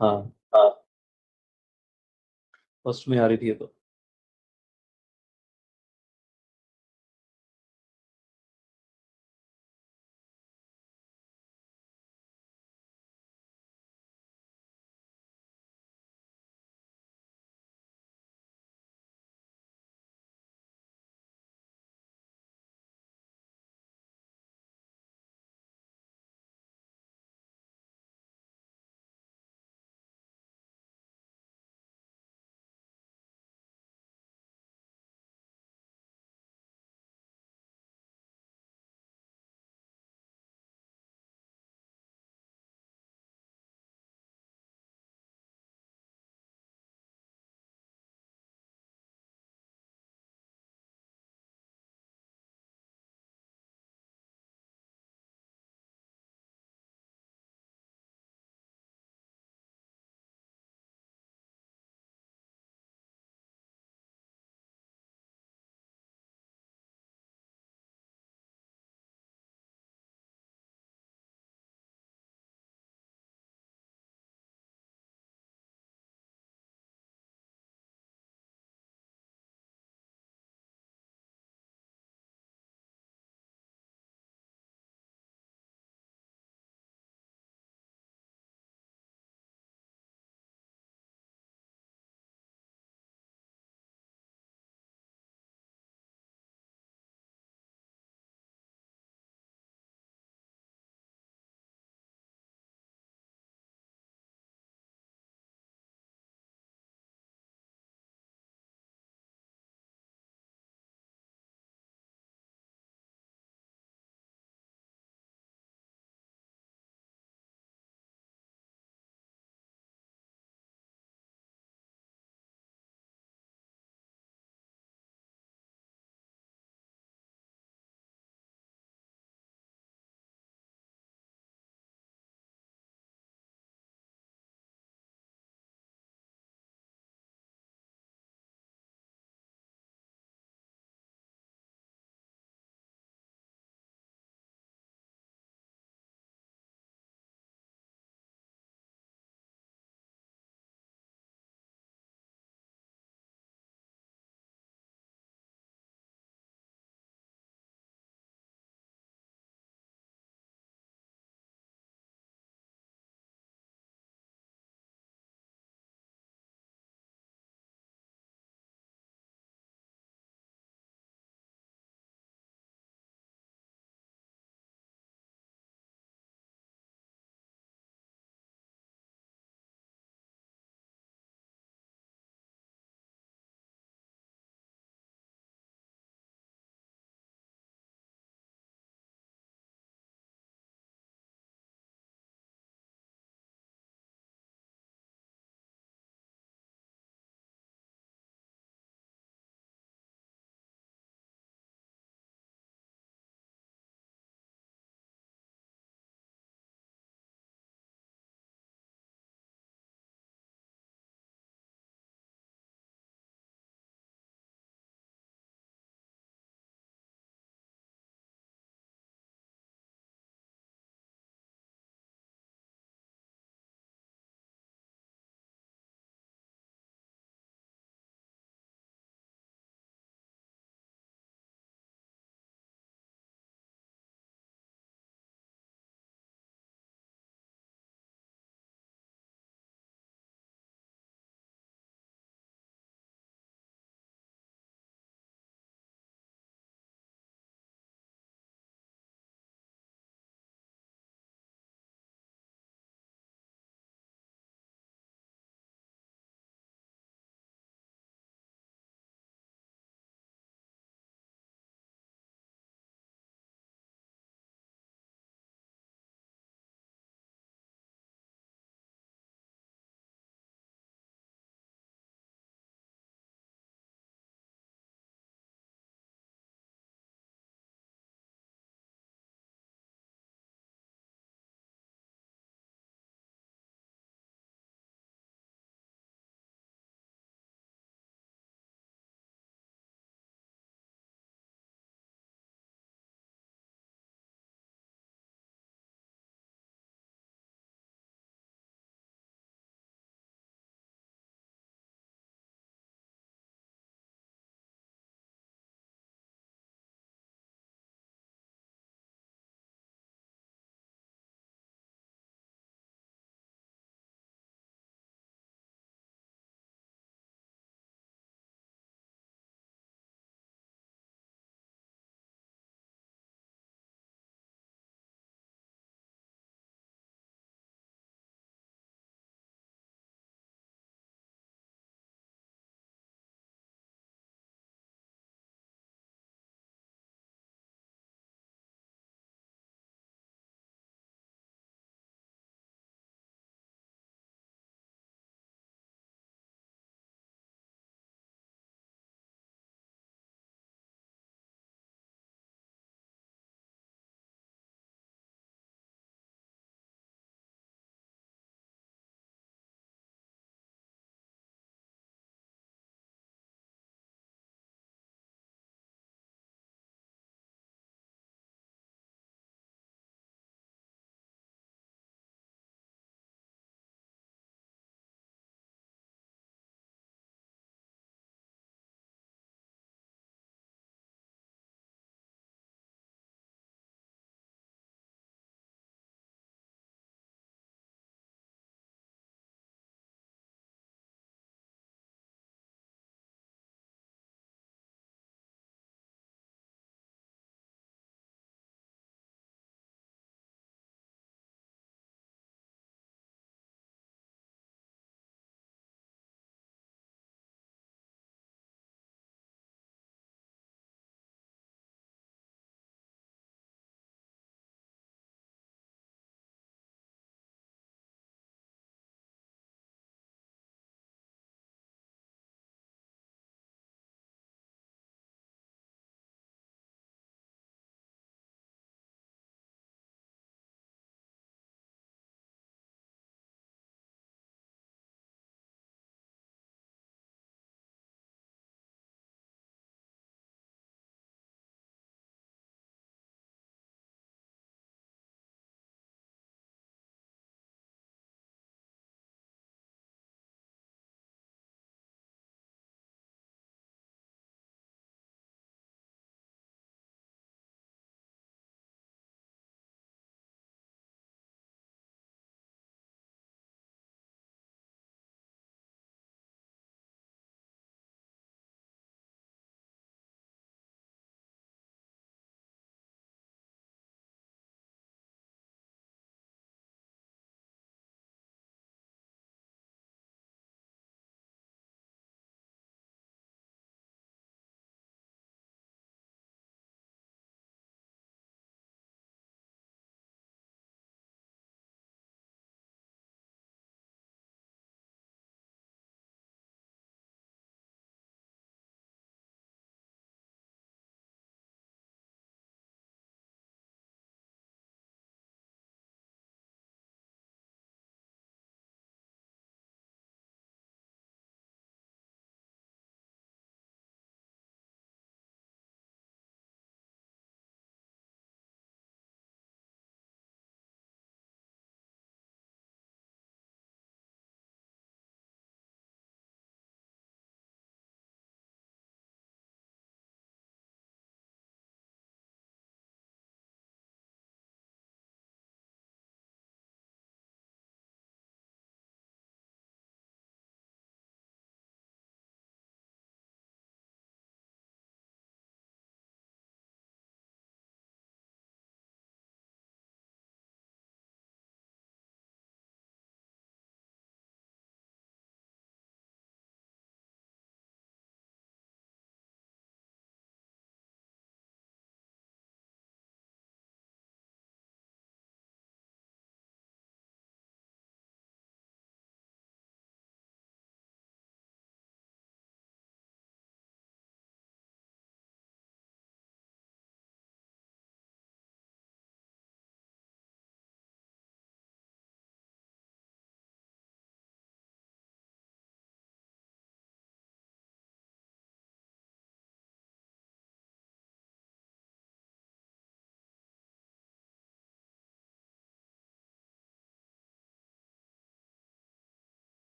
हाँ, फर्स्ट में आ रही थी ये तो।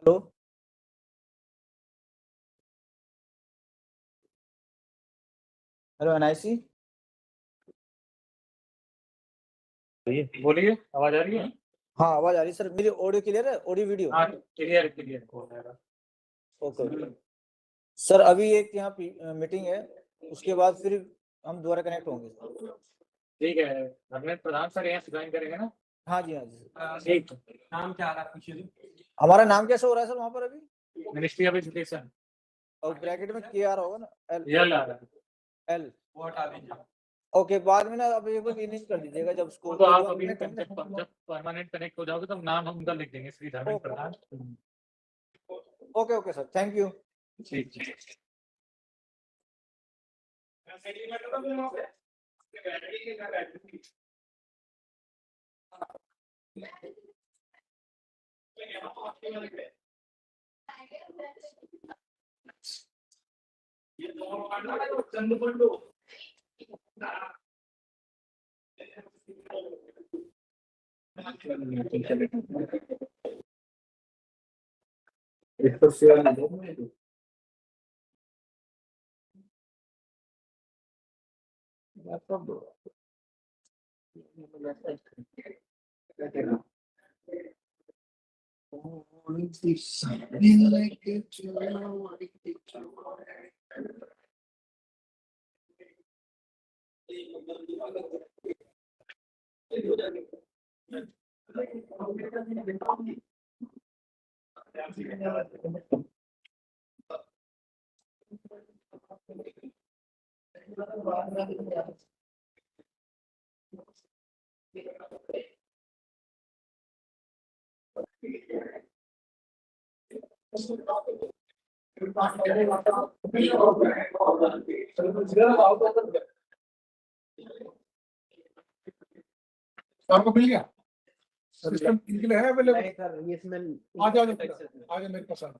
Hello, hello NIC. बोलिए, आवाज आ रही है? हाँ आवाज आ रही है सर। मेरी ऑडियो क्लियर है? Audio video? हाँ, क्लियर हो जाएगा। ओके सर, अभी एक यहाँ मीटिंग है, उसके बाद फिर हम दोबारा कनेक्ट होंगे। ठीक है, धर्मेंद्र प्रधान सर यहाँ ज्वाइन करेंगे ना? हाँ जी, हाँ जी। ठीक। नाम क्या आ रहा है पूछिए तो? हमारा नाम कैसे हो रहा है सर वहाँ पर अभी? Ministry of education. और ब्रैकेट में के आर होगा ना? एल आ रहा है। एल। वो हटा दीजिए। ओके, बाद में ना अब एक बार रीनेम कर दीजिएगा जब उसको तो आप अभी जब परमानेंट कनेक्ट हो जाओगे तो नाम हम उनका लिख देंगे, Shri Dharmendra Pradhan. Okay okay sir, thank you. ठीक। आपको मिल गया सिस्टम इनके लिए है अवेलेबल? सर ये इसमें आ जाओ मेरे पास आ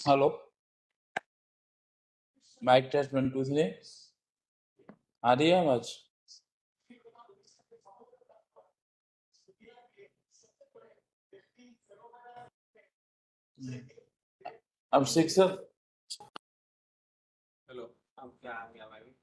हेलो, माइक टेस्ट 1 2 3 आ रही है आवाज? अब 6 हेलो, अब क्या आ गया भाई?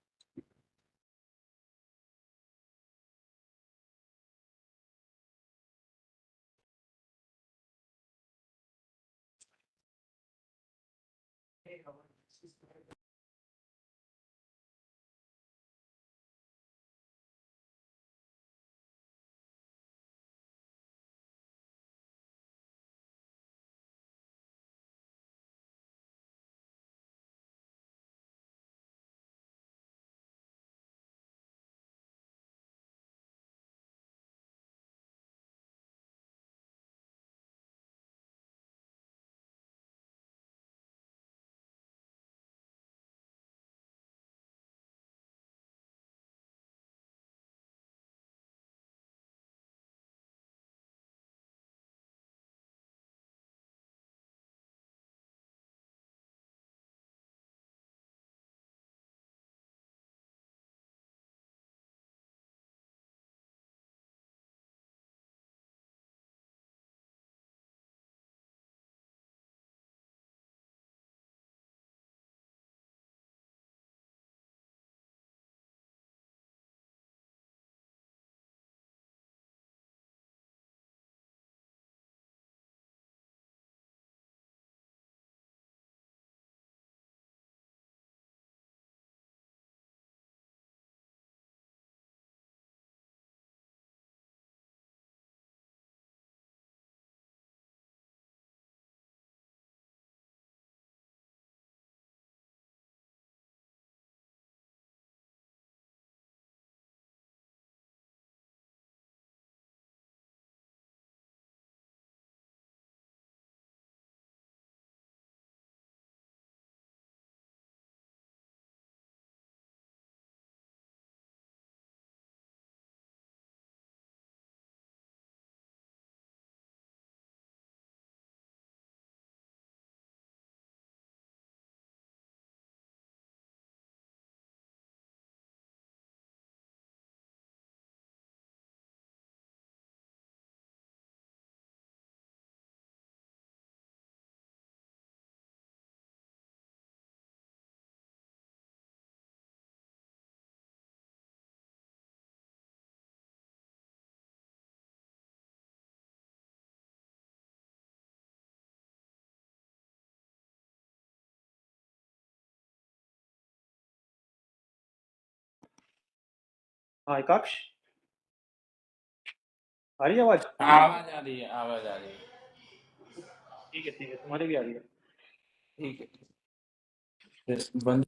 हाँ आकाश, आ रही है आवाज? आवाज आ रही है, आवाज आ रही है। ठीक है, तुम्हारी भी आ रही है। ठीक है, फिर बंद।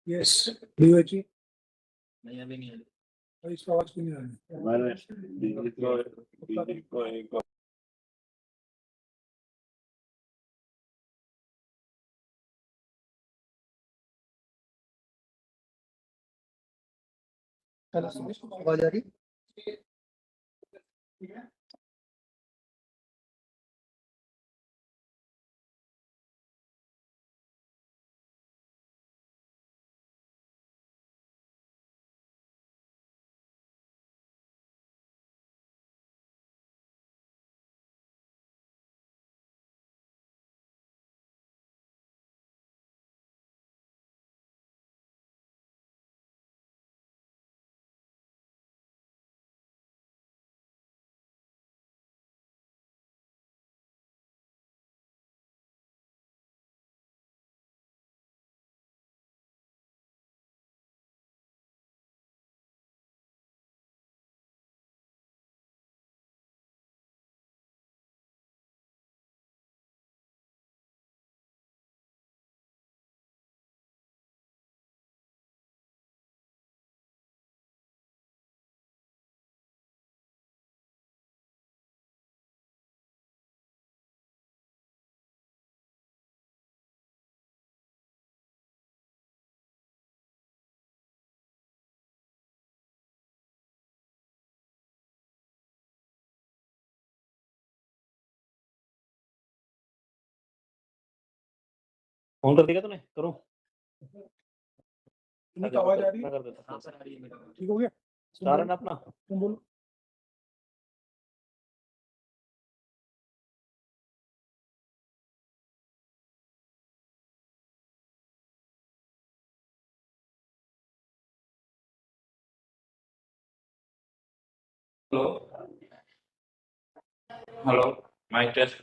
यस डीओजी नहीं अभी नहीं है। इसका आवाज क्यों नहीं आ रही? हेलो सुरेश, आवाज आ रही? फोन कर देगा तूने? करो। सुनील की आवाज आ रही मैं है? कर देता हूँ। ठीक हो गया? स्टार है ना अपना? तुम बोलो। Hello mic test.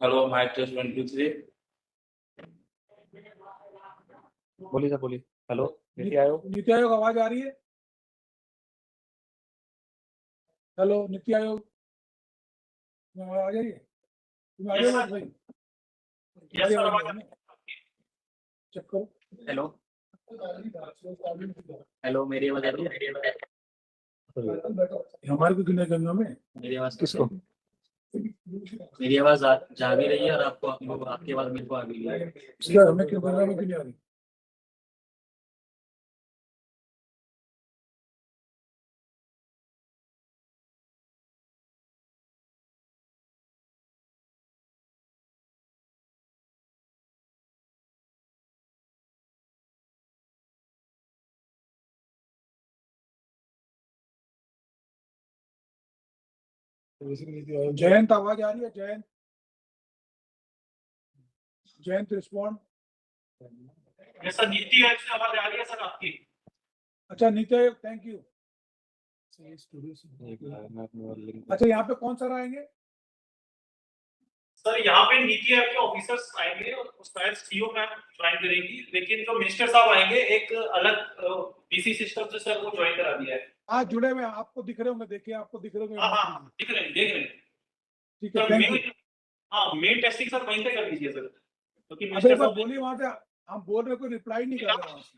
Hello mic test 1 2 3। बोलिए सर, बोलिए। हेलो नीति आयोग। नीति आयोग आवाज आ रही है? हेलो नीति आयोग, आवाज आ रही है? तुम आ रही हो भाई? चेक करो। हेलो हेलो मेरी आवाज आ रही है? हमारे को कितने गंगा में मेरी आवाज किसको? मेरी आवाज जा भी रही है और आपको आपकी आवाज मेरे को आ भी रही है। इसलिए हमें क्यों गंगा में क्यों नहीं आ रही? जयंत आवाज आ रही है? जयंत, जयंत रिस्पॉन्ड। सर नीति आयोग से आवाज आ रही है सर आपकी? अच्छा नीति आयोग, थैंक यू। अच्छा यहाँ पे कौन सर आएंगे? सर यहाँ पे नीति आयोग के ऑफिसर्स आएंगे और शायद सीओ मैम ज्वाइन करेंगी, लेकिन जो मिनिस्टर साहब आएंगे एक अलग बीसी सिस्टम से सर वो ज्वाइन करा दिया है। हाँ जुड़े हुए आपको दिख रहे होंगे, देखिए आपको दिख रहे होंगे। हाँ दिख रहे हैं, देख रहे हैं। ठीक है, थैंक यू। हाँ मेन टेस्टिंग सर वहीं पे कर दीजिए सर, क्योंकि अबे मिनिस्टर एक बार साहब बोलिए वहां से, हम बोल रहे कोई रिप्लाई नहीं कर रहे वहां से।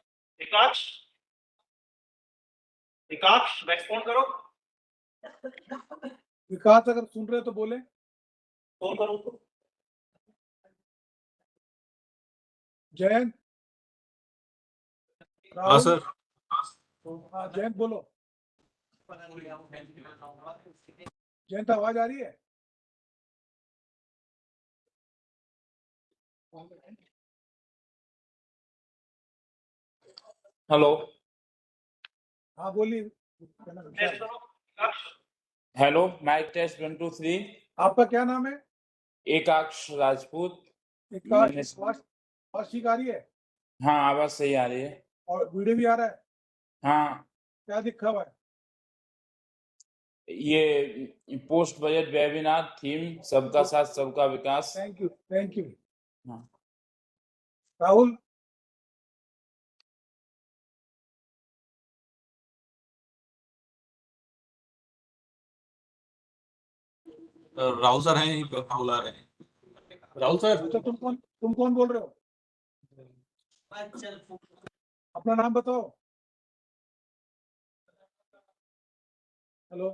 एकाक्ष रेस्पॉन्ड करो। विकास अगर सुन रहे तो बोले। फोन करो उसको। जयंत, हाँ सर। हाँ जयंत बोलो। जयंत आवाज आ रही है? हेलो हाँ बोलिए। टेस्ट करो विकास। हेलो माइक टेस्ट 1 2 3 आपका क्या नाम है? एकाक्ष राजपूत। एक मैंने- आवाज ठीक आ रही है हाँ आवाज सही आ रही है। और वीडियो भी आ रहा है? हाँ क्या दिखा हुआ है? ये पोस्ट बजट वेबिनार थीम सबका साथ सबका विकास। Thank you, thank you. हाँ। राहुल, राहुल सर हैं, यहीं पे बुला रहे हैं। राहुल सर, तो तुम कौन बोल रहे हो? अपना नाम बताओ। हेलो,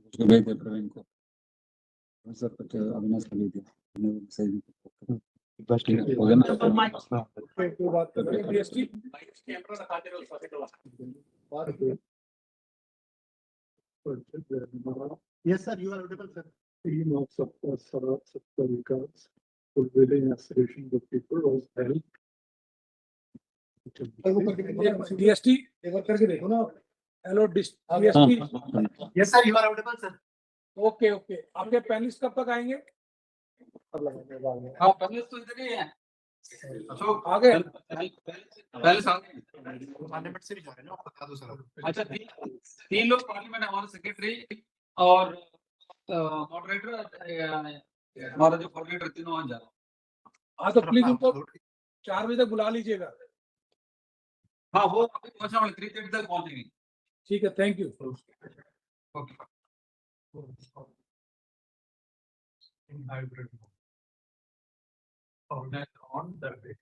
उसको भेज दे प्रवीण को। सर कुछ अविनाश को भेज दिया सही ठीक है, हो गया ना? कोई बात कर रहे हैं DST? कैमरा रखा दे उस पासे तो Yes, sir, you are audible, sir. Theme of SATH SABKA VIKAS, fulfilling aspirations of people was held. DST एक बार करके देखो ना। Hello DST। Yes, sir, you are audible, sir. Okay okay, आपके पैनलिस्ट कब तक आएंगे? हाँ पहले तो इधर ही है। अशोक आ गए? पहले साल पार्लियामेंट से भी जा रहे हैं ना, आप बता दो सर। अच्छा तीन लोग पार्लियामेंट, हमारे सेक्रेटरी और मॉडरेटर, हमारा जो कोऑर्डिनेटर तीनों आज जा रहे हैं। हाँ तो प्लीज उनको 4 बजे तक बुला लीजिएगा। हाँ वो अभी पहुंचने वाले 3:30 तक पहुंचेंगे। ठीक है, thank you. Okay. In hybrid mode. On that day.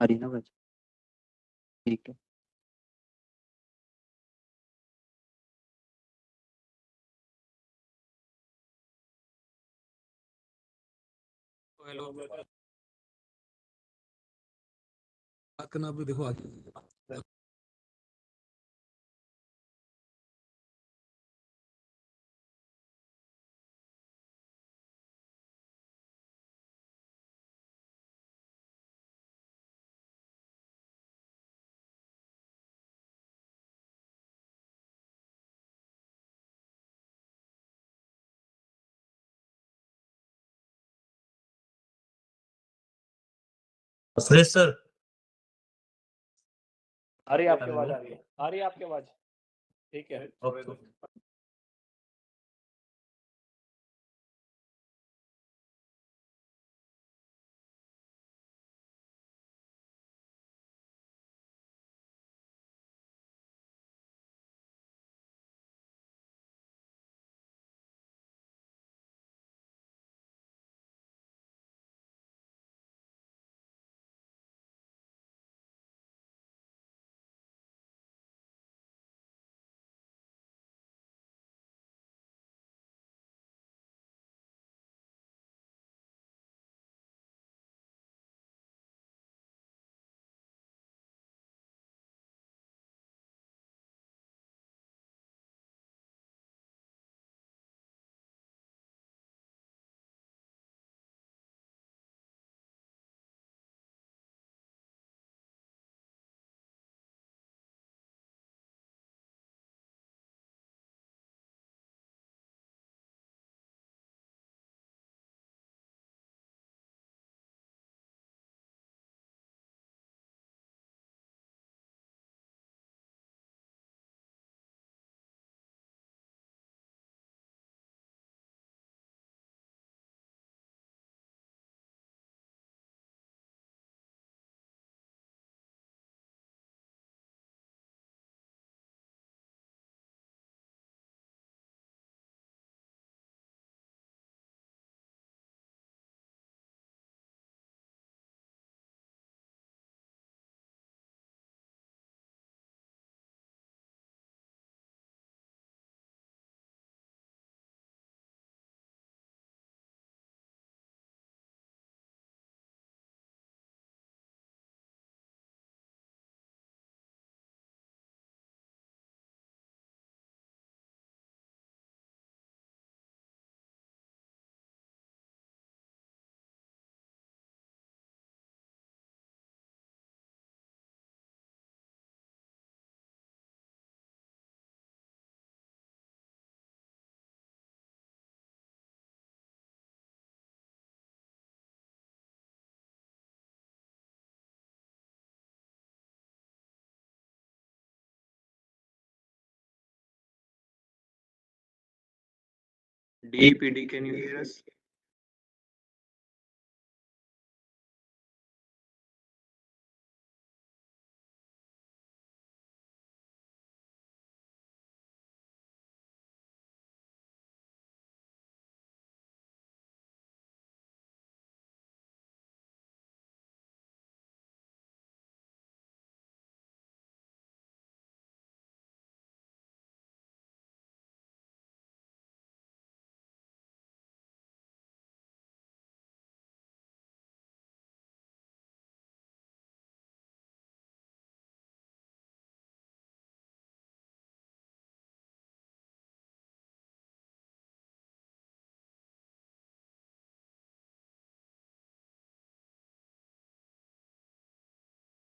आ रही है ना आवाज? ठीक है। हेलो बात करना भी देखो आगे सुरेश सर आ रही है आपकी आवाज, आ रही है आपकी आवाज। ठीक है, okay DPD, can you hear us?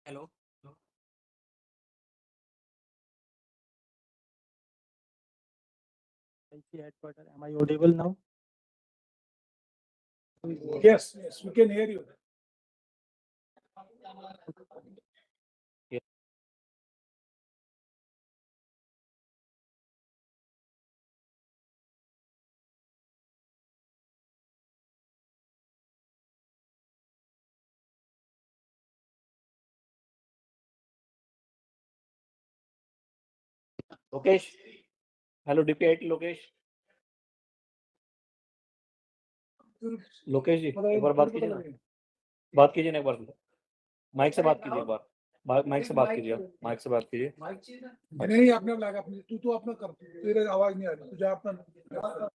Hello headquarter. Am I audible now? Yes, yes, we can hear you. Lokesh, hello DP8 Lokesh. Lokesh ji एक बार बात कीजिए ना, बात कीजिए ना एक बार। माइक से बात कीजिए एक बार, माइक से बात कीजिए, माइक से बात कीजिए। नहीं अपने लगा अपने तू अपना कर, तेरे आवाज नहीं आ रही, तुझे अपना।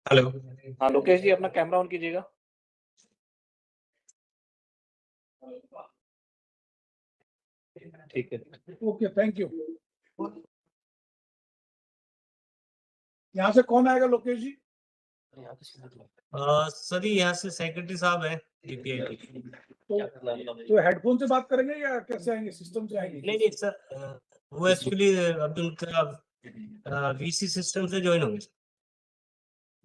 हेलो। हाँ लोकेश जी अपना कैमरा ऑन कीजिएगा। ठीक है। Okay thank you. यहाँ से कौन आएगा लोकेश जी? सर यहाँ से सेक्रेटरी साहब है DPI के। तो हेडफोन से बात करेंगे या कैसे आएंगे, सिस्टम से आएंगे? नहीं सर, वो एक्चुअली अब्दुल का VC सिस्टम से ज्वाइन होंगे।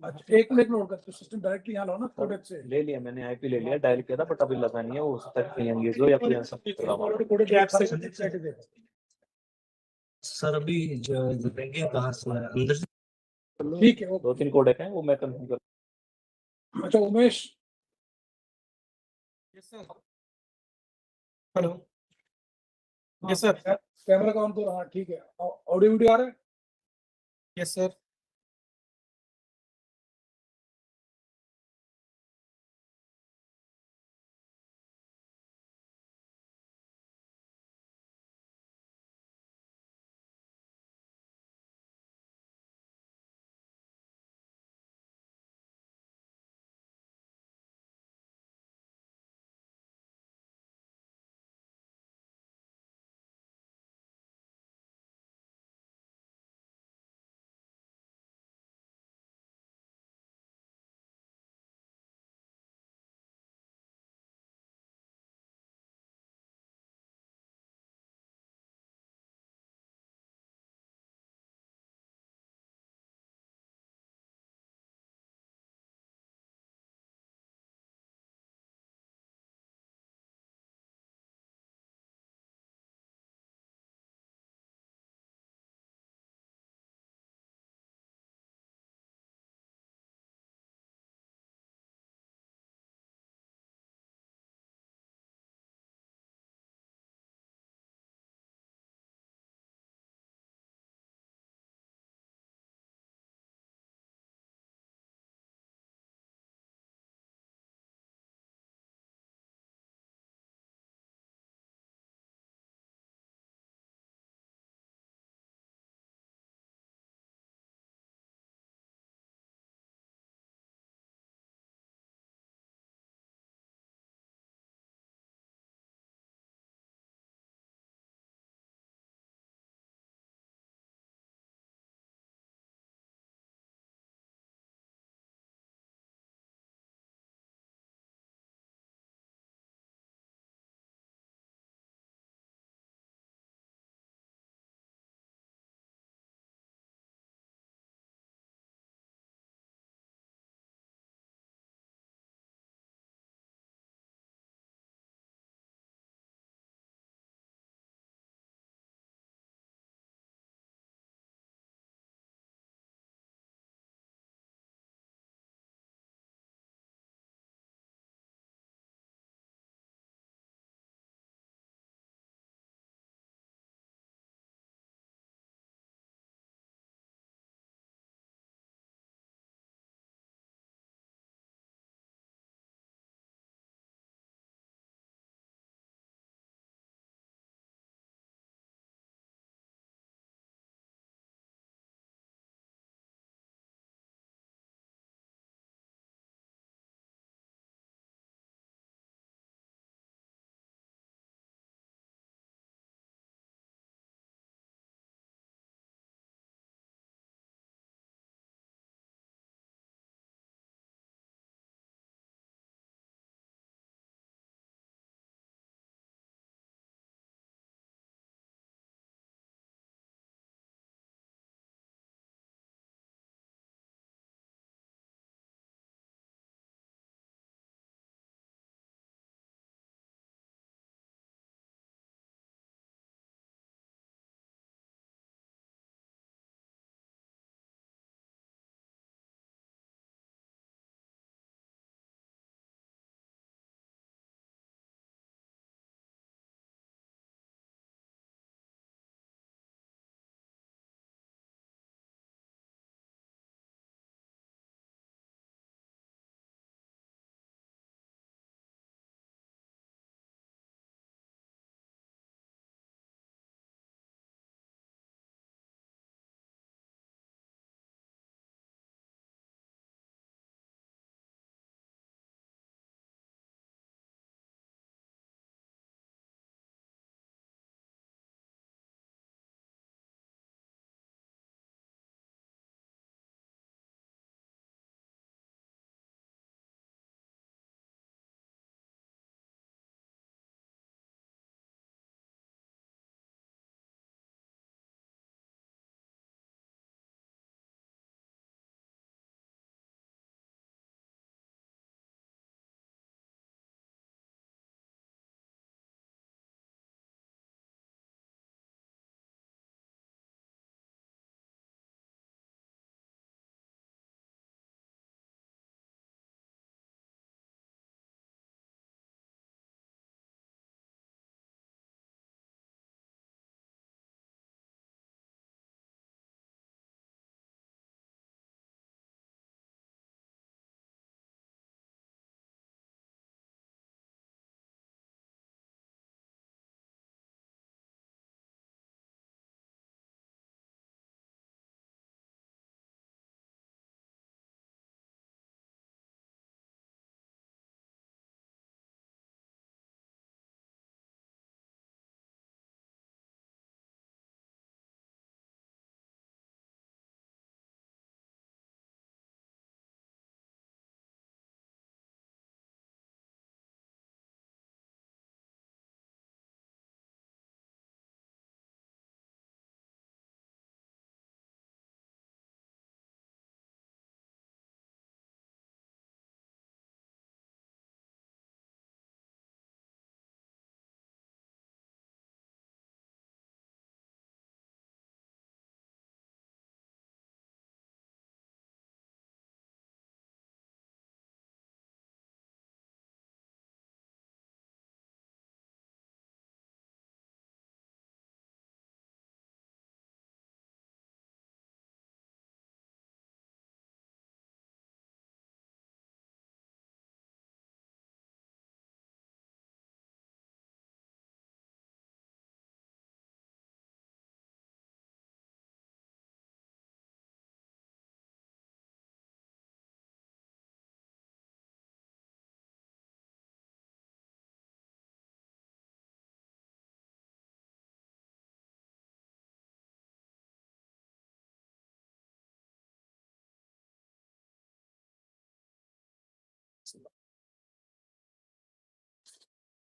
अच्छा एक मिनट नोट करते, सिस्टम डायरेक्टली यहाँ लो ना कोडेक्स से। ले लिया मैंने, IP ले लिया, डायल किया था बट अभी लगा नहीं है, वो उस तक नहीं एंगेज हो या फिर सब सर अभी जुड़ेंगे कहाँ से अंदर से? ठीक है 2-3 कोडेक हैं वो मैं कंफर्म कर। अच्छा Umesh. Hello. Yes sir. Camera का ऑन करो, हाँ ठीक है। ऑडियो वीडियो आ रहा है? Yes sir.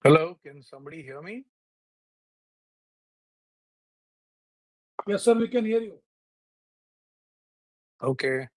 Hello, can somebody hear me? Yes, sir, we can hear you. Okay.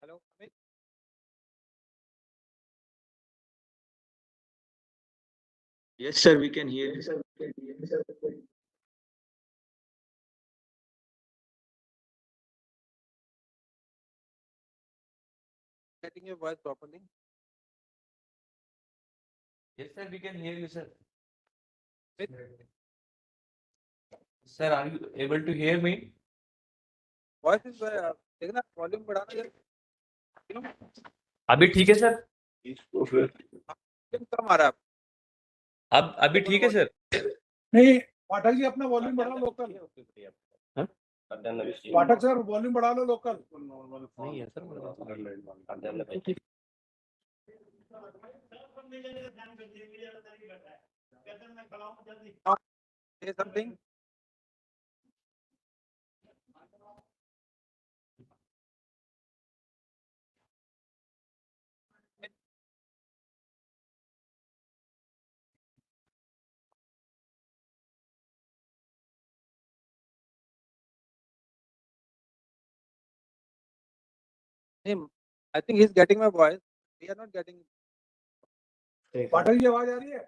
Hello, Amit. Yes, sir, we can hear you. getting your voice properly. Yes, sir, we can hear you, sir. Sir, are you able to hear me? Voice is देखना volume बढ़ाना जरा अभी ठीक है sir? कम आ रहा है अब अभी ठीक है सर? नहीं पाठक जी अपना वॉल्यूम बढ़ा लो लोकल। पाठक सर वॉल्यूम बढ़ा लो लोकल। नहीं है sir say something. Him. I think he's getting my voice. We are not getting. Pathak ji आवाज आ रही है?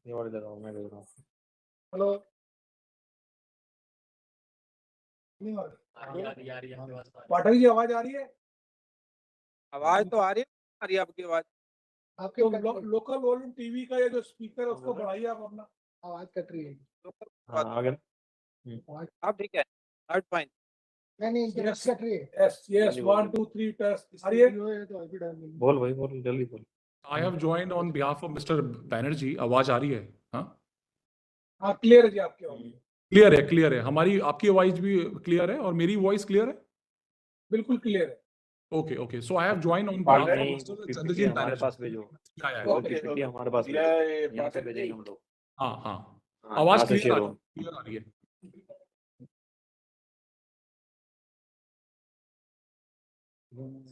ये वाले दे रहा हूँ, मैं दे रहा हूँ। हेलो पाठक जी आवाज आ रही है? आवाज तो आ रही है आपकी आवाज। आपके लोकल वॉल्यूम टीवी का या जो स्पीकर है उसको बढ़ाइए आप अपना। आवाज कट रही है। आप ठीक है? Not fine. नहीं यस कट रही है। Yes yes 1 2 3 test. आ रही है? बोल भाई बोल, जल्दी बोल। I have joined on behalf of Mr. Banerjee. आवाज आ रही है? हाँ क्लियर है जी आपकी आवाज। क्लियर है। हमारी आपकी आवाज भी क्लियर है और मेरी वॉइस क्लियर है? बिल्कुल क्लियर है। Okay so I have join on behalf of Mr. Chandrajit हमारे Banerjee. पास भेजो, पीपीटी हमारे पास भेजो, यहाँ से भेजेंगे हम लोग। हाँ आवाज क्लियर आ रही है।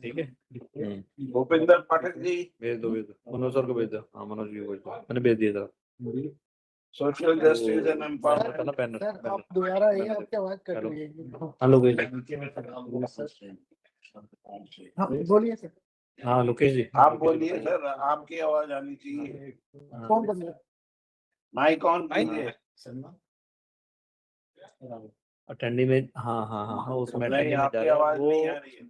ठीक है भूपेंद्र पाठक जी भेज दो मनोज सर को भेज दो। हाँ मनोज जी को भेज दो, मैंने भेज दिया था। सोशल जस्टिस एंड एम्पावरमेंट था ना बैनर। सर आप दोबारा ये आपकी आवाज कट रही है। हेलो हाँ बोलिए सर। हाँ लोकेश जी आप बोलिए सर, आपकी आवाज आनी चाहिए। कौन बोल रहा है? माइक ऑन कीजिए। अटेंडी में हाँ उसमें नहीं, अटेंडी में आपकी जा रहा है आवाज वो नहीं आ रही है।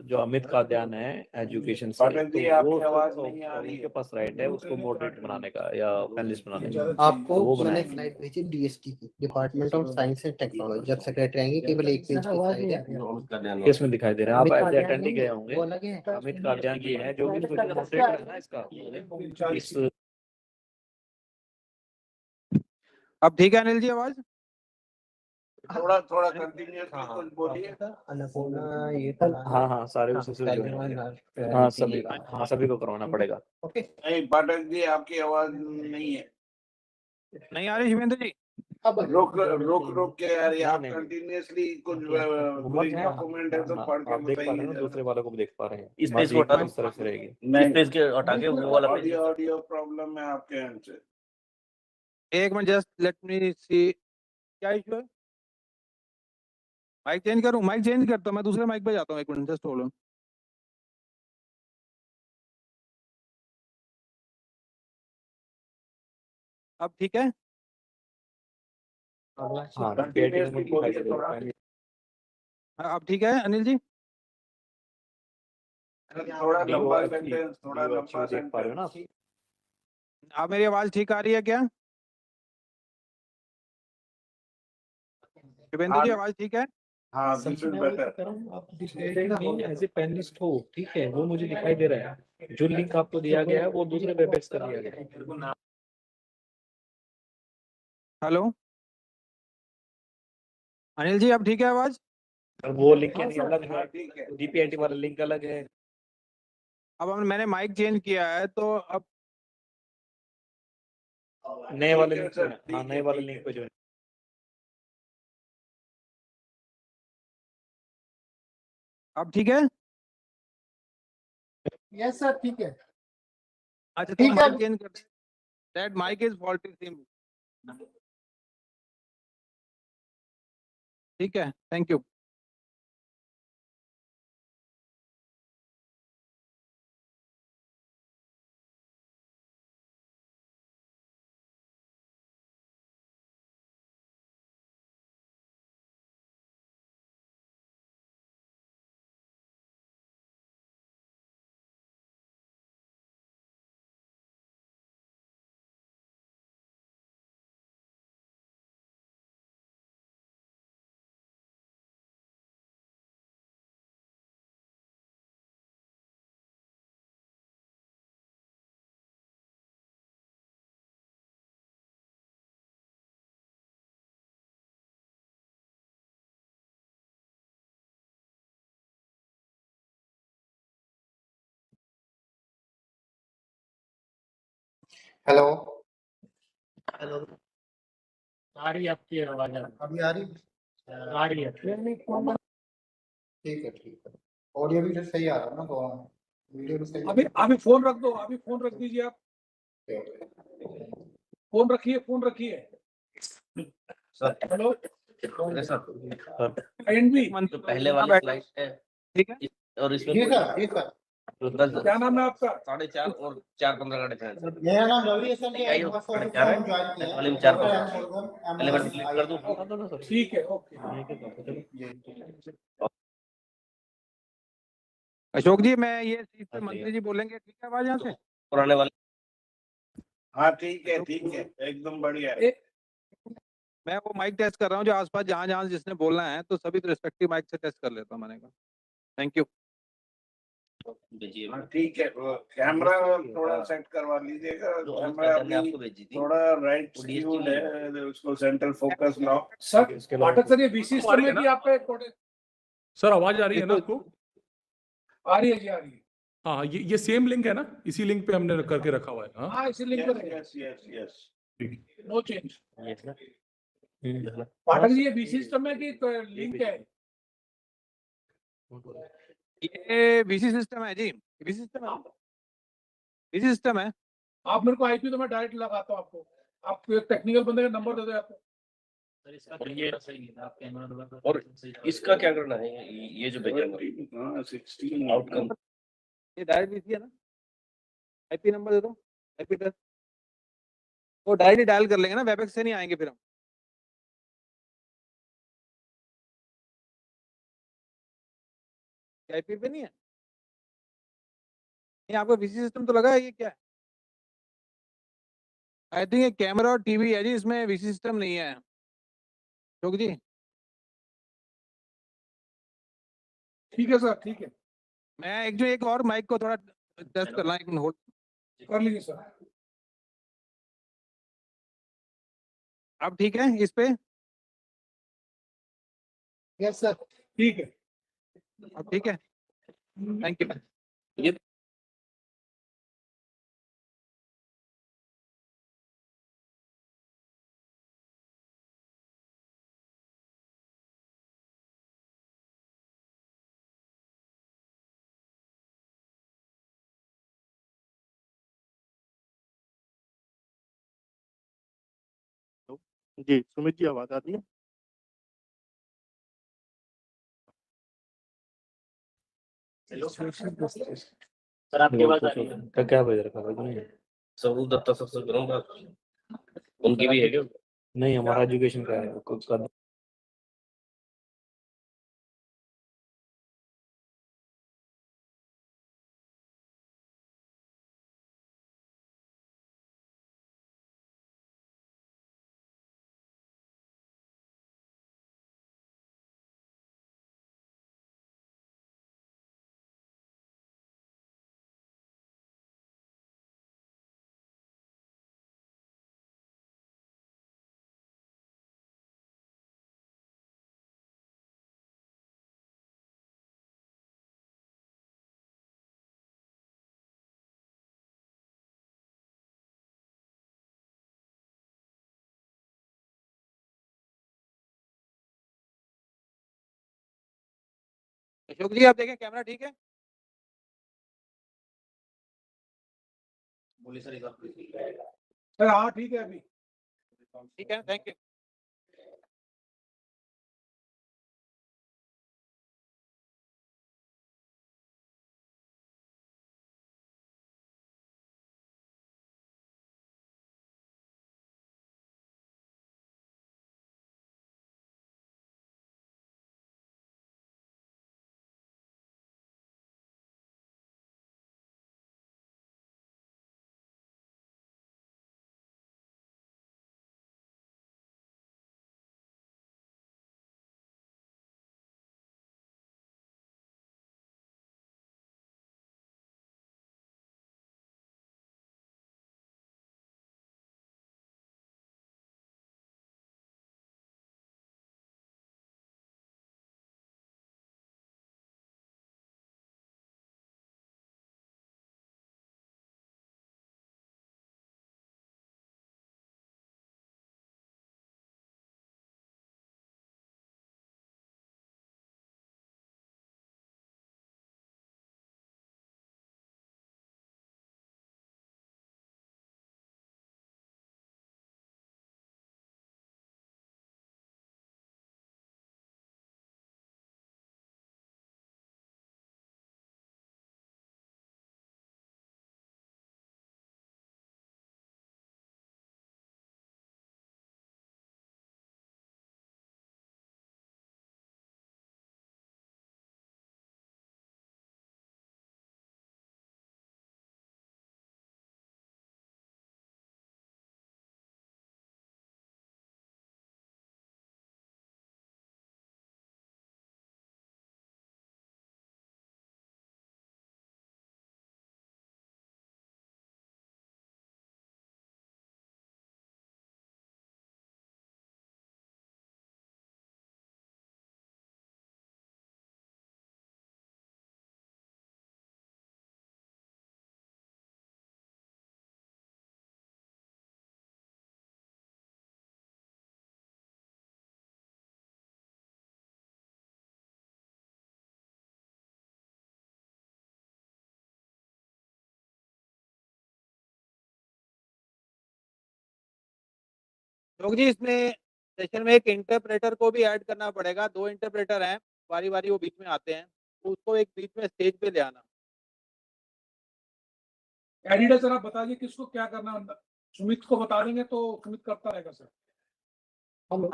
जो अमित का ध्यान है एजुकेशन से, पाठक जी, तो आपकी वो आवाज नहीं आ रही उनके है। पास राइट है उसको मॉडरेट बनाने का या पैनलिस्ट बनाने का। आपको वो मैंने बनाएंगे। स्लाइड भेजी डीएसटी की, department of science and technology. जब सेक्रेटरी आएंगे केवल एक पेज की स्लाइड है। किसमें दिखाई दे रहा है? आप अटेंडी गए होंगे। वो अलग है। अमित का ध्यान ये है जो भी मॉडरेटर है ना इसका, इस अब ठीक है अनिल जी आवाज? थोड़ा कंटिन्यूअसली कुछ बोलिए। अन्नपूर्णा ये हाँ सारे उसी से join होंगे। हाँ सभी को करवाना पड़ेगा। ओके नहीं पाठक जी, आपकी आवाज नहीं है। नहीं आ रही शिवेंद्र जी? रुक के आ रही है। आप कंटिन्यूअसली कुछ डॉक्यूमेंट है तो पढ़ के आप देख पा रहे हैं ना, बताइए। दूसरे वालों को भी देख पा रहे हैं। इस पेज को हटा दो। इस तरह से रहेगी। नहीं, पेज के हटा के वो वाला पेज। ऑडियो प्रॉब्लम है आपके एंड से। एक मिनट जस्ट लेट मी सी क्या इशू है। माइक चेंज करूं? माइक चेंज करता हूं, मैं दूसरे माइक पे जाता हूं। एक मिनट जस्ट होल्ड ऑन। अब ठीक है? हाँ अब ठीक है अनिल जी? थोड़ा लंबा सेंटेंस, थोड़ा लंबा देख पा रहे हो ना आप? सेंटेंस। अब मेरी आवाज ठीक आ रही है क्या? शिवेंद्र जी आवाज ठीक है? हाँ this is better. As a panelist हो, ठीक है, वो मुझे दिखाई दे रहा है। जो लिंक आपको दिया गया है वो दूसरे वेबएक्स कर दिया गया है। हेलो अनिल जी अब ठीक है आवाज? वो लिंक अलग है, डीपीआईटी वाला लिंक अलग है। अब मैंने माइक चेंज किया है तो अब नए वाले लिंक पे, हाँ नए वाले लिंक पे जो है। अब ठीक है? यस सर ठीक है। अच्छा तो माइक चेंज कर दे। That mike is faulty seem. ठीक है, थैंक यू। हेलो हेलो आ रही है आपकी आवाज अभी आ रही? आ रही है ठीक है ऑडियो भी सही आ रहा है ना तो वीडियो भी सही अभी अभी फोन रख दो, अभी फोन रख दीजिए आप, फोन रखिए हेलो एनबी पहले वाली स्लाइड है ठीक है और इसमें जी सर जी सर क्या नाम है आपका? 4:30 और 4:15 का टाइम मेरा नाम रवि है सर, आइए, ये बस ऑफिस 4:30 में ज्वाइन किया वाले में है। 4:15 पहले मैं डिलीट कर दूं ठीक है, ओके। अशोक जी, मैं ये चीज पे मंत्री जी बोलेंगे, ठीक है आवाज यहाँ से? पुराने वाले हाँ ठीक है एकदम बढ़िया है। मैं वो माइक टेस्ट कर रहा हूँ जो आसपास जहाँ जहाँ जिसने बोलना है, तो सभी रिस्पेक्टिव माइक से टेस्ट कर लेता हूँ मैंने कहा। Thank you. भेजिए हाँ ठीक है, कैमरा थोड़ा सेट करवा लीजिएगा, कैमरा आपको अभी भेजी थी थोड़ा राइट स्क्यूड है, उसको सेंट्रल फोकस लाओ। सर पाठक सर, ये वीसी सिस्टम है कि आपका एक सर आवाज आ रही है ना आपको? आ रही है जी, आ रही है। हाँ, ये सेम लिंक है ना, इसी लिंक पे हमने करके रखा हुआ है। हाँ हाँ, इसी लिंक पर है, yes no change. Pathak ji, ये वीसी सिस्टम है कि लिंक है? ये वीसी सिस्टम है जी, वीसी सिस्टम है, वीसी सिस्टम है। आप मेरे को आईपी तो मैं डायरेक्ट लगाता हूँ आपको, आप एक टेक्निकल बंदे का नंबर दे दो आपको। और इसका क्या करना है, ये जो भेजा आउटकम ये डायरेक्ट वीसी है ना, आईपी नंबर दे दो, आईपी टेस्ट वो डायरेक्ट डायल कर लेंगे ना, वेबएक्स से नहीं आएंगे फिर हम। आईपी पे नहीं है, नहीं आपको वीसी सिस्टम तो लगा है, ये क्या है? आई थिंक ये कैमरा और टीवी है जी, इसमें वीसी सिस्टम नहीं है अशोक जी। ठीक है सर, ठीक है, मैं एक और माइक को थोड़ा टेस्ट कर रहा हूँ, एक मिनट होल्ड कर लीजिए सर। अब ठीक है इस पे? यस सर, ठीक है। अब ठीक है, थैंक यू। ये जी सुमित जी, आवाज आती है? सर आपके पास आ रही है क्या भेज रखा है सबूत दत्ता सबसे करूंगा, उनकी भी है क्या? नहीं, हमारा एजुकेशन का है उसका अशोक जी आप देखें, कैमरा ठीक है? बोली सर सर हाँ ठीक है अभी। ठीक है, थैंक यू। लोग जी इसमें सेशन में एक इंटरप्रेटर को भी ऐड करना पड़ेगा। 2 इंटरप्रेटर हैं, बारी बारी वो बीच में आते हैं, तो उसको एक बीच में स्टेज पे ले आना। एडिटर सर आप बता दीजिए किसको क्या करना है। सुमित को बता देंगे तो सुमित करता रहेगा सर।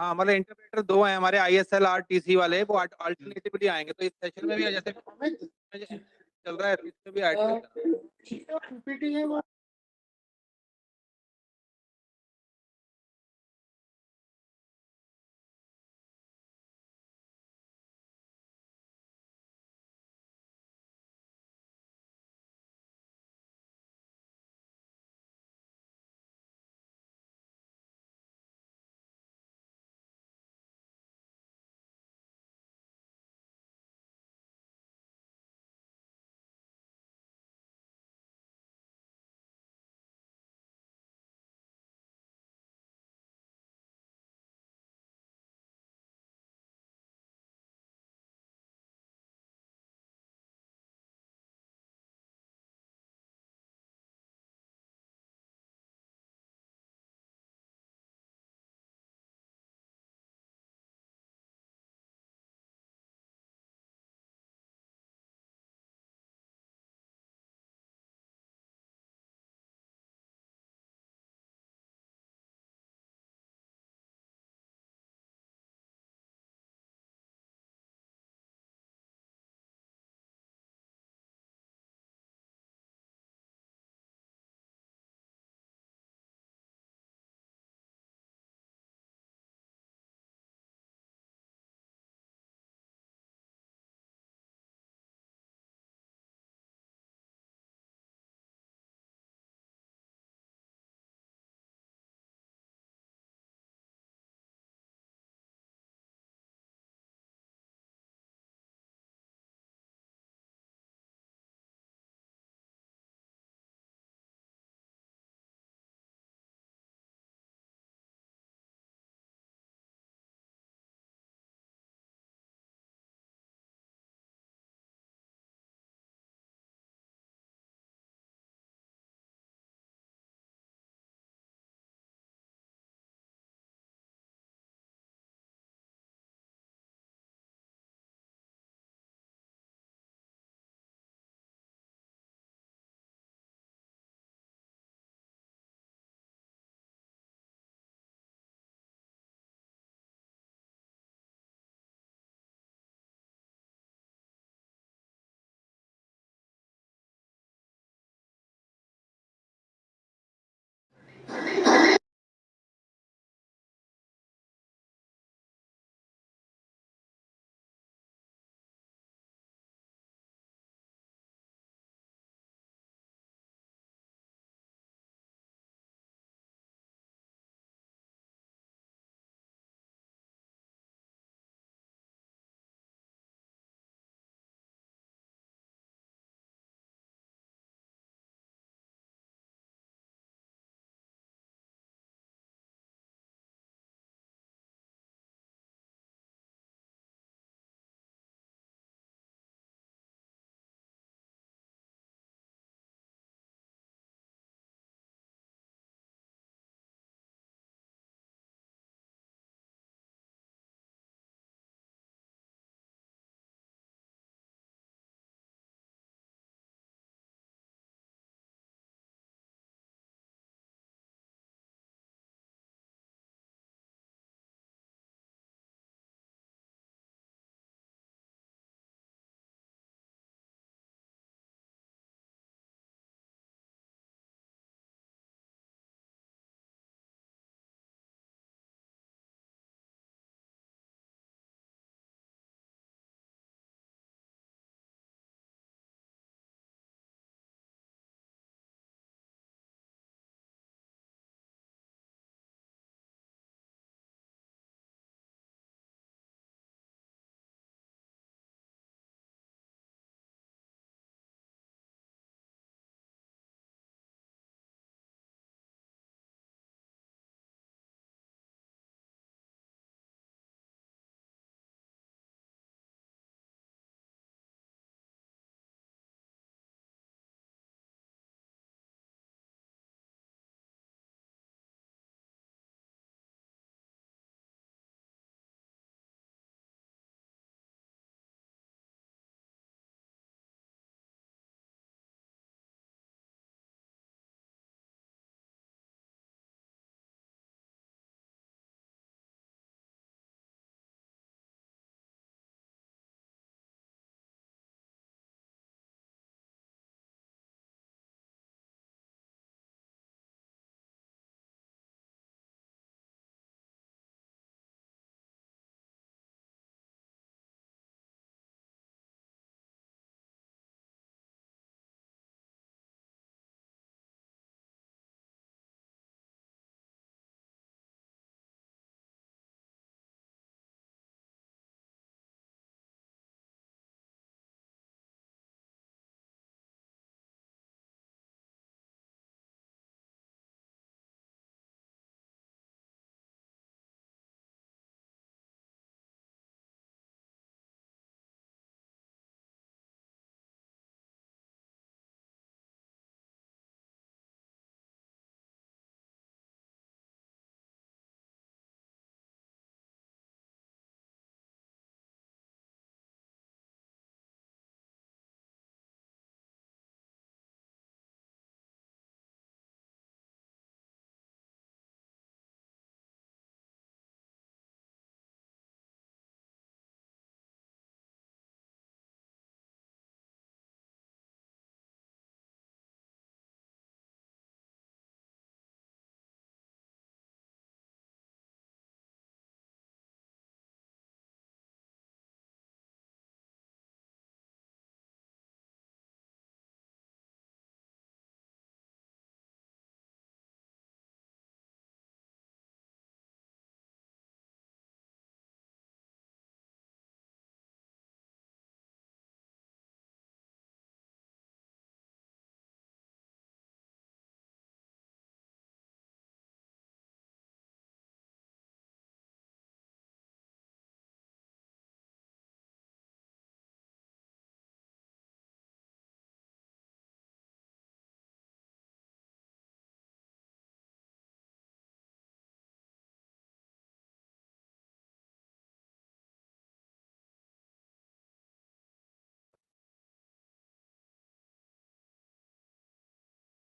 हाँ मतलब इंटरप्रेटर 2 हैं हमारे ISL RTC वाले, वो अल्टरनेटिवली आएंगे, तो इस सेशन में भी जैसे चल रहा है इसमें भी ऐड कर देना।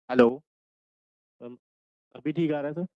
हेलो। अभी ठीक आ रहा है सर?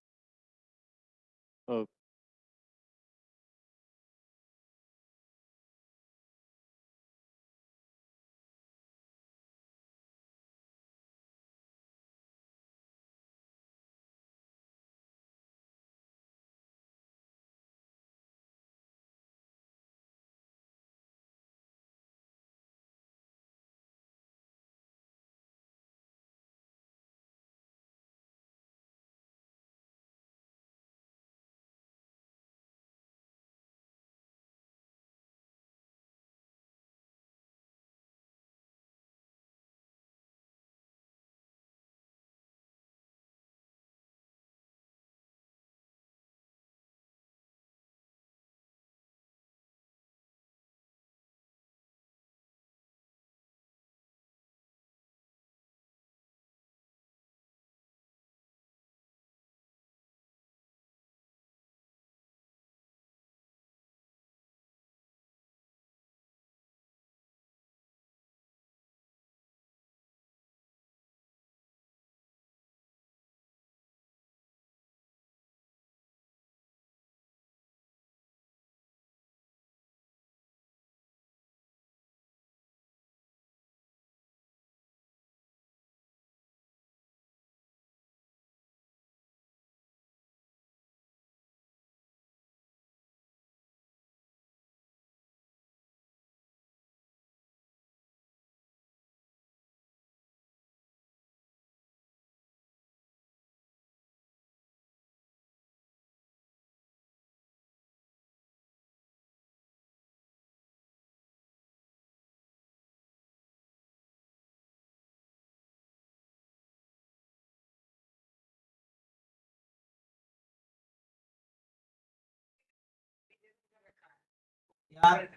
यार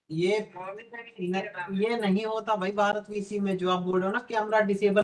ये ये नहीं होता भाई भारत वीसी में, जो आप बोल रहे हो ना कैमरा डिसेबल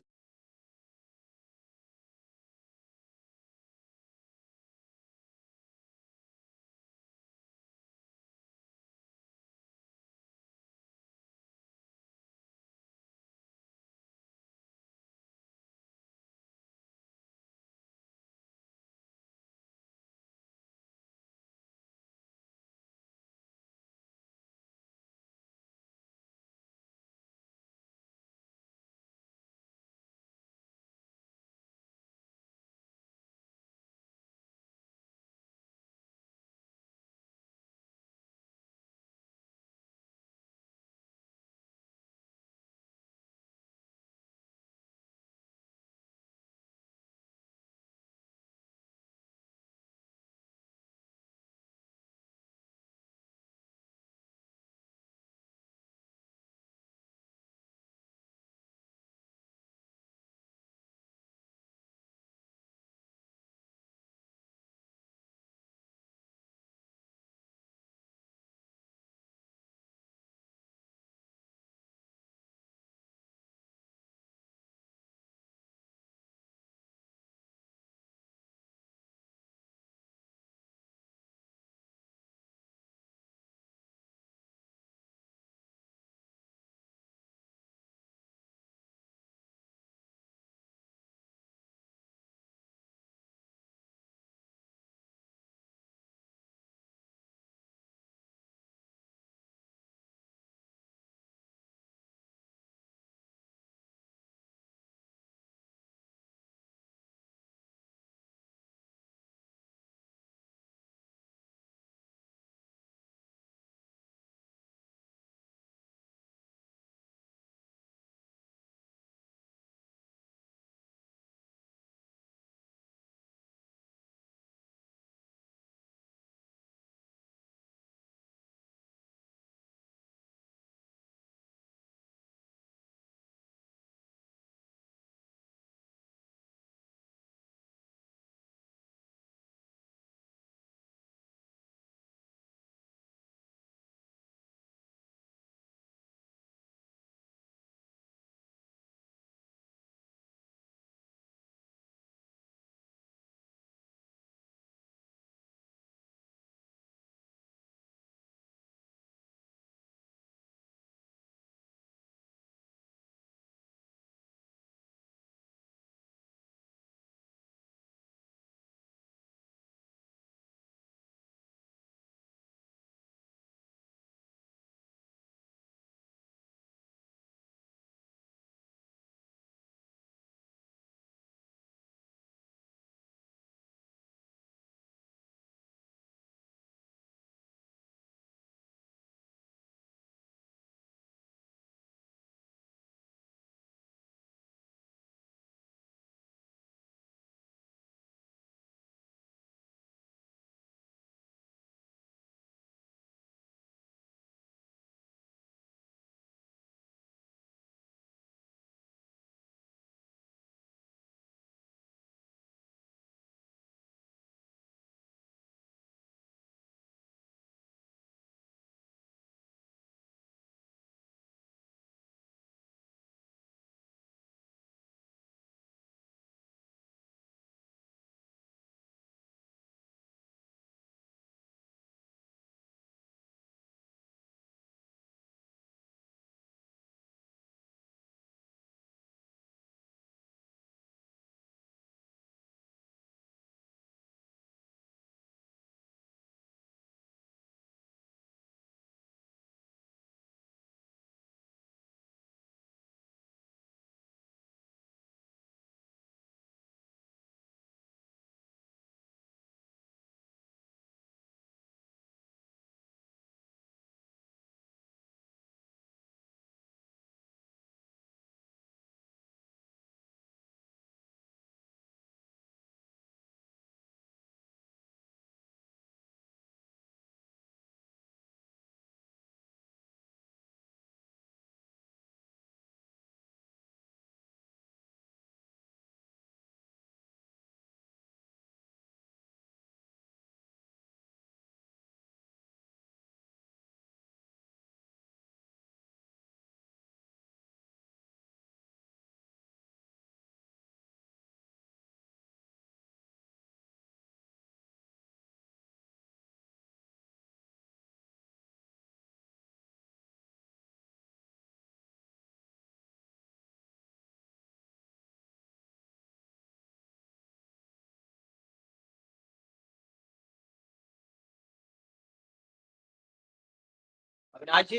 अविनाश जी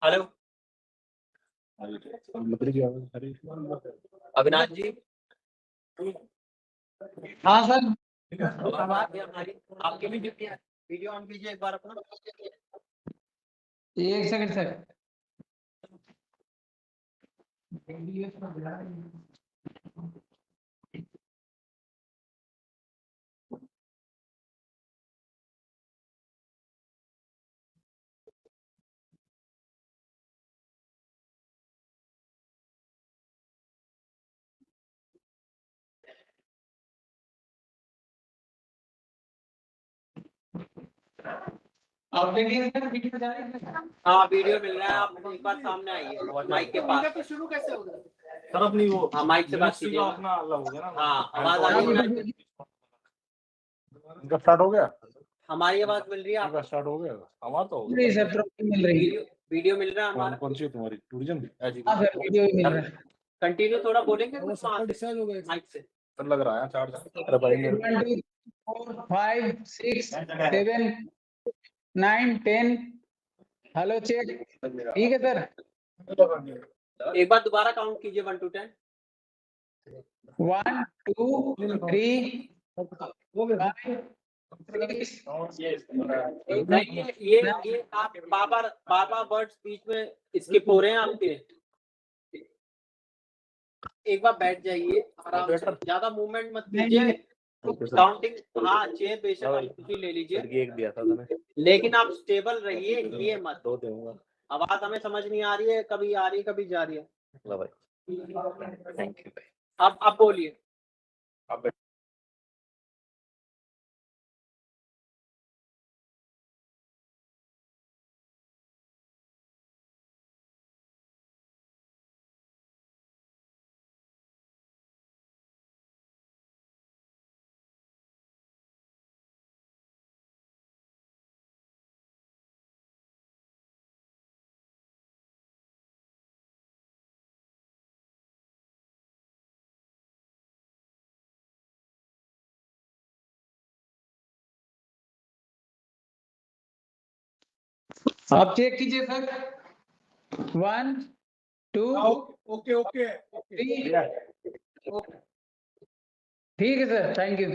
हेलो अविनाश जी हाँ सर आवाज हमारी आपकी वीडियो ऑन कीजिए एक बार अपना एक सेकंड सर आप देखिए सर वीडियो जा रही है हाँ वीडियो मिल रहा है आप एक बार सामने आइए माइक के पास तो शुरू कैसे होगा सर अपनी वो हाँ माइक से बात कीजिए अपना अलग हो गया ना हाँ आवाज आ रही है इनका स्टार्ट हो गया, हमारी आवाज मिल रही है इनका आपको स्टार्ट हो गया, हमारा तो हो नहीं गया। सर मिल रही है वीडियो मिल रहा है हमारा कौन सी है तुम्हारी टूरिज्म? हाँ सर वीडियो मिल रहा है कंटिन्यू थोड़ा बोलेंगे कुछ माइक से सर लग रहा है चार्ज। अरे भाई मेरे 1 2 4 5 6 7 9 10 हेलो चेक ठीक है सर एक बार दोबारा काउंट कीजिए 1 to 10 1 2 3 5 ये आप बार वर्ड्स बीच में स्किप हो रहे हैं आपके एक बार बैठ जाइए आराम से ज्यादा मूवमेंट मत कीजिए काउंटिंग हाँ चेयर बेशक आप कुछ ले लीजिए एक दिया था मैंने लेकिन आप स्टेबल रहिए ये मत दो दूंगा आवाज हमें समझ नहीं आ रही है कभी आ रही है कभी जा रही है भाई थैंक यू भाई अब बोलिए आप चेक कीजिए सर 1 2 ओके ओके 3 ठीक है sir thank you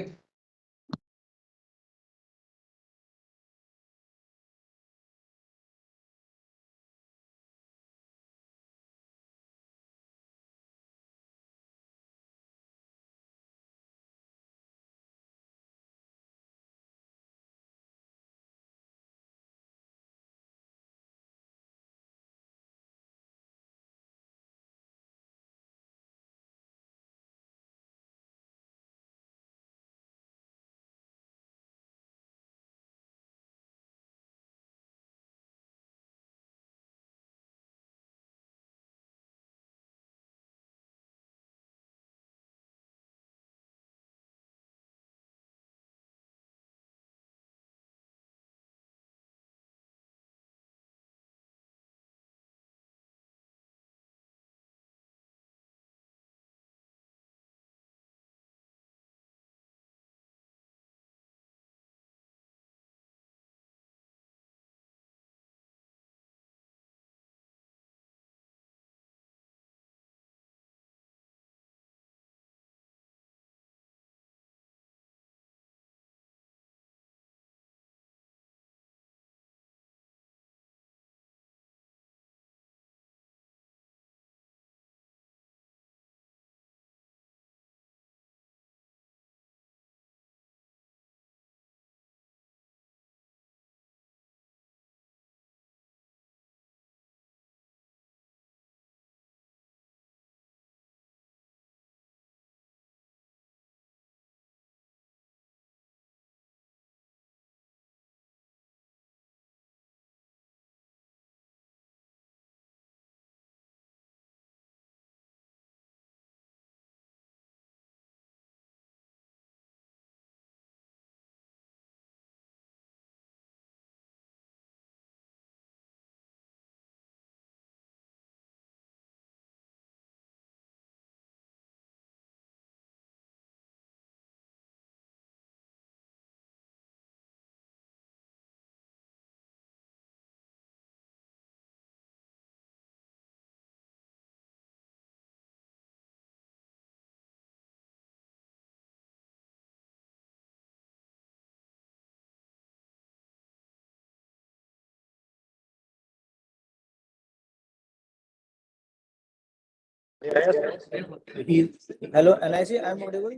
hello NIC, I am audible?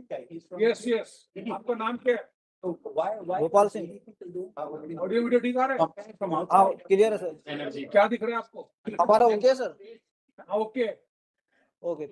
Yes yes, आपका नाम क्या है? गोपाल सिंह। ऑडियो वीडियो ठीक आ रहा है? हाँ क्लियर है सर। क्या दिख रहा है आपको? हमारा ओके है सर। हाँ okay. Okay.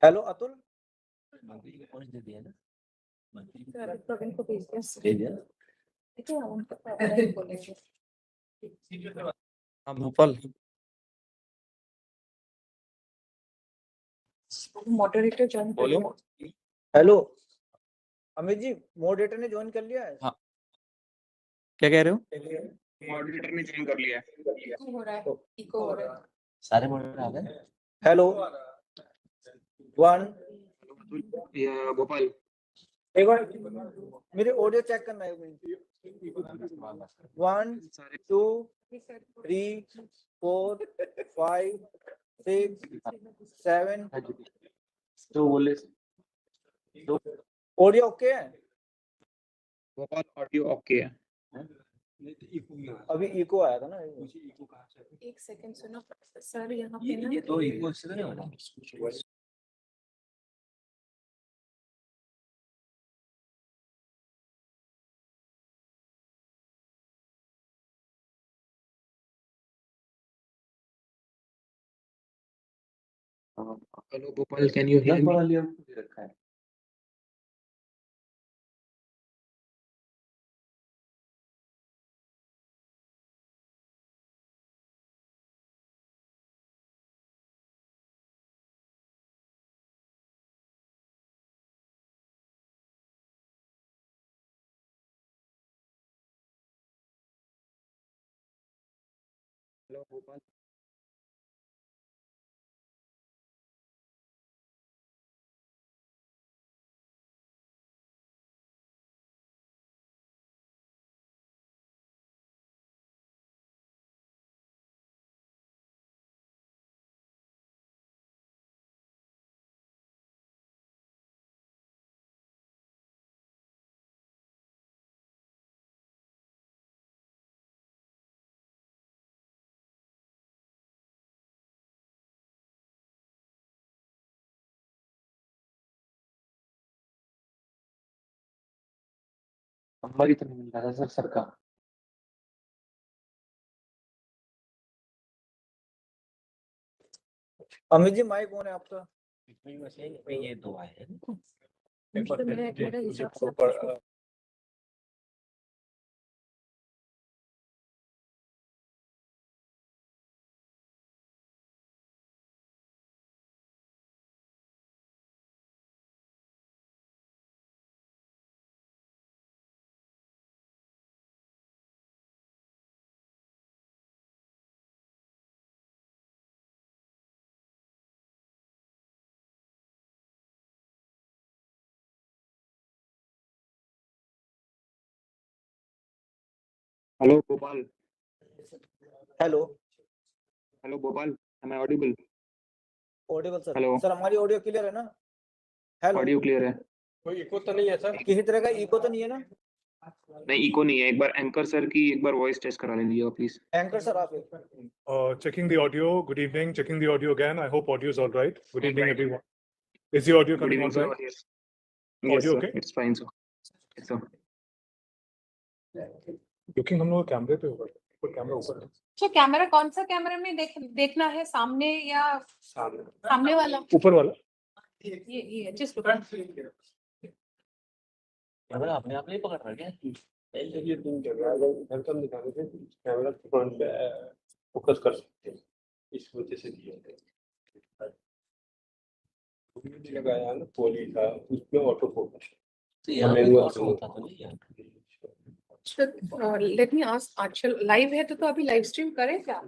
Hello Atul, Praveen को भेज दिया। देखो उनको बोलेंगे। हाँ भोपाल। मॉडरेटर ज्वाइन कर लिया। हेलो अमित जी, मॉडरेटर ने ज्वाइन कर लिया है। हाँ क्या कह रहे हो? मॉडरेटर ने ज्वाइन कर लिया है। इको हो रहा है, इको हो रहा है। सारे मॉडरेटर आ गए? हेलो 1 या गोपाल एक बार मेरे ऑडियो चेक करना है। 1 2 3 4 5 6 7 तो बोले ऑडियो ओके है? गोपाल ऑडियो ओके है। अभी इको आया था ना। एक सेकंड सुनो सर, यहाँ पे ना ये तो इको से नहीं हो रहा। Hello Gopal, can you hear me? रखा है। हेलो गोपाल, नंबर ही तो नहीं मिल रहा था सर सबका। अमित जी माइक कौन है आपका? ये दो आए हैं। तो मेरा हिसाब से hello Gopal, hello hello Gopal, am I audible? Audible sir. Hello, sir हमारी ऑडियो क्लियर है ना? हेलो ऑडियो क्लियर है? कोई इको तो नहीं है सर? किसी तरह का इको तो नहीं है ना? नहीं इको नहीं है। एक बार एंकर सर की एक बार वॉइस टेस्ट करा लीजिएगा प्लीज। एंकर सर आप Checking the audio. Good evening. Checking the audio again. I hope audio is all right. Good evening, everyone. Is the audio good coming evening all sir. right? Yes yes Audio sir, okay? It's fine sir. Yes sir. Looking हम लोग कैमरे पे ऊपर camera ऊपर है। अच्छा camera कौन सा कैमरा में देखना है, सामने या सामने वाला? ऊपर वाला। ये जस्ट कैमरा अपने आप नहीं पकड़ रहा क्या? ये तीन कैमरा अगर हम दिखाने से कैमरा फ्रंट पे फोकस कर सकते हैं, इस वजह से दिया है। लगाया ना पोली था उसमें auto focus. Let me ask Aanchal, live है तो अभी लाइव स्ट्रीम करें क्या?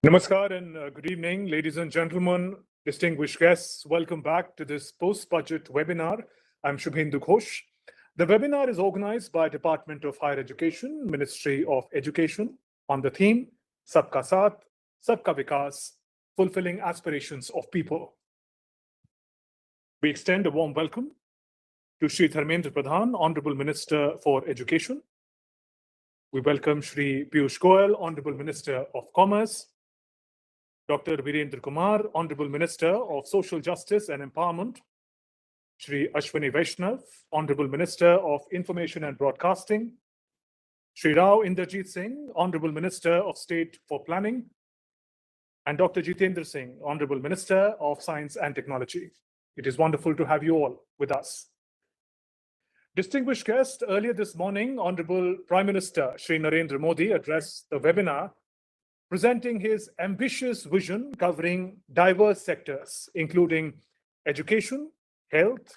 Namaskar and good evening, ladies and gentlemen, distinguished guests. Welcome back to this post-budget webinar. I'm Shubhendu Ghosh. The webinar is organized by Department of Higher Education, Ministry of Education, on the theme Sabka Sath, Sabka Vikas, Fulfilling Aspirations of People. We extend a warm welcome to Shri Dharmendra Pradhan, Honorable Minister for Education. We welcome Shri Piyush Goyal, Honorable Minister of Commerce, Dr. Virendra Kumar, Honorable Minister of Social Justice and Empowerment, Shri Ashwini Vaishnav, Honorable Minister of Information and Broadcasting, Shri Rao Inderjit Singh, Honorable Minister of State for Planning, and Dr. Jitendra Singh, Honorable Minister of Science and Technology. It is wonderful to have you all with us. Distinguished guests, earlier this morning, Honorable Prime Minister Shri Narendra Modi addressed the webinar presenting his ambitious vision covering diverse sectors, including education, health,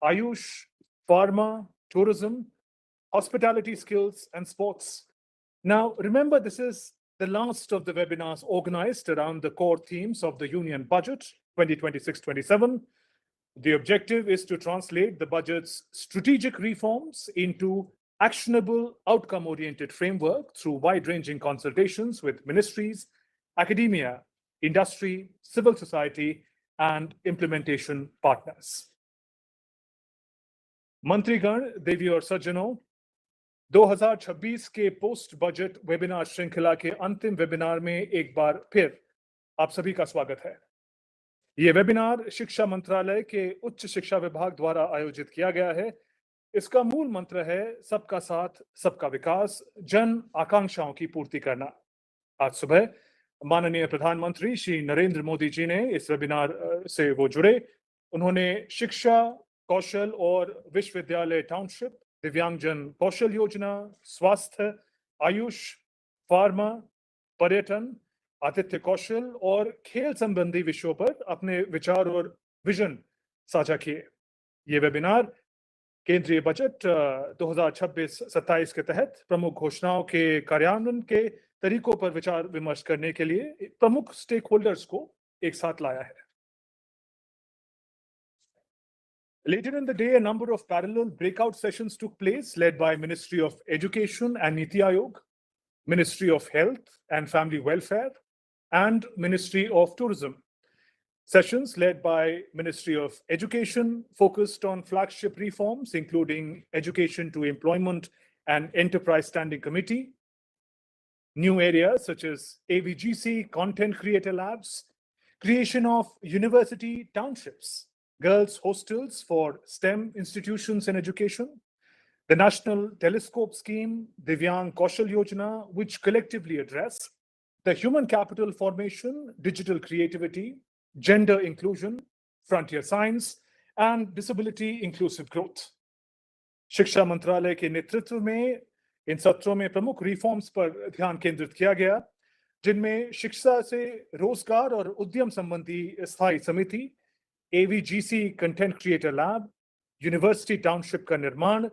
Ayush, pharma, tourism, hospitality skills, and sports. Now, remember, this is the last of the webinars organized around the core themes of the Union Budget 2026-27. The objective is to translate the budget's strategic reforms into actionable, outcome-oriented framework through wide-ranging consultations with ministries, academia, industry, civil society, and implementation partners. मंत्रीगण, देवी और सज्जनों, 2026 के post budget webinar श्रृंखला के अंतिम webinar में एक बार फिर आप सभी का स्वागत है। ये वेबिनार शिक्षा मंत्रालय के उच्च शिक्षा विभाग द्वारा आयोजित किया गया है। इसका मूल मंत्र है सबका साथ सबका विकास, जन आकांक्षाओं की पूर्ति करना। आज सुबह माननीय प्रधानमंत्री श्री नरेंद्र मोदी जी ने इस वेबिनार से वो जुड़े। उन्होंने शिक्षा, कौशल और विश्वविद्यालय टाउनशिप, दिव्यांगजन कौशल योजना, स्वास्थ्य, आयुष, फार्मा, पर्यटन, आतिथ्य कौशल और खेल संबंधी विषयों पर अपने विचार और विजन साझा किए। ये वेबिनार केंद्रीय बजट 2026-27 के तहत प्रमुख घोषणाओं के कार्यान्वयन के तरीकों पर विचार विमर्श करने के लिए प्रमुख स्टेक होल्डर्स को एक साथ लाया है। Later in the day, a number of parallel breakout sessions took place, led by Ministry of Education and Niti Aayog, Ministry of Health and Family Welfare, and Ministry of Tourism. Sessions led by Ministry of Education focused on flagship reforms, including Education to Employment and Enterprise Standing Committee, new areas such as AVGC, Content Creator Labs, creation of university townships, girls' hostels for STEM institutions and education, the National Telescope Scheme, Divyang Kaushal Yojana, which collectively address the human capital formation, digital creativity, gender inclusion, frontier science, and disability inclusive growth. शिक्षा मंत्रालय के नेतृत्व में इन सत्रों में प्रमुख reforms पर ध्यान केंद्रित किया गया, जिनमें शिक्षा से रोजगार और उद्यम संबंधी स्थायी समिति, AVGC content creator lab, university township का निर्माण,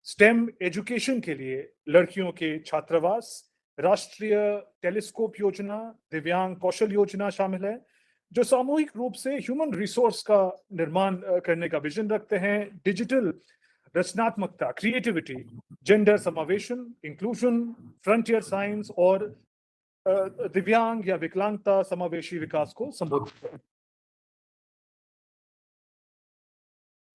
स्टेम एजुकेशन के लिए लड़कियों के छात्रावास, राष्ट्रीय टेलीस्कोप योजना, दिव्यांग कौशल योजना शामिल है, जो सामूहिक रूप से ह्यूमन रिसोर्स का निर्माण करने का विजन रखते हैं, डिजिटल रचनात्मकता, क्रिएटिविटी, जेंडर समावेशन, इंक्लूजन, फ्रंटियर साइंस और दिव्यांग या विकलांगता समावेशी विकास को संबोधित करें।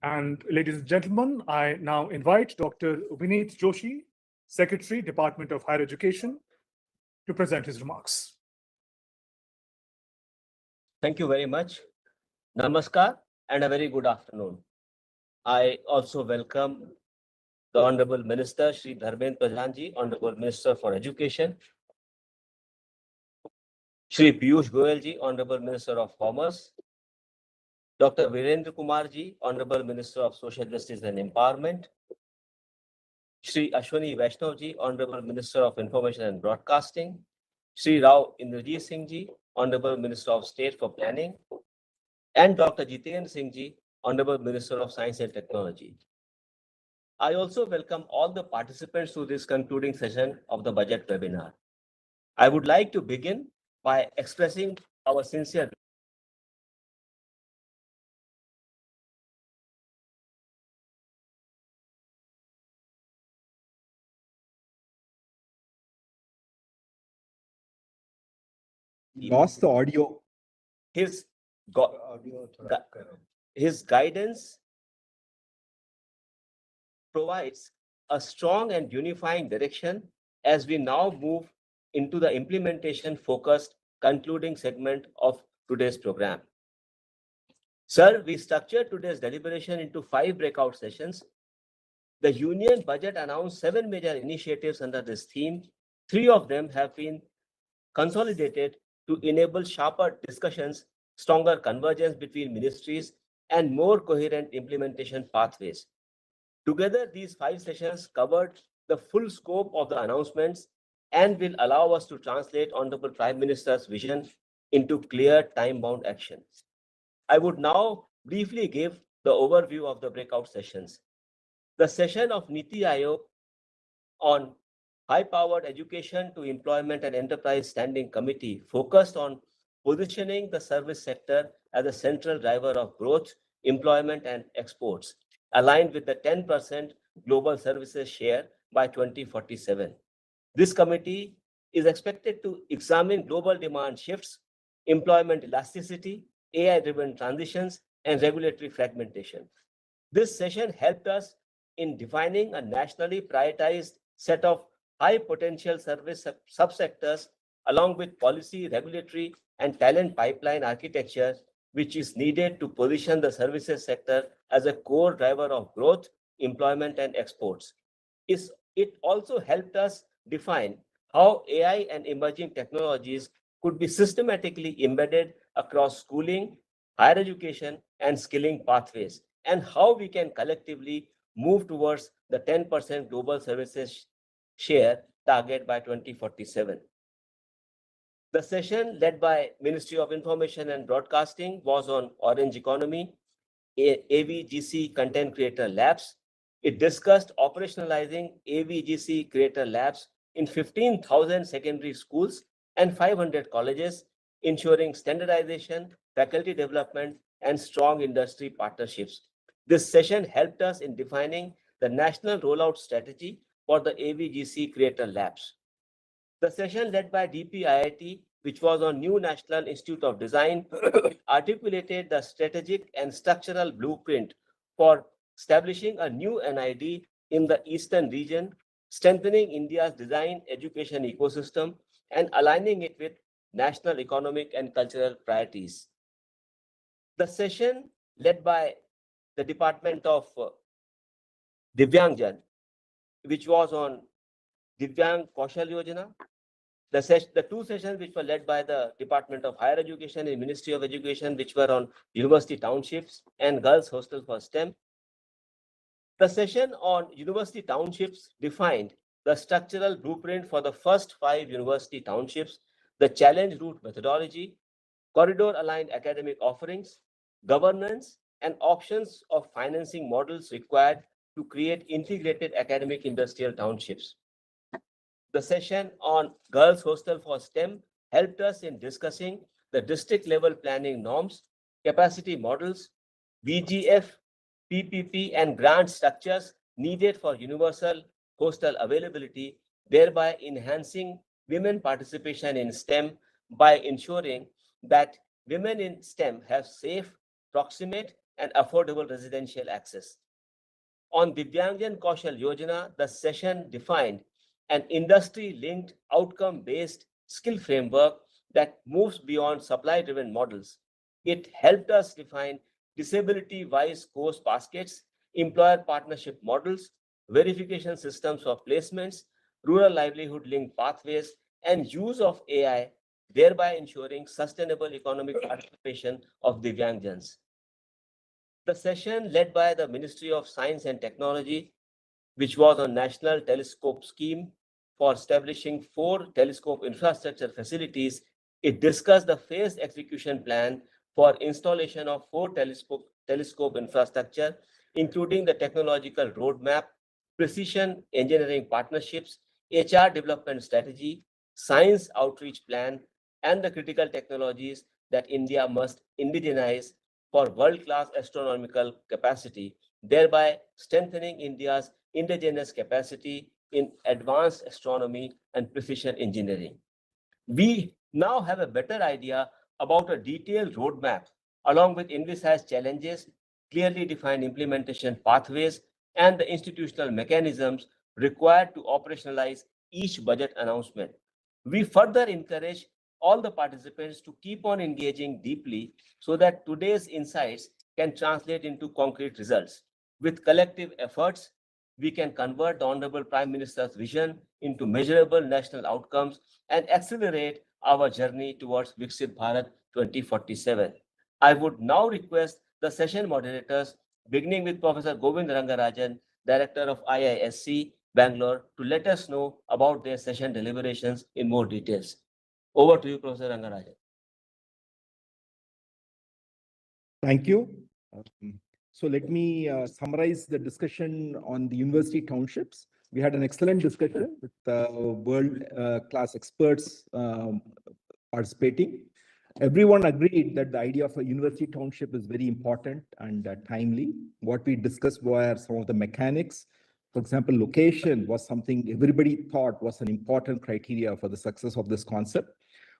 And ladies and gentlemen, I now invite Dr. Vineet Joshi, Secretary, Department of Higher Education, to present his remarks. Thank you very much. Namaskar and a very good afternoon. I also welcome the Honorable Minister, Shri Dharmendra Pradhan Ji, Honorable Minister for Education, Shri Piyush Goyal Ji, Honorable Minister of Commerce, Dr. Virendra Kumar Ji, Honorable Minister of Social Justice and Empowerment, Shri Ashwini Vaishnav Ji, Honorable Minister of Information and Broadcasting, Shri Rao Inderjit Singh Ji, Honorable Minister of State for Planning, and Dr. Jitendra Singh Ji, Honorable Minister of Science and Technology. I also welcome all the participants to this concluding session of the budget webinar. I would like to begin by expressing our sincere Lost the audio. his guidance provides a strong and unifying direction as we now move into the implementation focused concluding segment of today's program. Sir, we structured today's deliberation into 5 breakout sessions. The Union Budget announced 7 major initiatives under this theme. 3 of them have been consolidated to enable sharper discussions, stronger convergence between ministries, and more coherent implementation pathways. Together, these 5 sessions covered the full scope of the announcements and will allow us to translate Honorable Prime Minister's vision into clear time-bound action. I would now briefly give the overview of the breakout sessions. The session of Niti Aayog on high-powered education to employment and enterprise standing committee focused on positioning the service sector as a central driver of growth, employment, and exports, aligned with the 10% global services share by 2047. This committee is expected to examine global demand shifts, employment elasticity, AI-driven transitions, and regulatory fragmentation. This session helped us in defining a nationally prioritized set of high-potential service subsectors along with policy, regulatory, and talent pipeline architecture, which is needed to position the services sector as a core driver of growth, employment, and exports. It also helped us define how AI and emerging technologies could be systematically embedded across schooling, higher education, and skilling pathways, and how we can collectively move towards the 10% global services share target by 2047. The session led by Ministry of Information and Broadcasting was on Orange Economy, AVGC Content Creator Labs. It discussed operationalizing AVGC Creator Labs in 15,000 secondary schools and 500 colleges, ensuring standardization, faculty development, and strong industry partnerships. This session helped us in defining the national rollout strategy for the AVGC Creator Labs. The session led by DPIIT, which was on New National Institute of Design, articulated the strategic and structural blueprint for establishing a new NID in the Eastern region, strengthening India's design education ecosystem, and aligning it with national economic and cultural priorities. The session led by the Department of Divyangjan, which was on Divyang Kaushal Yojana. The 2 sessions which were led by the Department of Higher Education and Ministry of Education, which were on university townships and girls' hostel for STEM. The session on university townships defined the structural blueprint for the first 5 university townships, the challenge route methodology, corridor-aligned academic offerings, governance, and options of financing models required to create integrated academic industrial townships. The session on Girls Hostel for STEM helped us in discussing the district level planning norms, capacity models, VGF, PPP, and grant structures needed for universal hostel availability, thereby enhancing women participation in STEM by ensuring that women in STEM have safe, proximate, and affordable residential access. On Divyangjan Kaushal Yojana, the session defined an industry-linked, outcome-based skill framework that moves beyond supply-driven models. It helped us define disability-wise course baskets, employer partnership models, verification systems for placements, rural livelihood-linked pathways, and use of AI, thereby ensuring sustainable economic participation of Divyangjans. The session led by the Ministry of Science and Technology, which was on National Telescope Scheme for establishing 4 telescope infrastructure facilities. It discussed the phased execution plan for installation of 4 telescope infrastructure, including the technological roadmap precision engineering partnerships, HR development strategy, science outreach plan, and the critical technologies that India must indigenize for world-class astronomical capacity, thereby strengthening India's indigenous capacity in advanced astronomy and precision engineering. We now have a better idea about a detailed roadmap along with envisaged challenges, clearly defined implementation pathways, and the institutional mechanisms required to operationalize each budget announcement. We further encourage all the participants to keep on engaging deeply so that today's insights can translate into concrete results. With collective efforts, we can convert the Honorable Prime Minister's vision into measurable national outcomes and accelerate our journey towards Viksit Bharat 2047. I would now request the session moderators, beginning with Professor Govind Rangarajan, Director of IISc, Bangalore, to let us know about their session deliberations in more details. Over to you, Professor Rangarajan. Thank you. So let me summarize the discussion on the university townships. We had an excellent discussion with world-class experts participating. Everyone agreed that the idea of a university township is very important and timely. What we discussed were some of the mechanics. For example, location was something everybody thought was an important criteria for the success of this concept.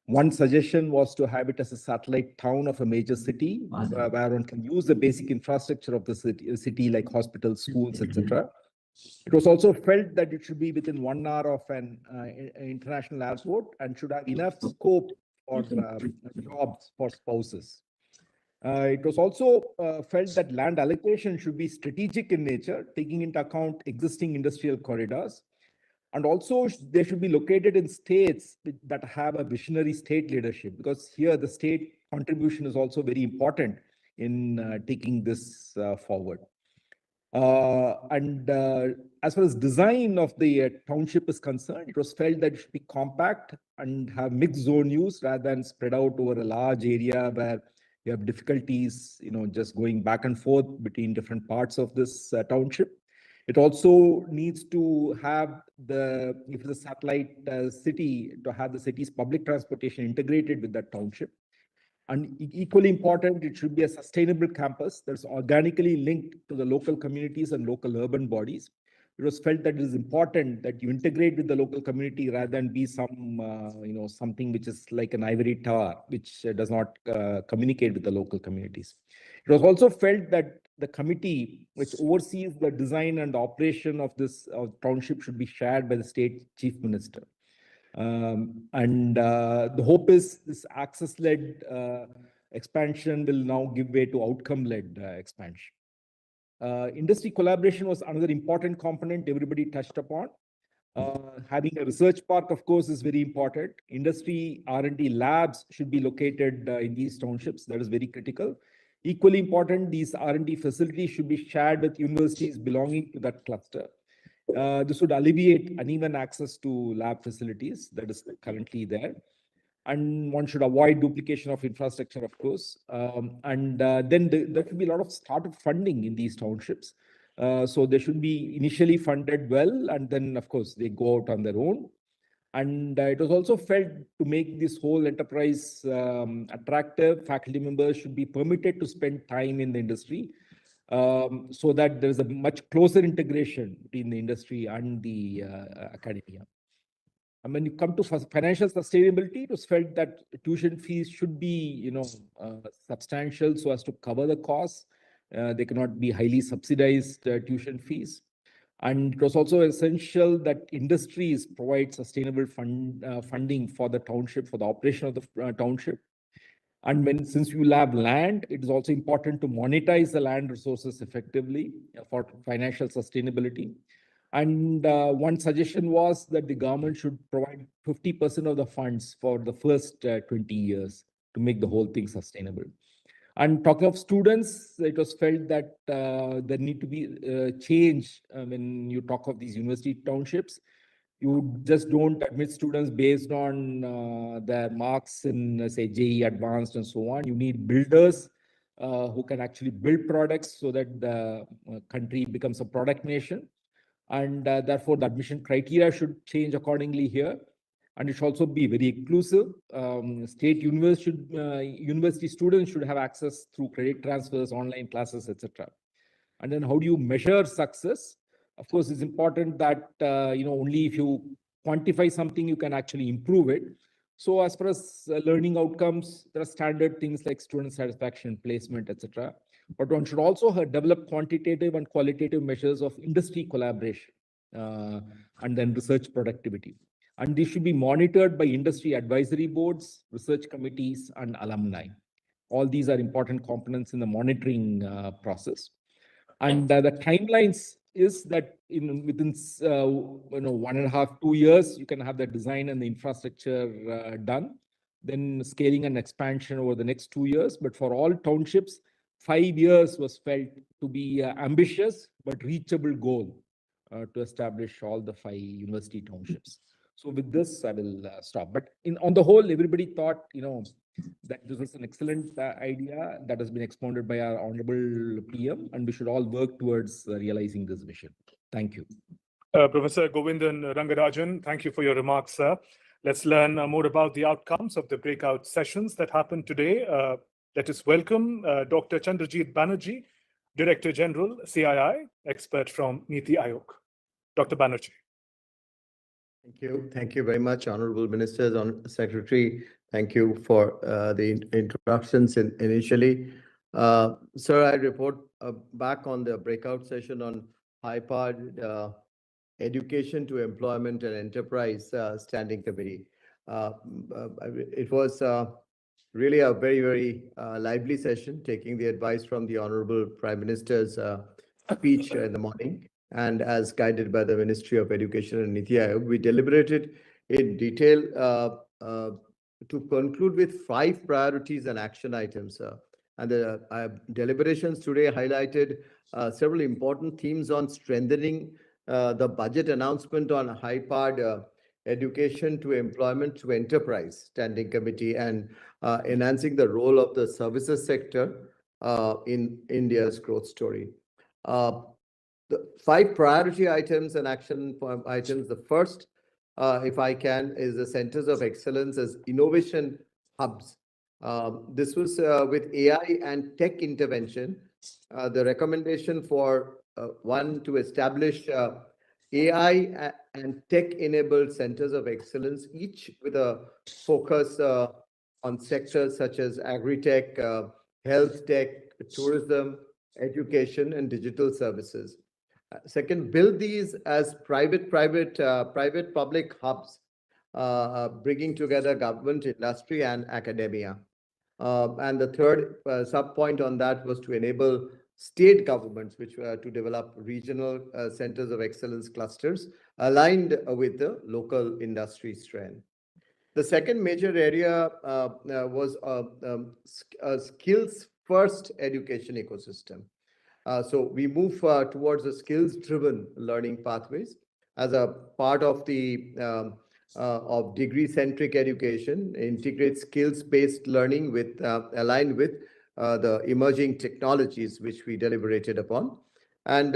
One suggestion was to have it as a satellite town of a major city, where one can use the basic infrastructure of the city like hospitals, schools, etc. It was also felt that it should be within 1 hour of an international airport and should have enough scope for jobs for spouses. It was also felt that land allocation should be strategic in nature, taking into account existing industrial corridors. And also they should be located in states that have a visionary state leadership, because here the state contribution is also very important in taking this forward. As far as design of the township is concerned, it was felt that it should be compact and have mixed zone use rather than spread out over a large area where you have difficulties, just going back and forth between different parts of this township. It also needs to have if it's a satellite city, to have the city's public transportation integrated with that township. And equally important, it should be a sustainable campus that's organically linked to the local communities and local urban bodies. It was felt that it is important that you integrate with the local community rather than be something which is like an ivory tower, which does not communicate with the local communities. It was also felt that the committee which oversees the design and operation of this township should be shared by the state chief minister. The hope is this access-led expansion will now give way to outcome-led expansion. Industry collaboration was another important component everybody touched upon. Having a research park, of course, is very important. Industry R&D labs should be located in these townships. That is very critical. Equally important, these R&D facilities should be shared with universities belonging to that cluster. This would alleviate uneven access to lab facilities that is currently there. And one should avoid duplication of infrastructure, of course. Then there should be a lot of startup funding in these townships. So they should be initially funded well, and then, of course, they go out on their own. And it was also felt to make this whole enterprise attractive, faculty members should be permitted to spend time in the industry so that there's a much closer integration between the industry and the academia. And when you come to financial sustainability, it was felt that tuition fees should be, substantial so as to cover the costs. They cannot be highly subsidized tuition fees. And it was also essential that industries provide sustainable funding for the township, for the operation of the township. And since you have land, it is also important to monetize the land resources effectively for financial sustainability. And one suggestion was that the government should provide 50% of the funds for the first 20 years to make the whole thing sustainable. And talking of students, it was felt that there need to be change when you talk of these university townships. You just don't admit students based on their marks in, say, JEE Advanced and so on. You need builders who can actually build products so that the country becomes a product nation. And therefore, the admission criteria should change accordingly here. And it should also be very inclusive. State university students should have access through credit transfers, online classes, etc. And then how do you measure success? Of course, it's important that, only if you quantify something, you can actually improve it. So as far as learning outcomes, there are standard things like student satisfaction, placement, etc. But one should also develop quantitative and qualitative measures of industry collaboration and then research productivity. And these should be monitored by industry advisory boards, research committees, and alumni. All these are important components in the monitoring process. And the timelines is that within 1.5 to 2 years, you can have the design and the infrastructure done. Then scaling and expansion over the next 2 years. But for all townships, 5 years was felt to be ambitious but reachable goal to establish all the 5 university townships. So with this, I will stop. But on the whole, everybody thought, that this was an excellent idea that has been expounded by our Honorable PM, and we should all work towards realizing this vision. Thank you. Professor Govindan Rangarajan, thank you for your remarks, sir. Let's learn more about the outcomes of the breakout sessions that happened today. Let us welcome Dr. Chandrajit Banerjee, Director General, CII, expert from Niti Aayog. Dr. Banerjee. Thank you. Thank you very much, Honorable Ministers, Secretary. Thank you for the introductions initially. Sir, I report back on the breakout session on high-powered Education to Employment and Enterprise Standing Committee. It was really a very, very lively session, taking the advice from the Honorable Prime Minister's speech in the morning. And as guided by the Ministry of Education and Niti Aayog, we deliberated in detail to conclude with 5 priorities and action items. And the deliberations today highlighted several important themes on strengthening the budget announcement on high-powered Education to Employment to Enterprise Standing Committee and enhancing the role of the services sector in India's growth story. The 5 priority items and action items. The first, if I can, is the Centers of Excellence as innovation hubs. This was with AI and tech intervention. The recommendation for one to establish AI and tech-enabled centers of excellence, each with a focus on sectors such as agri-tech, health tech, tourism, education, and digital services. Second, build these as private-public hubs, bringing together government, industry, and academia. And the third sub-point on that was to enable state governments, which were to develop regional centers of excellence clusters aligned with the local industry strength. The second major area was a skills-first education ecosystem. So we move towards a skills-driven learning pathways as a part of the of degree-centric education, integrate skills-based learning with aligned with the emerging technologies which we deliberated upon, and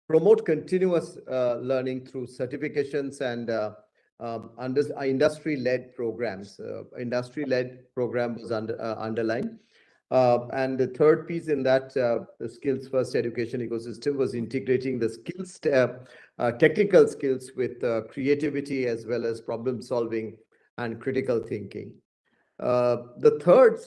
promote continuous learning through certifications and industry-led programs. Industry-led program was underlined. And the third piece in that the skills-first education ecosystem was integrating the skills, technical skills with creativity as well as problem solving and critical thinking. The third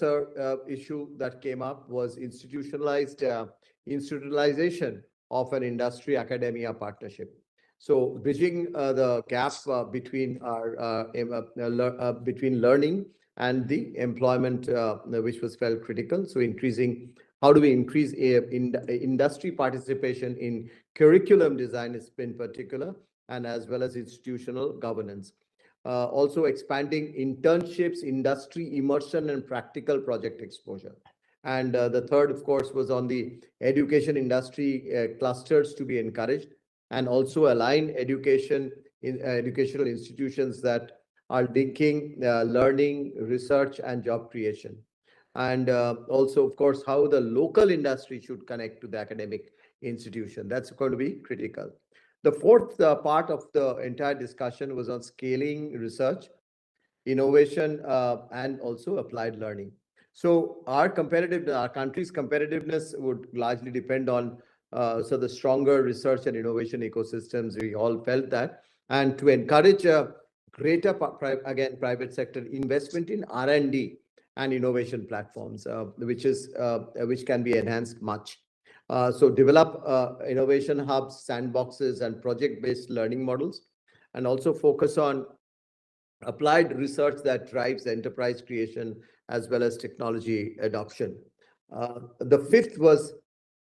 issue that came up was institutionalization of an industry-academia partnership. So bridging the gap between our between learning and the employment, which was felt critical. So how do we increase industry participation in curriculum design in particular, and as well as institutional governance. Also expanding internships, industry immersion, and practical project exposure. And the third, of course, was on the education industry clusters to be encouraged, and also align educational institutions that are linking learning, research, and job creation. And also, of course, how the local industry should connect to the academic institution. That's going to be critical. The fourth part of the entire discussion was on scaling research, innovation, and also applied learning. So our country's competitiveness would largely depend on the stronger research and innovation ecosystems. We all felt that, and to encourage a greater private sector investment in R&D and innovation platforms, which can be enhanced much. So develop innovation hubs, sandboxes, and project-based learning models, and also focus on applied research that drives enterprise creation as well as technology adoption. The fifth was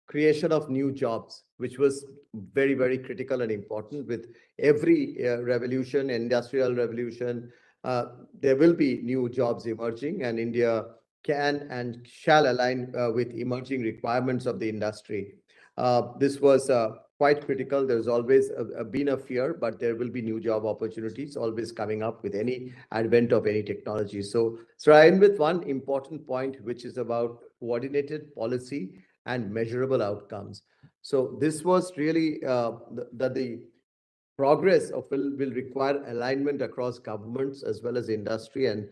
creation of new jobs, which was very, very critical and important. With every revolution, industrial revolution, there will be new jobs emerging, and India can and shall align with emerging requirements of the industry. This was quite critical. There's always been a fear, but there will be new job opportunities always coming up with any advent of any technology. So I end with one important point, which is about coordinated policy and measurable outcomes. So this was really that the progress of will require alignment across governments as well as industry and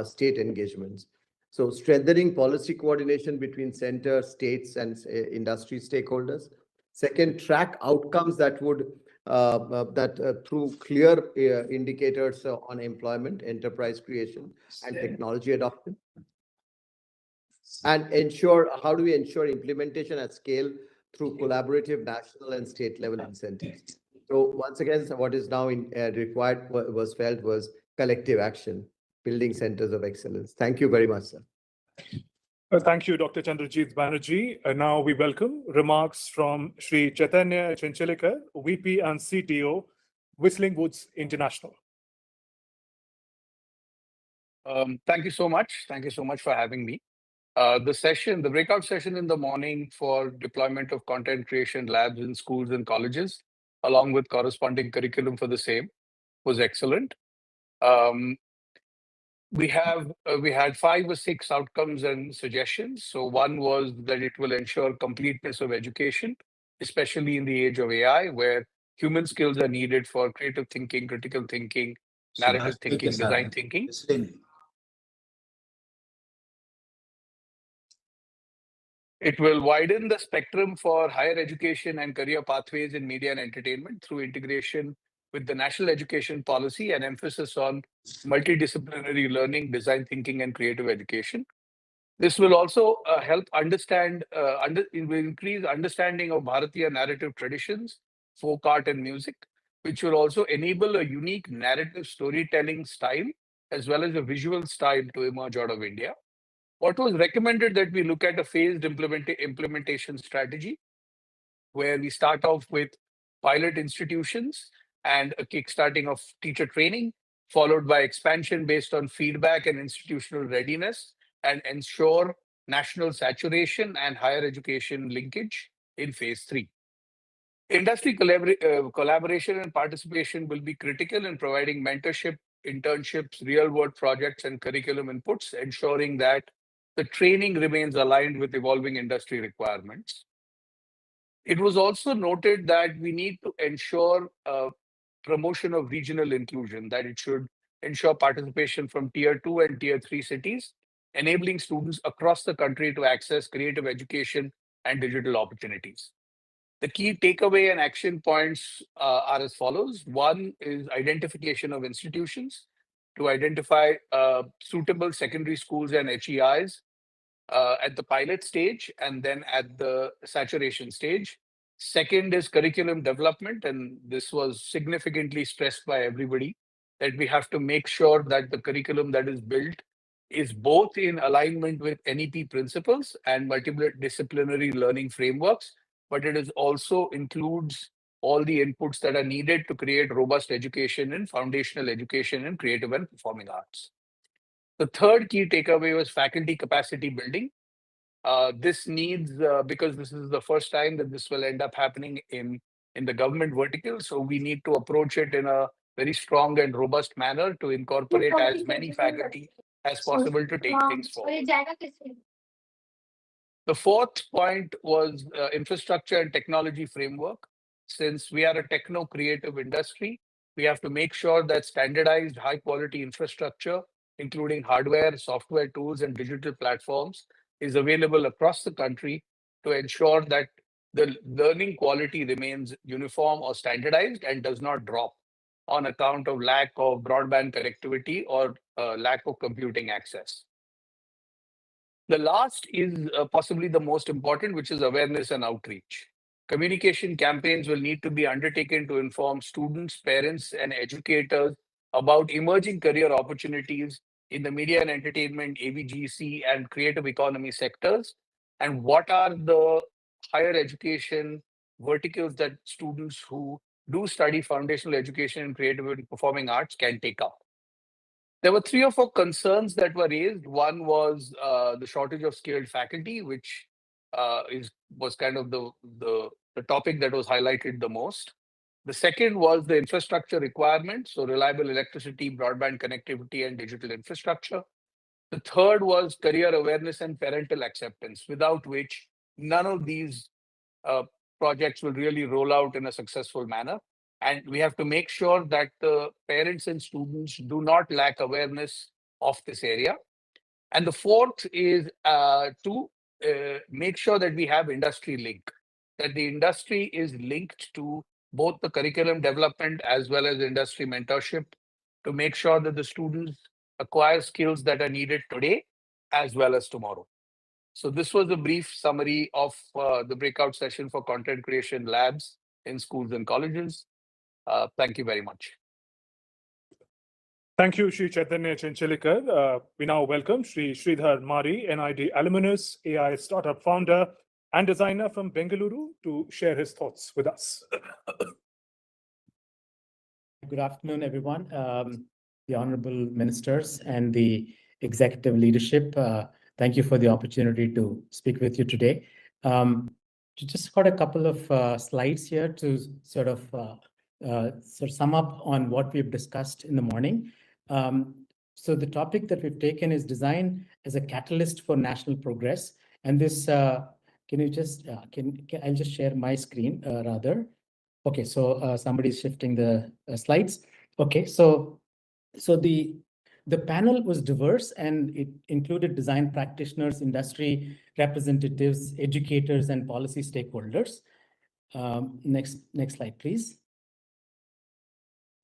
state engagements. So strengthening policy coordination between center, states, and industry stakeholders. Second, track outcomes that would through clear indicators on employment, enterprise creation, and technology adoption. And how do we ensure implementation at scale through collaborative national and state level incentives? So once again, what is now required was collective action, building centers of excellence. Thank you very much, sir. Thank you, Dr. Chandrajit Banerjee. Now we welcome remarks from Shri Chaitanya Chenchelekar, VP and CTO, Whistling Woods International. Thank you so much. Thank you so much for having me. The breakout session in the morning for deployment of content creation labs in schools and colleges, along with corresponding curriculum for the same, was excellent. We had 5 or 6 outcomes and suggestions. So one was that it will ensure completeness of education, especially in the age of AI, where human skills are needed for creative thinking, critical thinking, narrative thinking, design thinking. It will widen the spectrum for higher education and career pathways in media and entertainment through integration with the national education policy and emphasis on multidisciplinary learning, design thinking, and creative education. This will also help it will increase understanding of Bharatiya narrative traditions, folk art, and music, which will also enable a unique narrative storytelling style as well as a visual style to emerge out of India. What was recommended that we look at a phased implementation strategy, where we start off with pilot institutions and a kickstarting of teacher training, followed by expansion based on feedback and institutional readiness, and ensure national saturation and higher education linkage in phase 3. Industry collaboration and participation will be critical in providing mentorship, internships, real-world projects, and curriculum inputs, ensuring that the training remains aligned with evolving industry requirements. It was also noted that we need to ensure promotion of regional inclusion, that it should ensure participation from Tier 2 and Tier 3 cities, enabling students across the country to access creative education and digital opportunities. The key takeaway and action points are as follows. One is identification of institutions to identify suitable secondary schools and HEIs at the pilot stage and then at the saturation stage. Second is curriculum development, and this was significantly stressed by everybody, that we have to make sure that the curriculum that is built is both in alignment with NEP principles and multidisciplinary learning frameworks, but it also includes all the inputs that are needed to create robust education in foundational education in creative and performing arts. The third key takeaway was faculty capacity building. This needs, because this is the first time that this will end up happening in the government vertical, so we need to approach it in a very strong and robust manner to incorporate as many faculty as possible to take things forward. The fourth point was infrastructure and technology framework. since we are a techno-creative industry, we have to make sure that standardized high-quality infrastructure, including hardware, software tools, and digital platforms, is available across the country to ensure that the learning quality remains uniform or standardized and does not drop on account of lack of broadband connectivity or lack of computing access. The last is possibly the most important, which is awareness and outreach. Communication campaigns will need to be undertaken to inform students, parents, and educators about emerging career opportunities in the media and entertainment, AVGC, and creative economy sectors, and what are the higher education verticals that students who do study foundational education in creative and performing arts can take up. There were 3 or 4 concerns that were raised. One was the shortage of skilled faculty, which was kind of the topic that was highlighted the most. The second was the infrastructure requirements, so reliable electricity, broadband connectivity, and digital infrastructure. The third was career awareness and parental acceptance, without which none of these projects will really roll out in a successful manner. And we have to make sure that the parents and students do not lack awareness of this area. And the fourth is to make sure that we have industry link, that the industry is linked to both the curriculum development as well as industry mentorship to make sure that the students acquire skills that are needed today as well as tomorrow. So this was a brief summary of the breakout session for content creation labs in schools and colleges. Thank you very much. Thank you, Shri Chaitanya Chenchelikar. We now welcome Shri Sridhar Mari, NID alumnus, AI startup founder and designer from Bengaluru, to share his thoughts with us. Good afternoon, everyone. The honorable ministers and the executive leadership. Thank you for the opportunity to speak with you today. Just got a couple of slides here to sort of sum up on what we've discussed in the morning. So the topic that we've taken is design as a catalyst for national progress. And this, can you just, I'll just share my screen rather. Okay, so somebody's shifting the slides. Okay, so the panel was diverse and it included design practitioners, industry representatives, educators, and policy stakeholders. Next slide, please.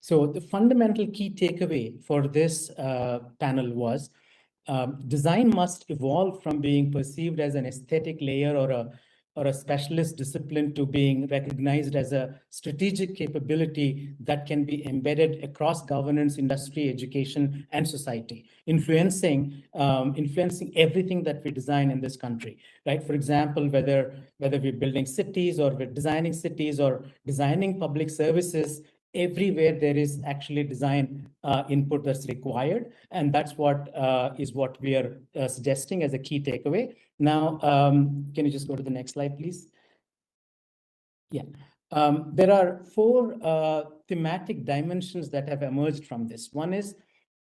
So the fundamental key takeaway for this panel was design must evolve from being perceived as an aesthetic layer or a specialist discipline to being recognized as a strategic capability that can be embedded across governance, industry, education, and society, influencing everything that we design in this country, right? For example, whether we're building cities or we're designing cities or designing public services, everywhere there is actually design input that's required. And that's what is what we are suggesting as a key takeaway. Now, can you just go to the next slide, please? Yeah. There are 4 thematic dimensions that have emerged from this. One is,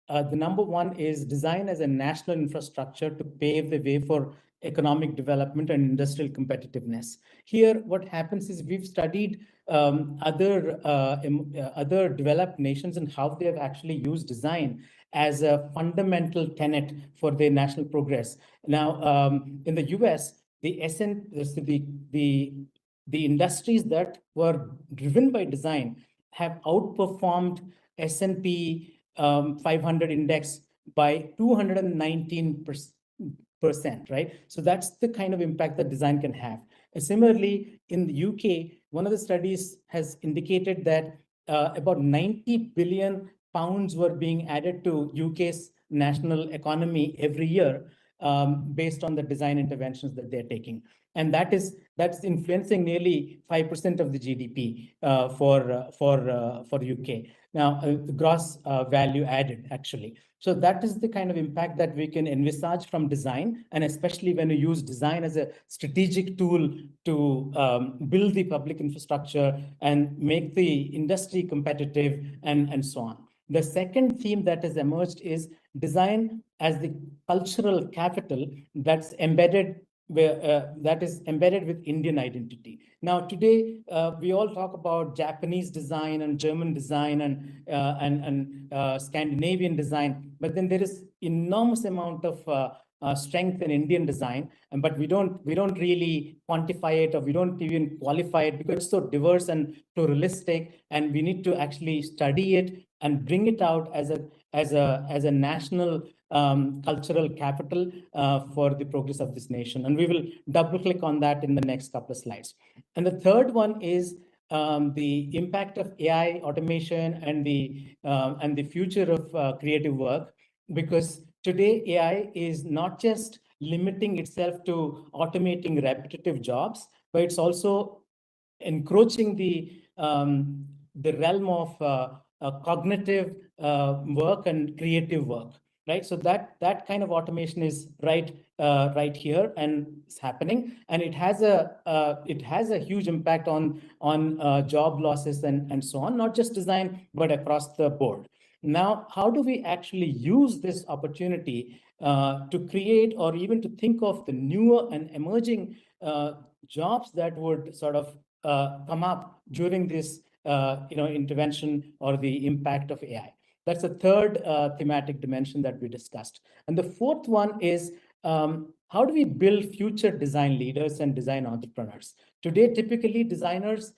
the number one is design as a national infrastructure to pave the way for economic development and industrial competitiveness. Here, what happens is we've studied other developed nations and how they have actually used design as a fundamental tenet for their national progress. Now, in the US, the industries that were driven by design have outperformed S&P 500 index by 219%, right? So that's the kind of impact that design can have. Similarly, in the UK, one of the studies has indicated that about 90 billion pounds were being added to UK's national economy every year based on the design interventions that they're taking. And that's influencing nearly 5% of the GDP for UK. Now, the gross value added, actually. So that is the kind of impact that we can envisage from design, and especially when we use design as a strategic tool to build the public infrastructure and make the industry competitive and so on. The second theme that has emerged is design as the cultural capital that's embedded that is embedded with Indian identity. Now, today we all talk about Japanese design and German design and Scandinavian design, but then there is enormous amount of strength in Indian design, but we don't really quantify it, or we don't even qualify it because it's so diverse and pluralistic, and we need to actually study it and bring it out as a national cultural capital for the progress of this nation. And we will double click on that in the next couple of slides. And the third one is the impact of AI automation and the future of creative work, because today AI is not just limiting itself to automating repetitive jobs, but it's also encroaching the realm of cognitive work and creative work, right? So that kind of automation is right here, and it's happening, and it has a huge impact on job losses and so on, not just design but across the board. Now, how do we actually use this opportunity to create, or even to think of the newer and emerging jobs that would sort of come up during this intervention or the impact of AI? That's the third thematic dimension that we discussed. And the fourth one is how do we build future design leaders and design entrepreneurs? Today, typically designers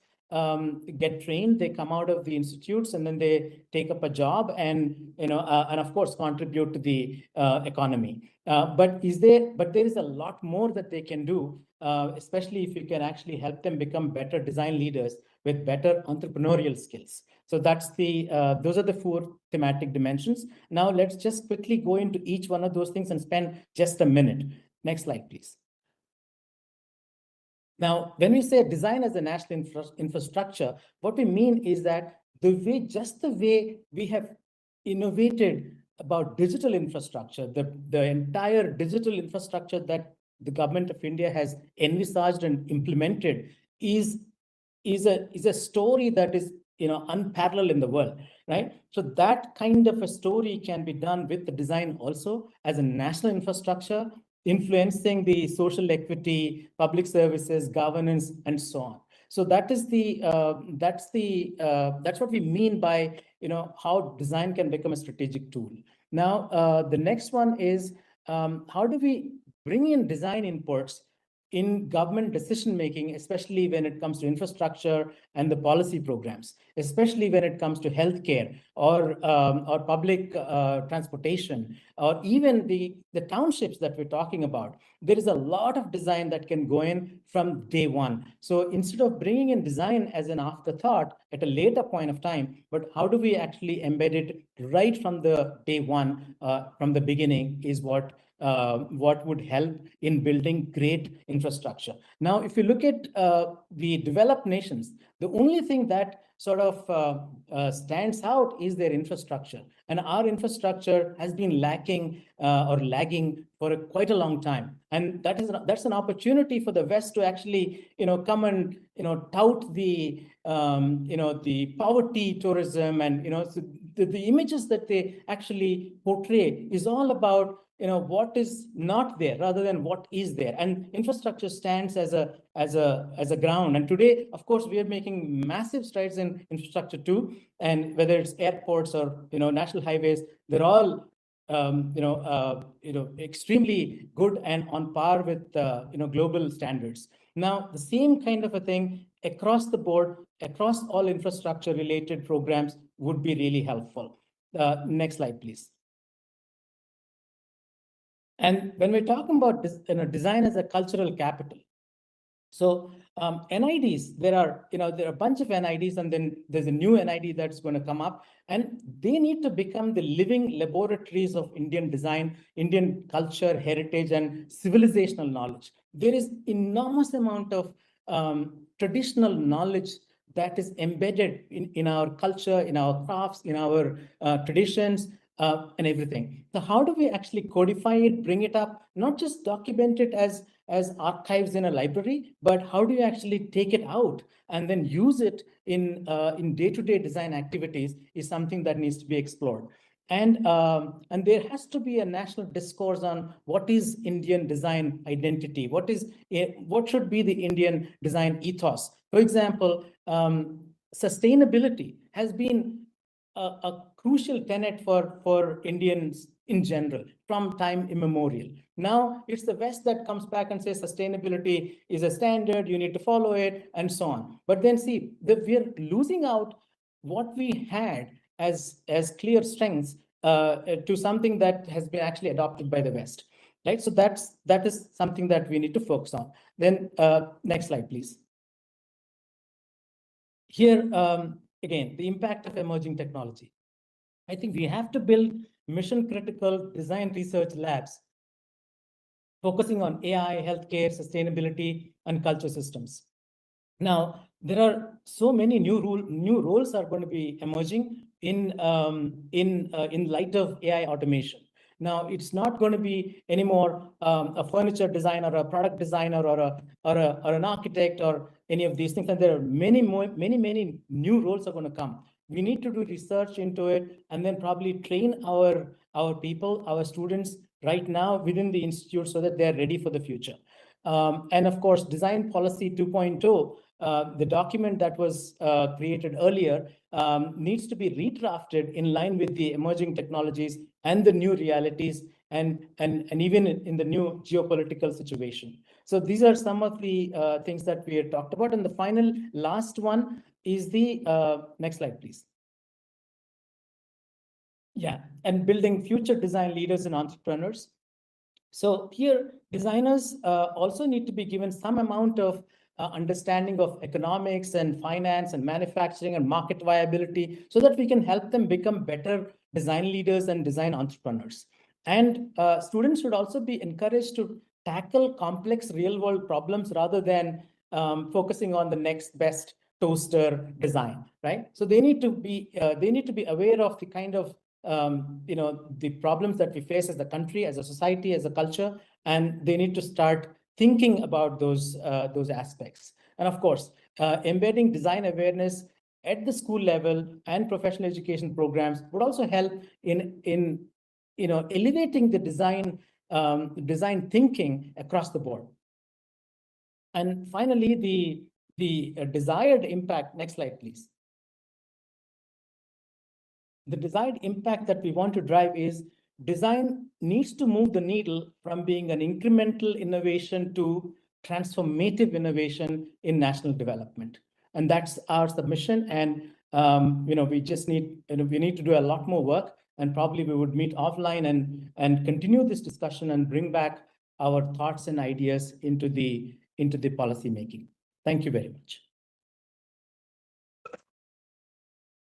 get trained, they come out of the institutes, and then they take up a job and and of course contribute to the economy. But there is a lot more that they can do, especially if you can actually help them become better design leaders with better entrepreneurial skills. So that's those are the four thematic dimensions. Now let's just quickly go into each one of those things and spend just a minute. Next slide, please. Now, when we say design as a national infrastructure, what we mean is that the way we have innovated about digital infrastructure, the entire digital infrastructure that the government of India has envisaged and implemented is a story that is unparalleled in the world, right? So that kind of a story can be done with the design also as a national infrastructure, influencing the social equity, public services, governance, and so on. So that is that's what we mean by how design can become a strategic tool. Now the next one is how do we bring in design inputs in government decision making, especially when it comes to infrastructure and the policy programs, especially when it comes to healthcare or public transportation, or even the townships that we're talking about. There is a lot of design that can go in from day one. So instead of bringing in design as an afterthought at a later point of time, but how do we actually embed it right from the day one, from the beginning, is what would help in building great infrastructure. Now, if you look at the developed nations, the only thing that sort of stands out is their infrastructure. And our infrastructure has been lacking or lagging for quite a long time. And that's an opportunity for the West to actually, come and, tout the, the poverty tourism, and, so the images that they actually portray is all about what is not there rather than what is there. And infrastructure stands as a ground. And today, of course, we are making massive strides in infrastructure too. And whether it's airports or national highways, they're all extremely good and on par with global standards. Now, the same kind of a thing across the board, across all infrastructure related programs would be really helpful. Next slide, please. And when we're talking about design as a cultural capital, so NIDs, there are a bunch of NIDs, and then there's a new NID that's going to come up, and they need to become the living laboratories of Indian design, Indian culture, heritage, and civilizational knowledge. There is enormous amount of traditional knowledge that is embedded in our culture, in our crafts, in our traditions, and everything. So how do we actually codify it, bring it up, not just document it as archives in a library, but how do you actually take it out and then use it in day-to-day design activities is something that needs to be explored. And there has to be a national discourse on what is Indian design identity, what should be the Indian design ethos. For example, sustainability has been a crucial tenet for Indians in general from time immemorial. Now it's the West that comes back and says sustainability is a standard, you need to follow it, and so on. But then see, we're losing out what we had as clear strengths to something that has been actually adopted by the West, right? So that is something that we need to focus on. Then next slide, please. Here, again, the impact of emerging technology. I think we have to build mission critical design research labs focusing on AI, healthcare, sustainability, and culture systems. Now, there are so many new roles are going to be emerging in light of AI automation. Now, it's not going to be anymore a furniture designer, or a product designer, or an architect, or any of these things. And there are many new roles are going to come. We need to do research into it, and then probably train our people, our students right now within the institute, so that they're ready for the future. And of course, Design Policy 2.0. The document that was created earlier needs to be redrafted in line with the emerging technologies and the new realities, and even in the new geopolitical situation. So these are some of the things that we had talked about. And the last one is the next slide, please. Yeah, and building future design leaders and entrepreneurs. So here, designers also need to be given some amount of understanding of economics and finance and manufacturing and market viability, so that we can help them become better design leaders and design entrepreneurs. And students should also be encouraged to tackle complex real-world problems rather than focusing on the next best toaster design, right? So they need to be aware of the kind of the problems that we face as a country, as a society, as a culture, and they need to start thinking about those aspects. And of course, embedding design awareness at the school level and professional education programs would also help in elevating the design thinking across the board. And finally, the desired impact. Next slide, please. The desired impact that we want to drive is design needs to move the needle from being an incremental innovation to transformative innovation in national development. And that's our submission. And we just need we need to do a lot more work, and probably we would meet offline and continue this discussion and bring back our thoughts and ideas into the policy making. Thank you very much.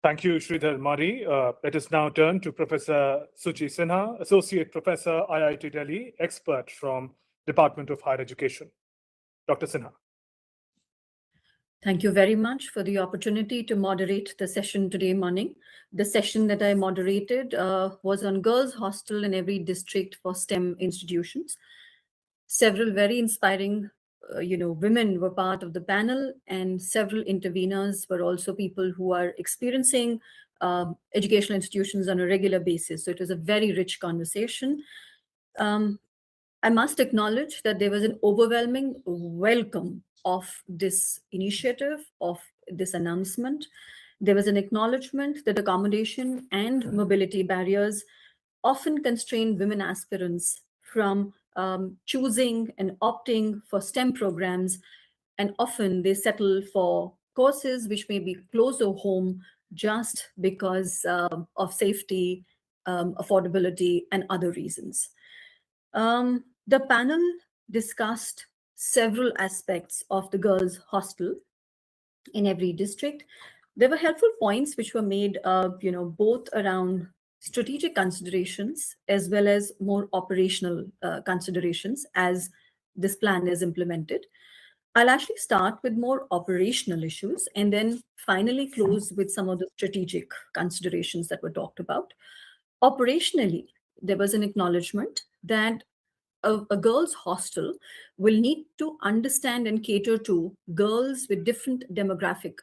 Thank you, Sridhar Mari. Let us now turn to Professor Suchi Sinha, Associate Professor, IIT Delhi, expert from Department of Higher Education. Dr. Sinha. Thank you very much for the opportunity to moderate the session today morning. The session that I moderated was on girls' hostel in every district for STEM institutions. Several very inspiring women were part of the panel, and several interveners were also people who are experiencing educational institutions on a regular basis. So it was a very rich conversation. I must acknowledge that there was an overwhelming welcome of this initiative, of this announcement. There was an acknowledgement that accommodation and mobility barriers often constrain women aspirants from choosing and opting for STEM programs, and often they settle for courses which may be closer home just because of safety, affordability, and other reasons. The panel discussed several aspects of the girls' hostel in every district. There were helpful points which were made, both around strategic considerations as well as more operational considerations as this plan is implemented. I'll actually start with more operational issues and then finally close with some of the strategic considerations that were talked about. Operationally, there was an acknowledgement that a girls' hostel will need to understand and cater to girls with different demographic,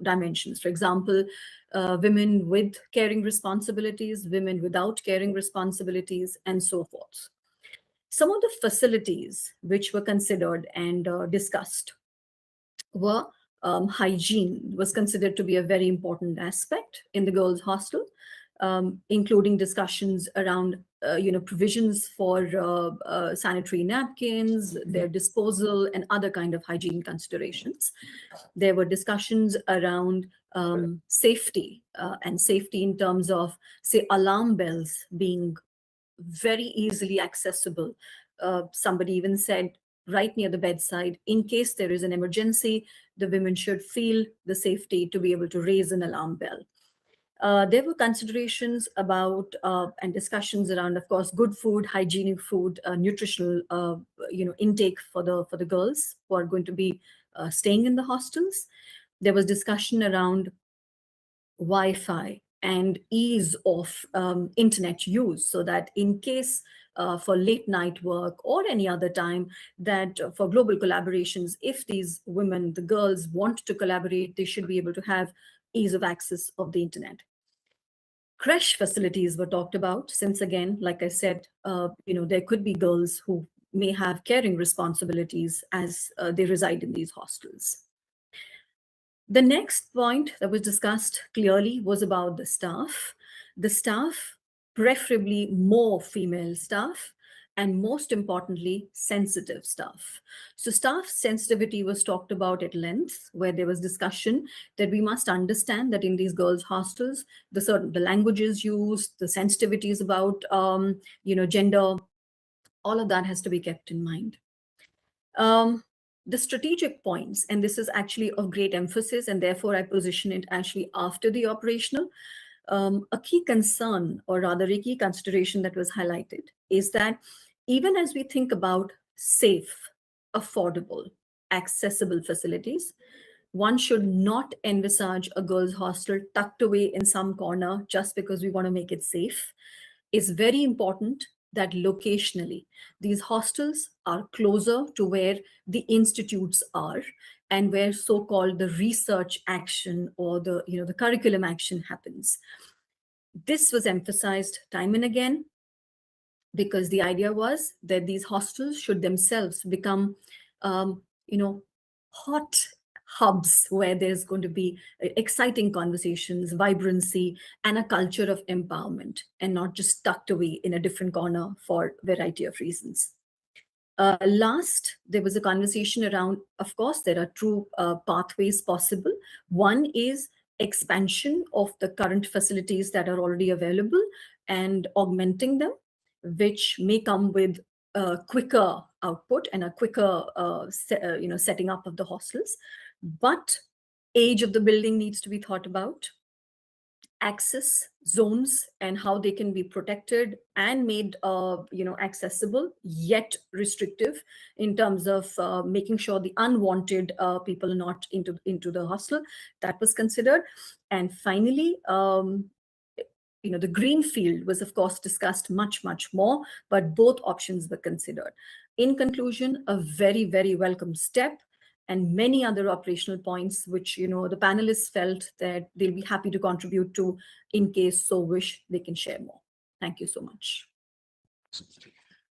dimensions. For example, women with caring responsibilities, women without caring responsibilities, and so forth. Some of the facilities which were considered and discussed were hygiene was considered to be a very important aspect in the girls' hostel, including discussions around provisions for sanitary napkins, their disposal, and other kind of hygiene considerations. There were discussions around safety and safety in terms of, say, alarm bells being very easily accessible. Somebody even said right near the bedside, in case there is an emergency, the women should feel the safety to be able to raise an alarm bell. There were considerations about and discussions around, of course, good food, hygienic food, nutritional, intake for the girls who are going to be staying in the hostels. There was discussion around Wi-Fi and ease of internet use, so that in case for late night work or any other time, that for global collaborations, if these women, the girls, want to collaborate, they should be able to have ease of access of the internet. Creche facilities were talked about, since again, like I said, there could be girls who may have caring responsibilities as they reside in these hostels. The next point that was discussed clearly was about the staff. The staff, preferably more female staff, and most importantly, sensitive staff. So staff sensitivity was talked about at length, where there was discussion that we must understand that in these girls' hostels, the languages used, the sensitivities about gender, all of that has to be kept in mind. The strategic points, and this is actually of great emphasis, and therefore I position it actually after the operational. A key concern, or rather a key consideration that was highlighted, is that even as we think about safe, affordable, accessible facilities, one should not envisage a girls' hostel tucked away in some corner just because we want to make it safe. It's very important that locationally these hostels are closer to where the institutes are and where so-called the research action or the curriculum action happens. This was emphasized time and again, because the idea was that these hostels should themselves become hot hubs where there's going to be exciting conversations, vibrancy, and a culture of empowerment, and not just tucked away in a different corner for a variety of reasons. Last, there was a conversation around, of course, there are two pathways possible. One is expansion of the current facilities that are already available and augmenting them, which may come with quicker output and a quicker setting up of the hostels. But age of the building needs to be thought about, access zones and how they can be protected and made accessible yet restrictive in terms of making sure the unwanted people are not into the hostel. That was considered. And finally, the green field was of course discussed much more, but both options were considered. In conclusion, a very, very welcome step, and many other operational points which the panelists felt that they'll be happy to contribute to in case so wish they can share more. Thank you so much.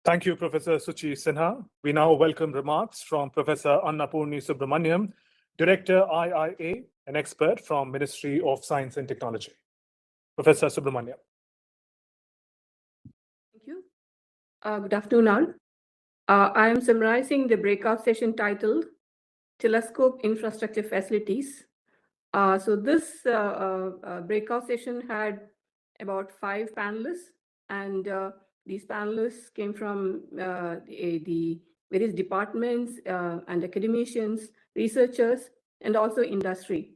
Thank you, Professor Suchi Sinha. We now welcome remarks from Professor Annapurni Subramaniam, Director IIA, an expert from Ministry of Science and Technology. Professor Subramaniam. Thank you. Good afternoon all. I am summarizing the breakout session titled Telescope Infrastructure Facilities. So this breakout session had about 5 panelists, and these panelists came from the various departments and academicians, researchers, and also industry.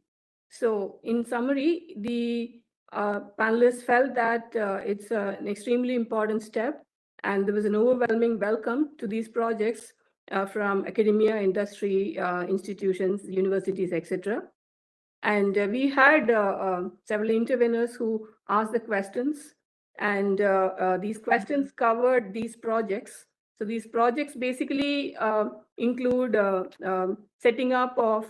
So in summary, the panelists felt that it's an extremely important step, and there was an overwhelming welcome to these projects from academia, industry, institutions, universities, etc. And we had several interveners who asked the questions And these questions covered these projects. So these projects basically include setting up of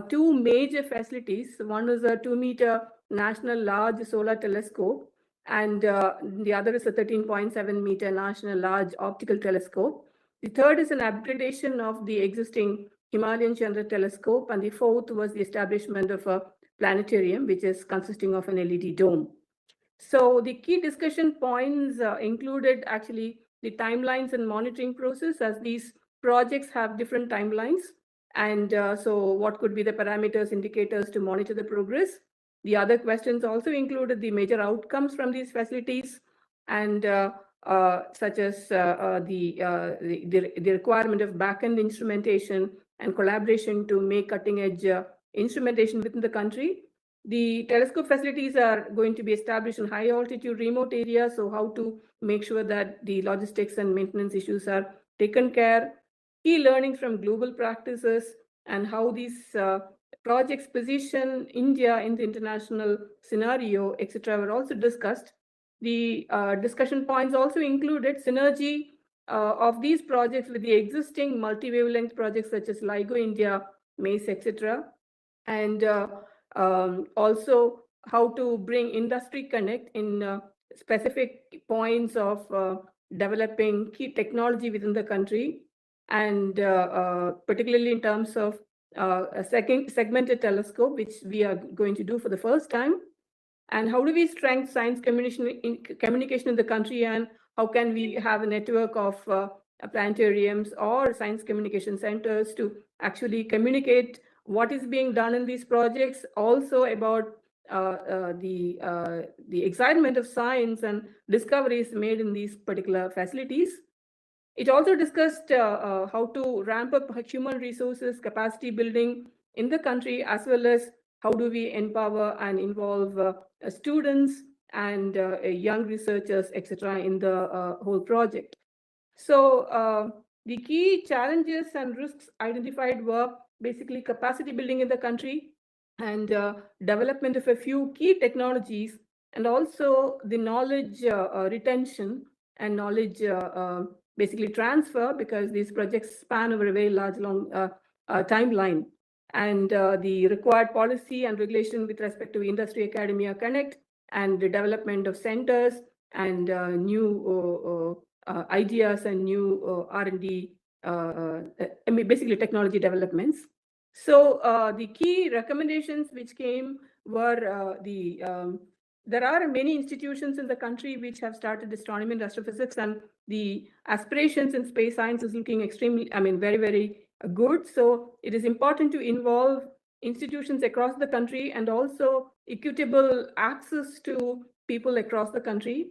two major facilities. One is a 2-meter National Large Solar Telescope, and the other is a 13.7-meter National Large Optical Telescope. The third is an upgradation of the existing Himalayan Chandra Telescope, and the fourth was the establishment of a planetarium, which is consisting of an LED dome. So the key discussion points included actually the timelines and monitoring process, as these projects have different timelines. And so what could be the parameters, indicators to monitor the progress? The other questions also included the major outcomes from these facilities, and such as the requirement of back-end instrumentation and collaboration to make cutting-edge instrumentation within the country. The telescope facilities are going to be established in high altitude remote areas, so how to make sure that the logistics and maintenance issues are taken care. Key learnings from global practices and how these projects position India in the international scenario, etc., were also discussed. The discussion points also included synergy of these projects with the existing multi-wavelength projects such as LIGO India, MACE, etc. And also how to bring industry connect in specific points of developing key technology within the country, and particularly in terms of a segmented telescope, which we are going to do for the first time. And how do we strengthen science communication in the country, and how can we have a network of planetariums or science communication centers to actually communicate what is being done in these projects, also about the excitement of science and discoveries made in these particular facilities. It also discussed how to ramp up human resources, capacity building in the country, as well as how do we empower and involve students and young researchers, etc., in the whole project. So the key challenges and risks identified were basically capacity building in the country, and development of a few key technologies, and also the knowledge retention and knowledge basically transfer, because these projects span over a very long timeline, and the required policy and regulation with respect to industry academia connect, and the development of centers, and new ideas and new R&D, basically technology developments. So the key recommendations which came were there are many institutions in the country which have started astronomy and astrophysics, and the aspirations in space science is looking extremely, very, very good. So it is important to involve institutions across the country, and also equitable access to people across the country.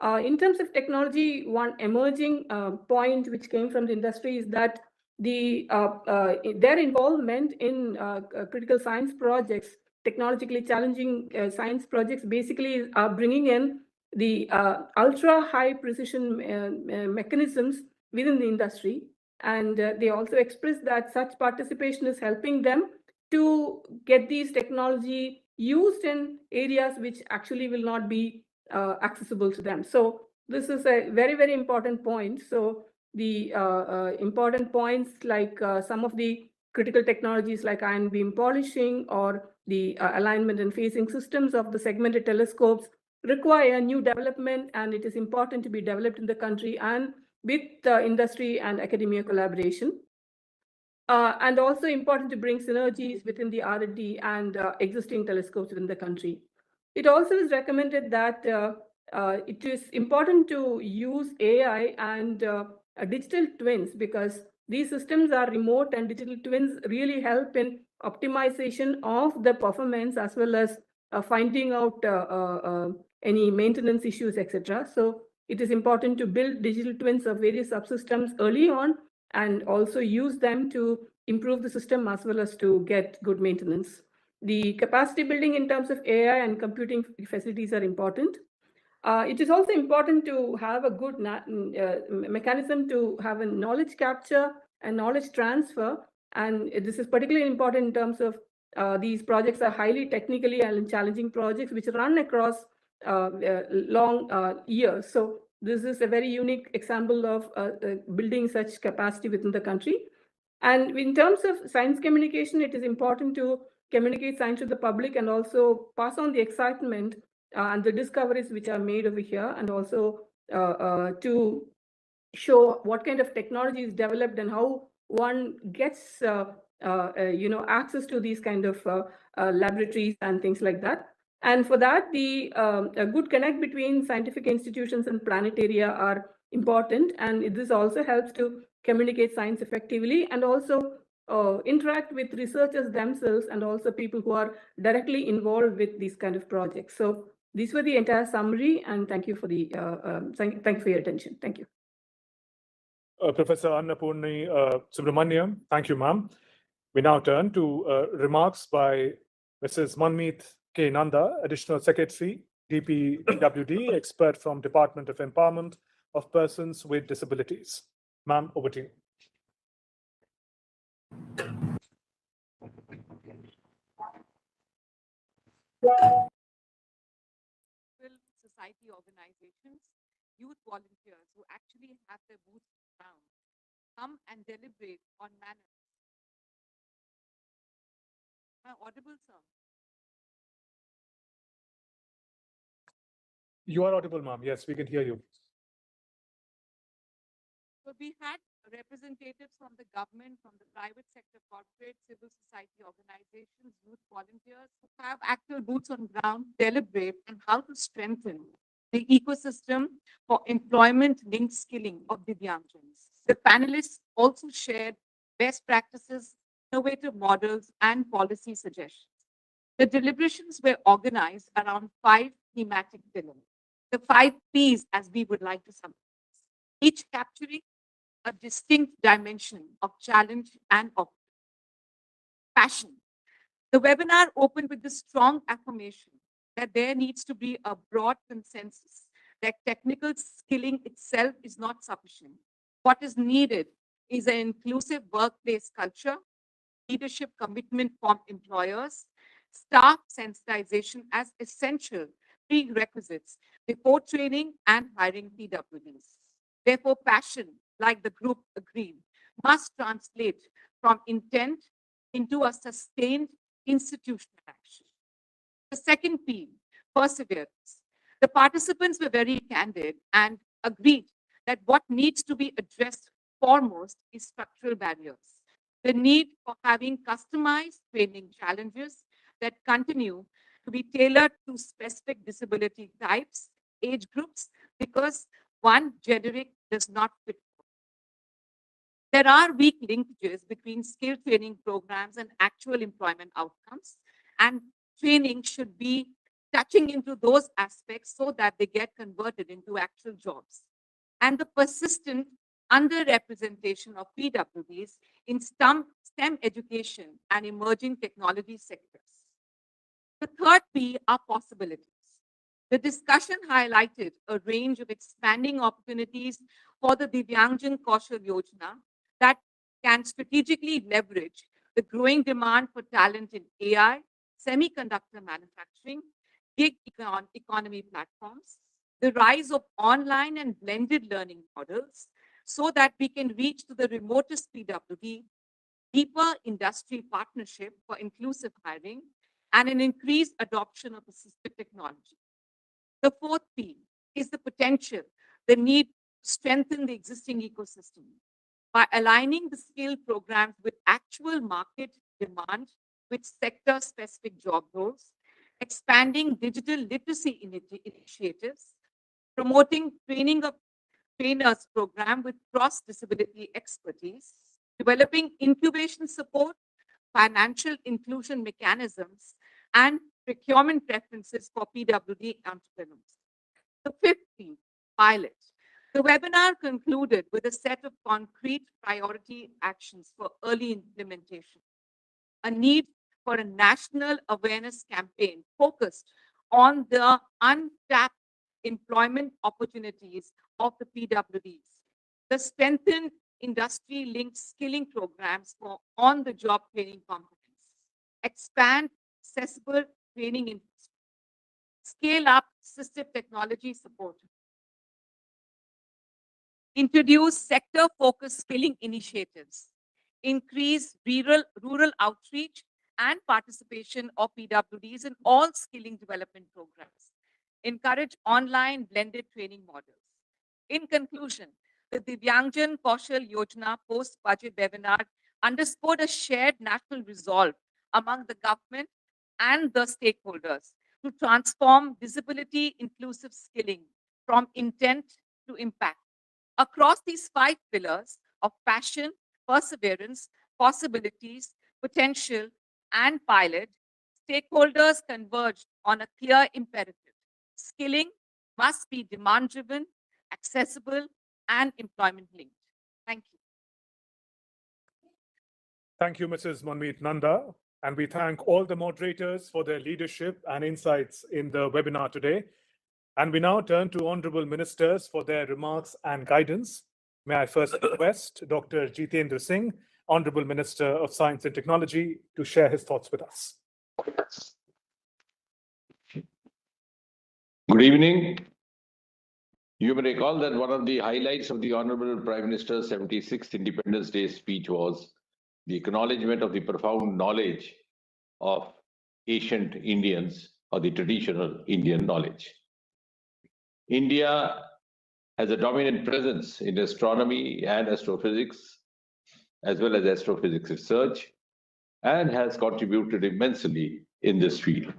In terms of technology, one emerging point which came from the industry is that their involvement in critical science projects, technologically challenging science projects, basically are bringing in the ultra high precision mechanisms within the industry. And they also express that such participation is helping them to get these technology used in areas which actually will not be accessible to them. So this is a very, very important point. So the important points, like some of the critical technologies like ion beam polishing, or the alignment and phasing systems of the segmented telescopes, require new development, and it is important to be developed in the country and with industry and academia collaboration. And also important to bring synergies within the R&D and existing telescopes within the country. It also is recommended that it is important to use AI and digital twins, because these systems are remote, and digital twins really help in optimization of the performance, as well as finding out any maintenance issues, etc. So it is important to build digital twins of various subsystems early on, and also use them to improve the system as well as to get good maintenance. The capacity building in terms of AI and computing facilities are important. It is also important to have a good mechanism to have a knowledge capture and knowledge transfer. And this is particularly important in terms of these projects are highly technically and challenging projects which run across long years. So this is a very unique example of building such capacity within the country. And in terms of science communication, it is important to communicate science to the public and also pass on the excitement and the discoveries which are made over here, and also to show what kind of technology is developed and how one gets access to these kind of laboratories and things like that. And for that, a good connect between scientific institutions and planetarium are important, and this also helps to communicate science effectively and also interact with researchers themselves and also people who are directly involved with these kind of projects. So these were the entire summary, and thank you for the thank you for your attention. Thank you. Professor Annapurni Subramaniam, thank you, ma'am. We now turn to remarks by Mrs. Manmeet K. Nanda, Additional Secretary, DPWD, expert from Department of Empowerment of Persons with Disabilities. Ma'am, over to you. Society organizations, youth volunteers who actually have their boots on the ground come and deliberate on matters. Am I audible, sir? You are audible, ma'am. Yes, we can hear you. So we had representatives from the government, from the private sector, corporate, civil society organizations, youth volunteers who have actual boots on ground, deliberate on how to strengthen the ecosystem for employment-linked skilling of Divyangjans. The panelists also shared best practices, innovative models, and policy suggestions. The deliberations were organized around 5 thematic pillars, the 5 Ps as we would like to summarize, each capturing a distinct dimension of challenge and opportunity. Passion. The webinar opened with the strong affirmation that there needs to be a broad consensus that technical skilling itself is not sufficient. What is needed is an inclusive workplace culture, leadership commitment from employers, staff sensitization as essential prerequisites before training and hiring PWDs. Therefore, passion, like the group agreed, must translate from intent into a sustained institutional action. The second P, perseverance. The participants were very candid and agreed that what needs to be addressed foremost is structural barriers. The need for having customized training challenges that continue to be tailored to specific disability types, age groups, because one generic does not fit. There are weak linkages between skill training programs and actual employment outcomes, and training should be touching into those aspects so that they get converted into actual jobs. And the persistent underrepresentation of PWDs in STEM education and emerging technology sectors. The third P are possibilities. The discussion highlighted a range of expanding opportunities for the Divyangjan Kaushal Yojana that can strategically leverage the growing demand for talent in AI, semiconductor manufacturing, gig economy platforms, the rise of online and blended learning models, so that we can reach to the remotest PWD, deeper industry partnership for inclusive hiring, and an increased adoption of assistive technology. The fourth P is the potential, the need to strengthen the existing ecosystem by aligning the skill programs with actual market demand with sector-specific job roles, expanding digital literacy initiatives, promoting training of trainers program with cross-disability expertise, developing incubation support, financial inclusion mechanisms, and procurement preferences for PWD entrepreneurs. The fifth P, pilot. The webinar concluded with a set of concrete priority actions for early implementation, a need for a national awareness campaign focused on the untapped employment opportunities of the PWDs, the strengthened industry-linked skilling programs for on-the-job training competence, expand accessible training infrastructure, scale up assistive technology support, introduce sector-focused skilling initiatives, increase rural outreach and participation of PWDs in all skilling development programs, encourage online blended training models. In conclusion, the Divyangjan Kaushal Yojana post-budget webinar underscored a shared national resolve among the government and the stakeholders to transform disability-inclusive skilling from intent to impact. Across these 5 pillars of passion, perseverance, possibilities, potential, and pilot, stakeholders converged on a clear imperative. Skilling must be demand-driven, accessible, and employment-linked. Thank you. Thank you, Mrs. Manmeet Nanda. And we thank all the moderators for their leadership and insights in the webinar today. And we now turn to honorable ministers for their remarks and guidance. May I first request Dr. Jitendra Singh, Honorable Minister of Science and Technology, to share his thoughts with us. Good evening. You may recall that one of the highlights of the Honorable Prime Minister's 76th Independence Day speech was the acknowledgement of the profound knowledge of ancient Indians, or the traditional Indian knowledge. India has a dominant presence in astronomy and astrophysics, as well as astrophysics research, and has contributed immensely in this field.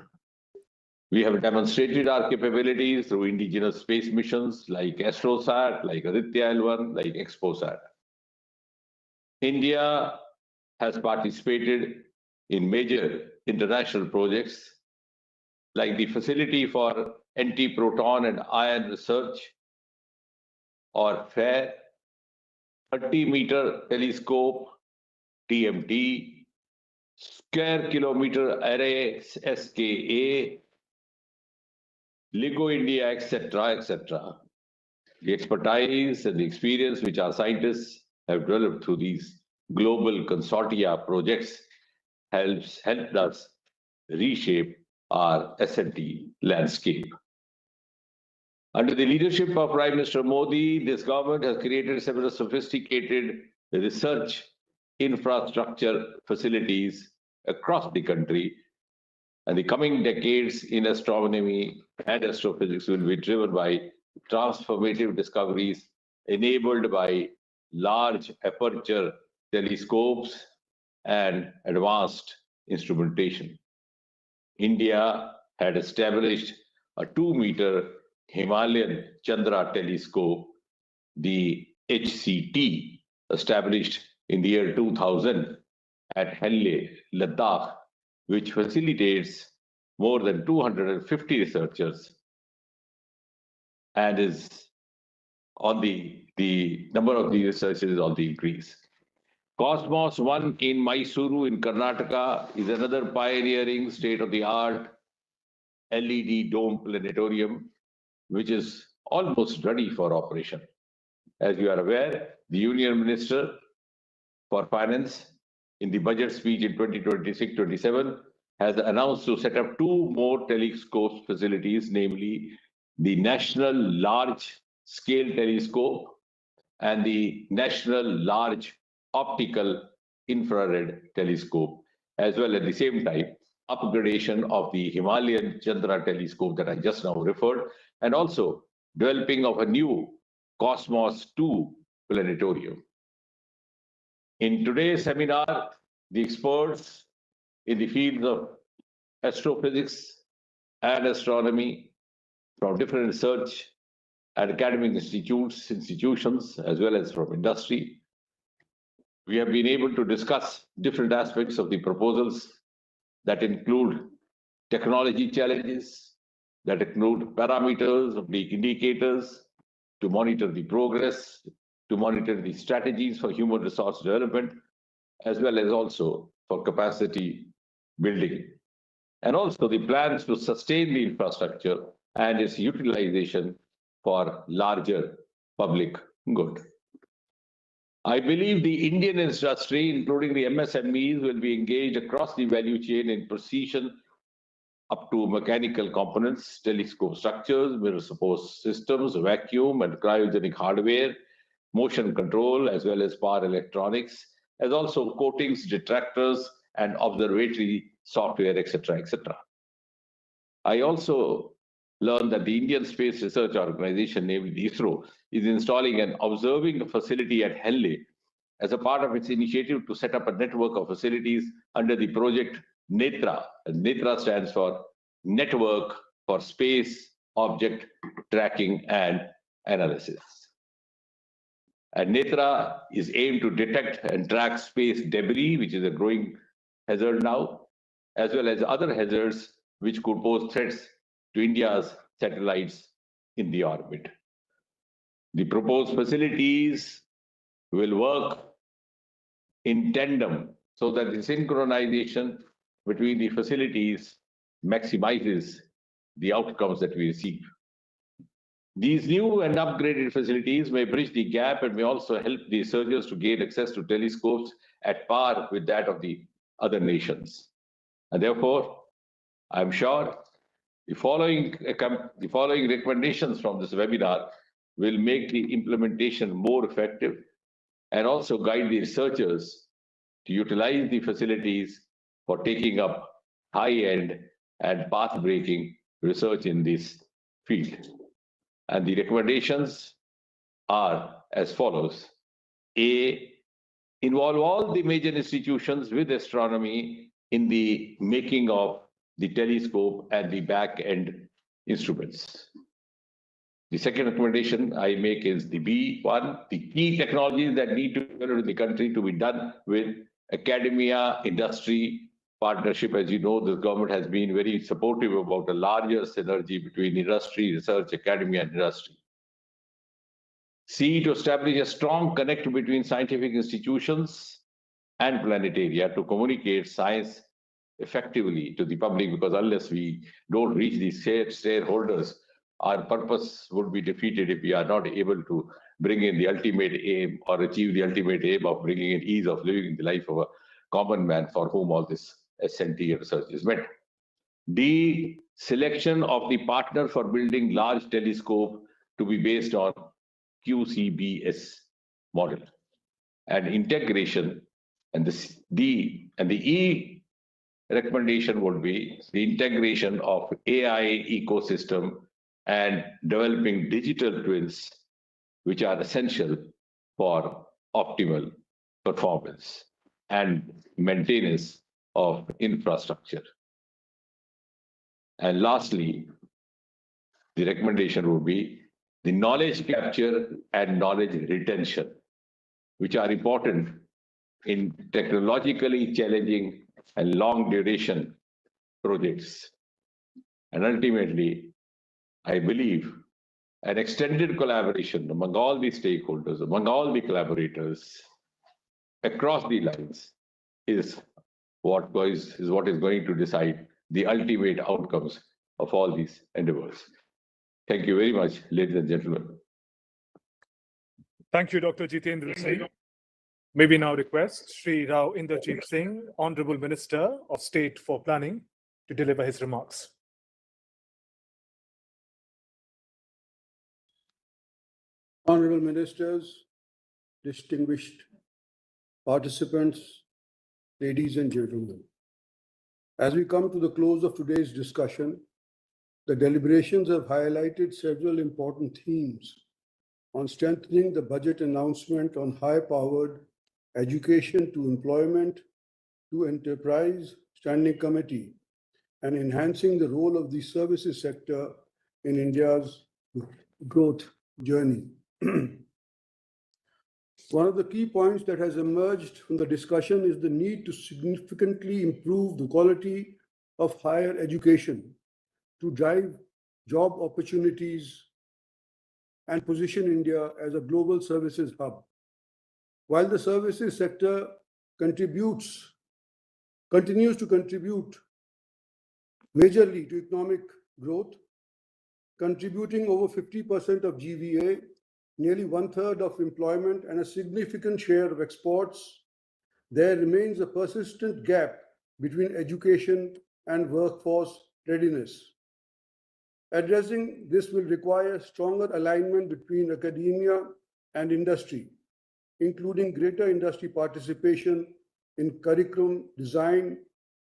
We have demonstrated our capabilities through indigenous space missions like AstroSat, like Aditya L1, like ExpoSat. India has participated in major international projects like the Facility for Anti-Proton and Ion Research, or FAIR, 30-meter telescope, TMT, square kilometer array, SKA, LIGO India, etc., etc. The expertise and the experience which our scientists have developed through these global consortia projects helped us reshape our S&T landscape. Under the leadership of Prime Minister Modi, this government has created several sophisticated research infrastructure facilities across the country, and the coming decades in astronomy and astrophysics will be driven by transformative discoveries enabled by large aperture telescopes and advanced instrumentation. India had established a 2-meter Himalayan Chandra telescope, the HCT, established in the year 2000 at Halle, Ladakh, which facilitates more than 250 researchers and is on the number of the researchers is on the increase. Cosmos 1 in Mysuru in Karnataka is another pioneering state-of-the-art LED dome planetarium, which is almost ready for operation. As you are aware, the Union Minister for Finance in the budget speech in 2026-27 has announced to set up 2 more telescope facilities, namely the National Large Scale Telescope and the National Large Optical Infrared Telescope, as well at the same time upgradation of the Himalayan Chandra telescope that I just now referred, and also developing of a new Cosmos 2 planetarium. In today's seminar, the experts in the fields of astrophysics and astronomy from different research and academic institutions, as well as from industry, we have been able to discuss different aspects of the proposals that include technology challenges, that include parameters of the indicators to monitor the progress, to monitor the strategies for human resource development, as well as also for capacity building, and also the plans to sustain the infrastructure and its utilization for larger public good. I believe the Indian industry, including the MSMEs, will be engaged across the value chain in precision up to mechanical components, telescope structures, mirror support systems, vacuum and cryogenic hardware, motion control, as well as power electronics, as also coatings, detractors, and observatory software, etc., etc. I also learned that the Indian Space Research Organization, namely ISRO, is installing an observing facility at Henley as a part of its initiative to set up a network of facilities under the project NETRA. And NETRA stands for Network for Space Object Tracking and Analysis. And NETRA is aimed to detect and track space debris, which is a growing hazard now, as well as other hazards which could pose threats to India's satellites in the orbit. The proposed facilities will work in tandem so that the synchronization between the facilities maximizes the outcomes that we receive. These new and upgraded facilities may bridge the gap and may also help the researchers to gain access to telescopes at par with that of the other nations. And therefore, I'm sure the following recommendations from this webinar will make the implementation more effective and also guide the researchers to utilize the facilities for taking up high-end and path-breaking research in this field. And the recommendations are as follows. A, involve all the major institutions with astronomy in the making of the telescope and the back-end instruments. The second recommendation I make is the B1, the key technologies that need to be developed in the country to be done with academia, industry, partnership. As you know, the government has been very supportive about a larger synergy between industry, research, academia, and industry. C, to establish a strong connect between scientific institutions and planetaria to communicate science effectively to the public, because unless we don't reach these shareholders, our purpose would be defeated if we are not able to bring in the ultimate aim or achieve the ultimate aim of bringing in ease of living in the life of a common man for whom all this SNT research is meant. D, selection of the partner for building large telescope to be based on QCBS model and integration. And the D and the E recommendation would be the integration of AI ecosystem and developing digital twins, which are essential for optimal performance and maintenance of infrastructure. And lastly, the recommendation would be the knowledge capture and knowledge retention, which are important in technologically challenging and long duration projects. And ultimately, I believe an extended collaboration among all the stakeholders, among all the collaborators across the lines is what is going to decide the ultimate outcomes of all these endeavors. Thank you very much, ladies and gentlemen. Thank you, Dr. Jitendra Singh. May we now request Sri Rao Inderjeet Singh, Honorable Minister of State for Planning, to deliver his remarks. Honorable Ministers, distinguished participants, ladies and gentlemen. As we come to the close of today's discussion, the deliberations have highlighted several important themes on strengthening the budget announcement on high-powered education to employment to enterprise standing committee and enhancing the role of the services sector in India's growth journey. One of the key points that has emerged from the discussion is the need to significantly improve the quality of higher education to drive job opportunities and position India as a global services hub. While the services sector continues to contribute majorly to economic growth, contributing over 50% of GVA, nearly 1/3 of employment, and a significant share of exports, there remains a persistent gap between education and workforce readiness. Addressing this will require stronger alignment between academia and industry, including greater industry participation in curriculum design,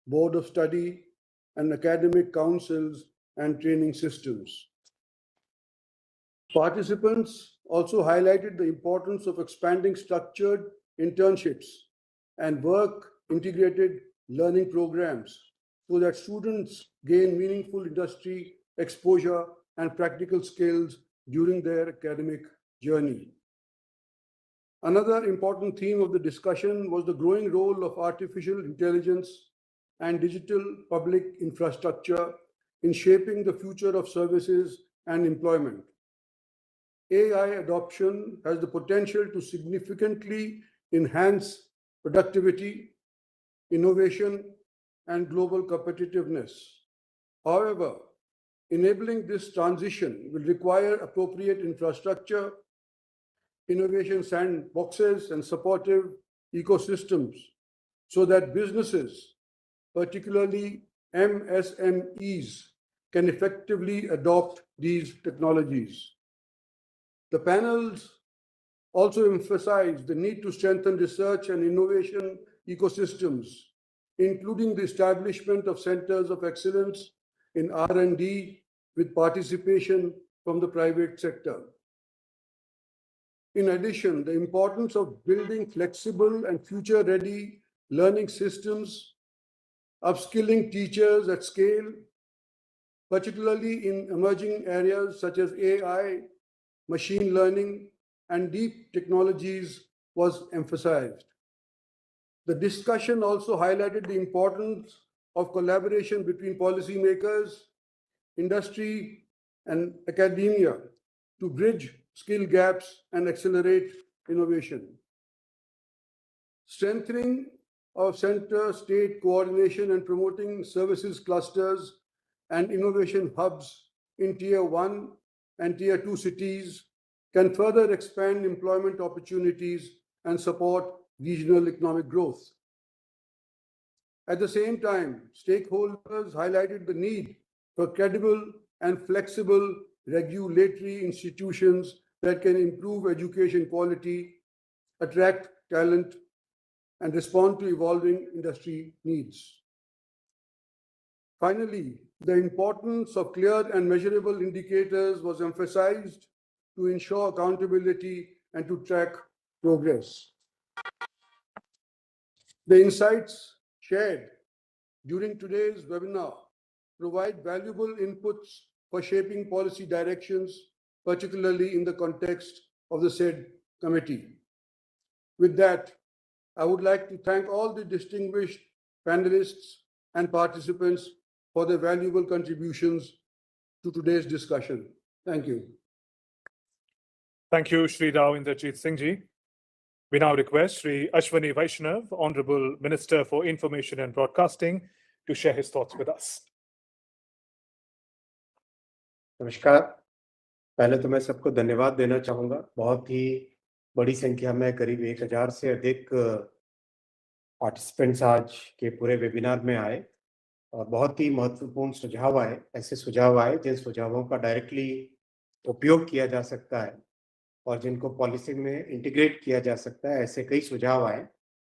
board of study, and academic councils and training systems. Participants also highlighted the importance of expanding structured internships and work integrated learning programs so that students gain meaningful industry exposure and practical skills during their academic journey. Another important theme of the discussion was the growing role of artificial intelligence and digital public infrastructure in shaping the future of services and employment. AI adoption has the potential to significantly enhance productivity, innovation, and global competitiveness. However, enabling this transition will require appropriate infrastructure, innovation sandboxes, and supportive ecosystems so that businesses, particularly MSMEs, can effectively adopt these technologies. The panels also emphasized the need to strengthen research and innovation ecosystems, including the establishment of centers of excellence in R&D with participation from the private sector. In addition, the importance of building flexible and future-ready learning systems, upskilling teachers at scale, particularly in emerging areas such as AI, machine learning, and deep technologies, was emphasized. The discussion also highlighted the importance of collaboration between policymakers, industry, and academia to bridge skill gaps and accelerate innovation. Strengthening of center-state coordination and promoting services clusters and innovation hubs in Tier 1 and Tier 2 cities can further expand employment opportunities and support regional economic growth. At the same time, stakeholders highlighted the need for credible and flexible regulatory institutions that can improve education quality, attract talent, and respond to evolving industry needs. Finally, the importance of clear and measurable indicators was emphasized to ensure accountability and to track progress. The insights shared during today's webinar provide valuable inputs for shaping policy directions, particularly in the context of the said committee. With that, I would like to thank all the distinguished panelists and participants for their valuable contributions to today's discussion. Thank you. Thank you, Shri Rao Inderjit Singh Ji. We now request Shri Ashwani Vaishnav, Honorable Minister for Information and Broadcasting, to share his thoughts with us. नमस्कार। पहले तो मैं सबको धन्यवाद देना चाहूँगा। बहुत ही बड़ी संख्या में करीब 1000 से अधिक पार्टिसिपेंट्स आज के पूरे वेबिनार में आए और बहुत ही महत्वपूर्ण सुझाव आए। ऐसे सुझाव आए जिन सुझावों का डायरेक्टली उपयोग किया जा सकता है और जिनको पॉलिसी में इंटीग्रेट किया जा सकता है, ऐसे कई सुझाव आए।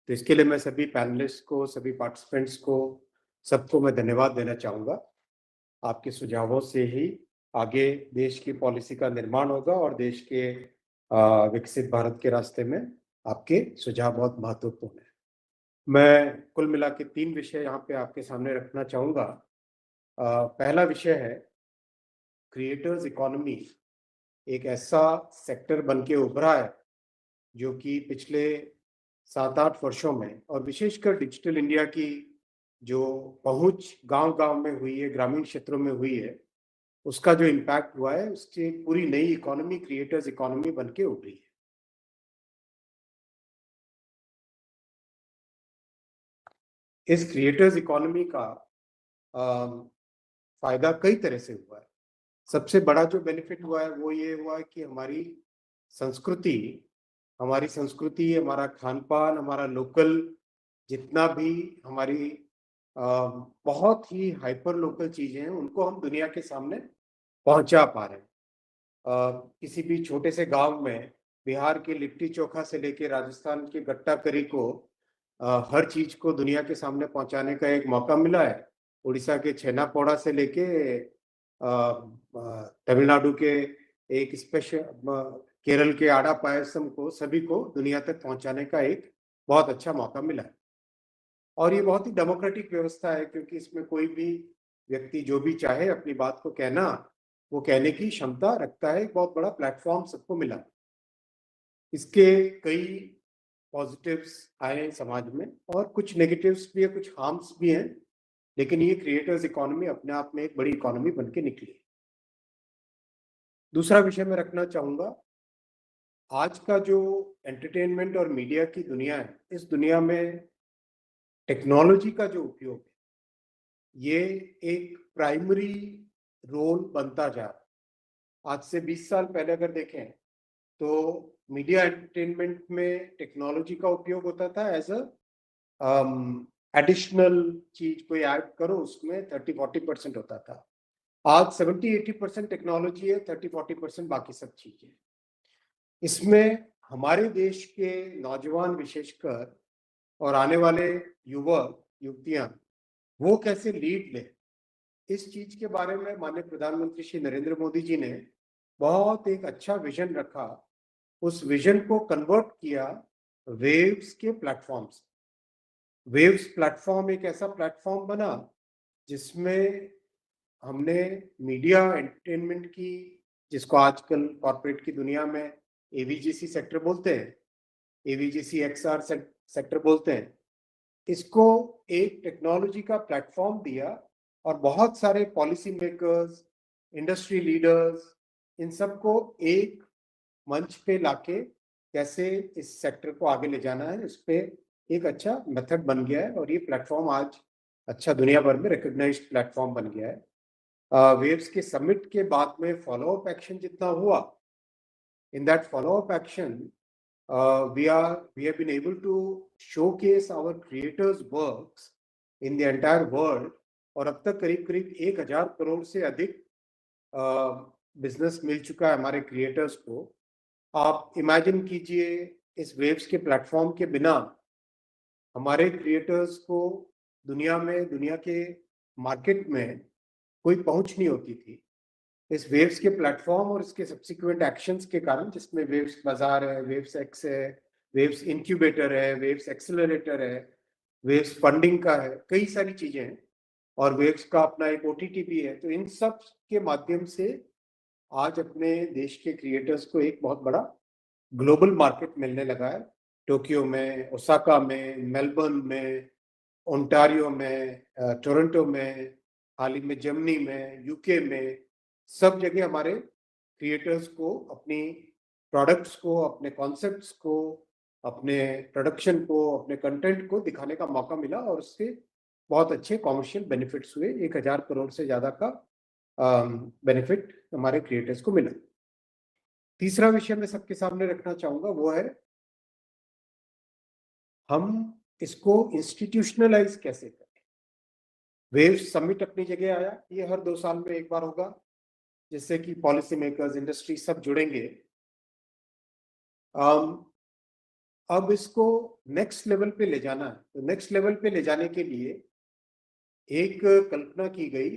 तो इसके लिए मैं सभी पैनलिस्ट को, सभी पार्टिसिपेंट्स को, सबको मैं धन्यवाद देना चाहूँगा। आपके सुझावों से ही आगे देश की पॉलिसी का निर्माण होगा और देश के विकसित भारत के रास्ते में आपके सुझाव बहुत महत्वपूर्ण है। मैं कुल मिला के 3 विषय यहाँ पे आपके सामने रखना चाहूँगा। पहला विषय है क्रिएटर्स इकोनॉमी, एक ऐसा सेक्टर बन के उभरा है जो कि पिछले 7-8 वर्षों में और विशेषकर डिजिटल इंडिया की जो पहुंच गांव-गांव में हुई है, ग्रामीण क्षेत्रों में हुई है, उसका जो इम्पैक्ट हुआ है, उससे पूरी नई इकोनॉमी क्रिएटर्स इकोनॉमी बन के उभरी है। इस क्रिएटर्स इकोनॉमी का फायदा कई तरह से हुआ है। सबसे बड़ा जो बेनिफिट हुआ है वो ये हुआ है कि हमारी संस्कृति, हमारा खान पान, हमारा लोकल जितना भी हमारी बहुत ही हाइपर लोकल चीजें हैं, उनको हम दुनिया के सामने पहुंचा पा रहे हैं। किसी भी छोटे से गांव में बिहार के लिट्टी चोखा से लेके राजस्थान के गट्टा करी को हर चीज को दुनिया के सामने पहुंचाने का एक मौका मिला है। उड़ीसा के छेना पोड़ा से लेके तमिलनाडु के एक स्पेशल केरल के आड़ा पायसम को सभी को दुनिया तक पहुंचाने का एक बहुत अच्छा मौका मिला है। और ये बहुत ही डेमोक्रेटिक व्यवस्था है, क्योंकि इसमें कोई भी व्यक्ति जो भी चाहे अपनी बात को कहना, वो कहने की क्षमता रखता है। एक बहुत बड़ा प्लेटफॉर्म सबको मिला। इसके कई पॉजिटिव्स आए समाज में और कुछ नेगेटिव्स भी है, कुछ हार्म्स भी हैं, लेकिन ये क्रिएटर्स इकोनॉमी अपने आप में एक बड़ी इकोनॉमी बन के निकली। दूसरा विषय मैं रखना चाहूंगा, आज का जो एंटरटेनमेंट और मीडिया की दुनिया है, इस दुनिया में टेक्नोलॉजी का जो उपयोग है, ये एक प्राइमरी रोल बनता जा रहा है। आज से 20 साल पहले अगर देखें तो मीडिया एंटरटेनमेंट में टेक्नोलॉजी का उपयोग होता था एज अ एडिशनल चीज, कोई ऐड करो उसमें 30-40% होता था। आज 70-80% टेक्नोलॉजी है, 30-40% बाकी सब चीजें। इसमें हमारे देश के नौजवान विशेषकर और आने वाले युवक युवतियां वो कैसे लीड ले, इस चीज के बारे में माननीय प्रधानमंत्री श्री नरेंद्र मोदी जी ने बहुत एक अच्छा विजन रखा। उस विजन को कन्वर्ट किया वेव्स के प्लेटफॉर्म से। वेव्स प्लेटफॉर्म एक ऐसा प्लेटफॉर्म बना जिसमें हमने मीडिया एंटरटेनमेंट की, जिसको आजकल कॉर्पोरेट की दुनिया में एवीजीसी सेक्टर बोलते हैं, एवीजीसी एक्सआर सेक्टर बोलते हैं, इसको एक टेक्नोलॉजी का प्लेटफॉर्म दिया और बहुत सारे पॉलिसी मेकर्स, इंडस्ट्री लीडर्स, इन सबको एक मंच पे लाके कैसे इस सेक्टर को आगे ले जाना है, इस पे एक अच्छा मेथड बन गया है। और ये प्लेटफॉर्म आज अच्छा दुनिया भर में रिकॉग्नाइज्ड प्लेटफॉर्म बन गया है। वेव्स के समिट के बाद में फॉलोअप एक्शन जितना हुआ, in that follow up action we have been able to showcase our creators works in the entire world। और अब तक करीब करीब 1000 करोड़ से अधिक बिजनेस मिल चुका है हमारे क्रिएटर्स को। आप इमेजिन कीजिए, इस वेव्स के प्लेटफॉर्म के बिना हमारे क्रिएटर्स को दुनिया के मार्केट में कोई पहुंच नहीं होती थी। इस वेव्स के प्लेटफॉर्म और इसके सब्सिक्वेंट एक्शंस के कारण, जिसमें वेव्स बाजार है, वेव्स एक्स है, वेव्स इंक्यूबेटर है, वेव्स एक्सेलरेटर है, वेव्स फंडिंग का है, कई सारी चीजें हैं, और वेव्स का अपना एक ओटीटी भी है। तो इन सब के माध्यम से आज अपने देश के क्रिएटर्स को एक बहुत बड़ा ग्लोबल मार्केट मिलने लगा है। टोक्यो में, ओसाका में, मेलबर्न में, ओंटारियो में, टोरंटो में, हाल ही में जर्मनी में, यूके में, सब जगह हमारे क्रिएटर्स को अपनी प्रोडक्ट्स को, अपने कॉन्सेप्ट्स को, अपने प्रोडक्शन को, अपने कंटेंट को दिखाने का मौका मिला और उससे बहुत अच्छे कॉमर्शियल बेनिफिट्स हुए। 1000 करोड़ से ज्यादा का बेनिफिट हमारे क्रिएटर्स को मिला। तीसरा विषय मैं सबके सामने रखना चाहूंगा, वो है हम इसको इंस्टीट्यूशनलाइज कैसे करें। वेव समिट अपनी जगह आया, ये हर 2 साल में एक बार होगा, जिससे कि पॉलिसी मेकर्स, इंडस्ट्री सब जुड़ेंगे। अब इसको नेक्स्ट लेवल पे ले जाना है। तो नेक्स्ट लेवल पे ले जाने के लिए एक कल्पना की गई,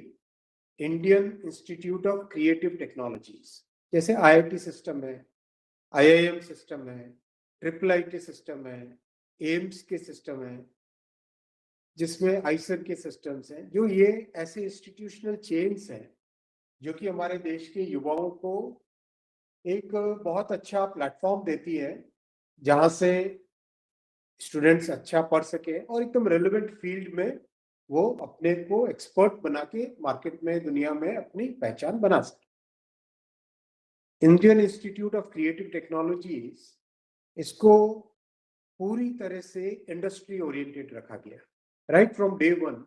Indian institute of creative technologies. जैसे आईआईटी सिस्टम है, आईआईएम सिस्टम है, IIIT सिस्टम है, एम्स के सिस्टम है, जिसमें आईसर के सिस्टम्स हैं, जो ये ऐसे इंस्टीट्यूशनल चेन्स हैं जो कि हमारे देश के युवाओं को एक बहुत अच्छा प्लेटफॉर्म देती है, जहां से स्टूडेंट्स अच्छा पढ़ सके और एकदम रेलेवेंट फील्ड में वो अपने को एक्सपर्ट बना के मार्केट में, दुनिया में अपनी पहचान बना सके। Indian institute of creative technologies, इसको पूरी तरह से इंडस्ट्री ओरिएंटेड रखा गया। Right from day one,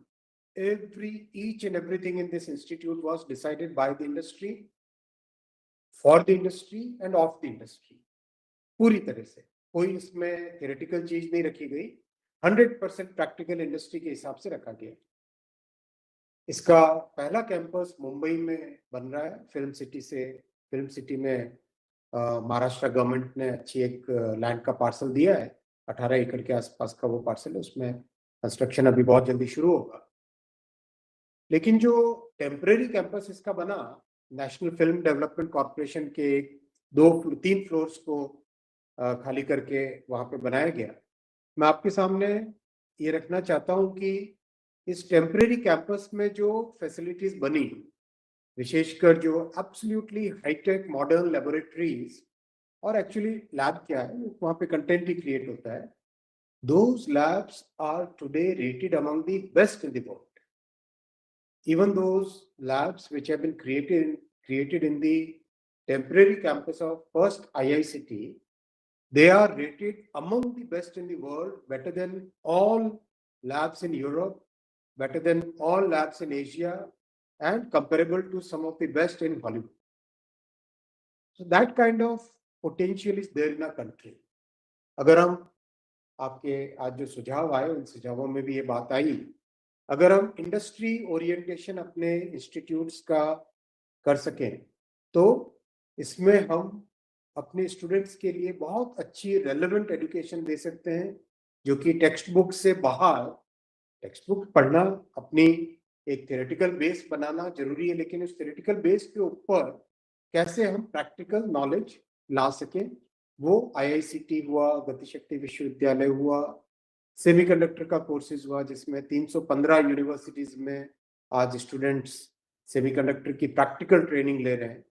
each and everything in this institute was decided by the industry, for the industry and of the industry। पूरी तरह से कोई इसमें theoretical चीज नहीं रखी गई, 100% प्रैक्टिकल इंडस्ट्री के हिसाब से रखा गया। इसका पहला कैंपस मुंबई में बन रहा है। फिल्म सिटी में महाराष्ट्र गवर्नमेंट ने अच्छी एक लैंड का पार्सल दिया है, 18 एकड़ के आसपास का वो पार्सल है, उसमें कंस्ट्रक्शन अभी बहुत जल्दी शुरू होगा। लेकिन जो टेम्परेरी कैंपस इसका बना, नेशनल फिल्म डेवलपमेंट कॉर्पोरेशन के 3 फ्लोर्स को खाली करके वहां पे बनाया गया। मैं आपके सामने ये रखना चाहता हूं कि इस टेम्परेरी कैंपस में जो फैसिलिटीज बनी, विशेषकर जो एब्सोल्युटली हाईटेक मॉडर्न लेबोरेटरीज, और एक्चुअली लैब क्या है, वहाँ पे कंटेंट ही क्रिएट होता है। Those labs are today rated among the best in the world. Even those labs which have been created in the temporary campus of first IICT, they are rated among the best in the world, better than all labs in Europe, better than all labs in Asia, and comparable to some of the best in Hollywood. So that kind of potential is there in our country. अगर हम आपके आज जो सुझाव आए, उन सुझावों में भी ये बात आई, अगर हम इंडस्ट्री ओरिएंटेशन अपने इंस्टीट्यूट्स का कर सकें तो इसमें हम अपने स्टूडेंट्स के लिए बहुत अच्छी रेलेवेंट एजुकेशन दे सकते हैं, जो कि टेक्स्ट बुक से बाहर, टेक्स्ट बुक पढ़ना, अपनी एक थ्योरेटिकल बेस बनाना जरूरी है, लेकिन उस थ्योरेटिकल बेस के ऊपर कैसे हम प्रैक्टिकल नॉलेज ला सकें, वो आईआईसीटी हुआ, गतिशक्ति विश्वविद्यालय हुआ, सेमीकंडक्टर का कोर्सेज हुआ, जिसमें 315 यूनिवर्सिटीज में आज स्टूडेंट्स सेमीकंडक्टर की प्रैक्टिकल ट्रेनिंग ले रहे हैं।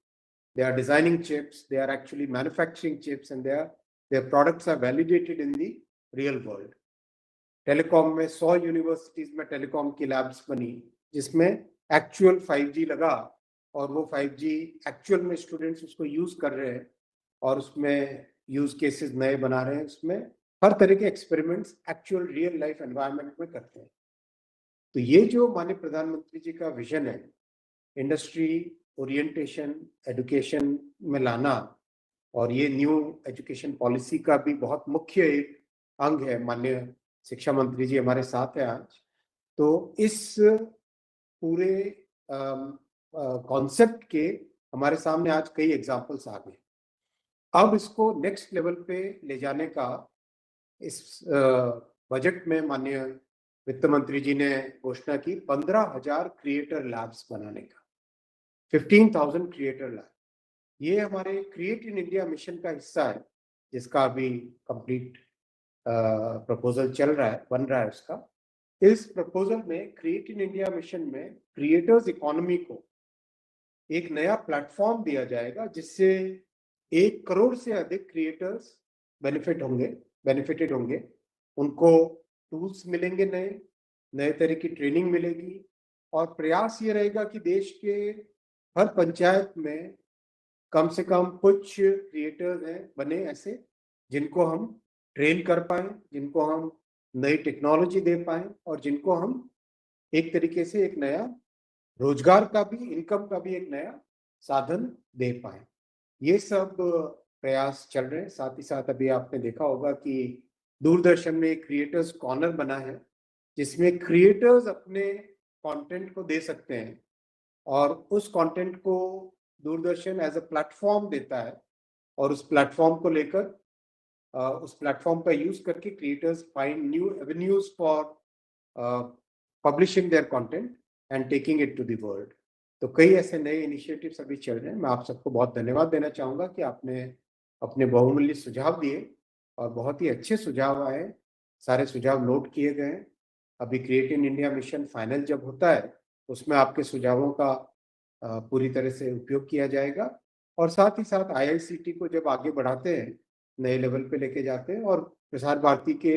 They are designing chips, they are actually manufacturing chips, and their products are validated in the real world. Telecom में 100 यूनिवर्सिटीज में टेलीकॉम की लैब्स बनी, जिसमें एक्चुअल 5G लगा, और वो 5G एक्चुअल में स्टूडेंट्स उसको यूज कर रहे हैं और उसमें यूज केसेस नए बना रहे हैं, उसमें हर तरह के experiments actual real life environment में करते हैं। तो ये जो माननीय प्रधानमंत्री जी का विजन है, इंडस्ट्री ओरिएंटेशन एजुकेशन में लाना, और ये न्यू एजुकेशन पॉलिसी का भी बहुत मुख्य एक अंग है। माननीय शिक्षा मंत्री जी हमारे साथ हैं आज, तो इस पूरे कॉन्सेप्ट के हमारे सामने आज कई एग्जाम्पल्स आ गए। अब इसको नेक्स्ट लेवल पे ले जाने का इस बजट में माननीय वित्त मंत्री जी ने घोषणा की 15,000 क्रिएटर लैब्स बनाने का, 15,000 क्रिएटर लैब। ये हमारे क्रिएट इन इंडिया मिशन का हिस्सा है, जिसका अभी कंप्लीट प्रपोजल चल रहा है, बन रहा है उसका। इस प्रपोजल में क्रिएट इन इंडिया मिशन में क्रिएटर्स इकोनॉमी को एक नया प्लेटफॉर्म दिया जाएगा, जिससे 1 करोड़ से अधिक क्रिएटर्स बेनिफिटेड होंगे। उनको टूल्स मिलेंगे, नए तरह की ट्रेनिंग मिलेगी, और प्रयास ये रहेगा कि देश के हर पंचायत में कम से कम कुछ क्रिएटर्स हैं बने ऐसे, जिनको हम ट्रेन कर पाएं, जिनको हम नई टेक्नोलॉजी दे पाएं, और जिनको हम एक तरीके से एक नया रोजगार का भी, इनकम का भी एक नया साधन दे पाएं। ये सब प्रयास चल रहे हैं। साथ ही साथ अभी आपने देखा होगा कि दूरदर्शन में क्रिएटर्स कॉर्नर बना है, जिसमें क्रिएटर्स अपने कंटेंट को दे सकते हैं, और उस कंटेंट को दूरदर्शन एज अ प्लेटफॉर्म देता है, और उस प्लेटफॉर्म को लेकर उस प्लेटफॉर्म का यूज करके creators find new avenues for publishing their content and taking it to the world. तो कई ऐसे नए इनिशिएटिव्स अभी चल रहे हैं। मैं आप सबको बहुत धन्यवाद देना चाहूँगा कि आपने अपने बहुमूल्य सुझाव दिए, और बहुत ही अच्छे सुझाव आए, सारे सुझाव नोट किए गए। अभी create in India mission final जब होता है, उसमें आपके सुझावों का पूरी तरह से उपयोग किया जाएगा, और साथ ही साथ आईआईसीटी को जब आगे बढ़ाते हैं, नए लेवल पे लेके जाते हैं, और प्रसार भारती के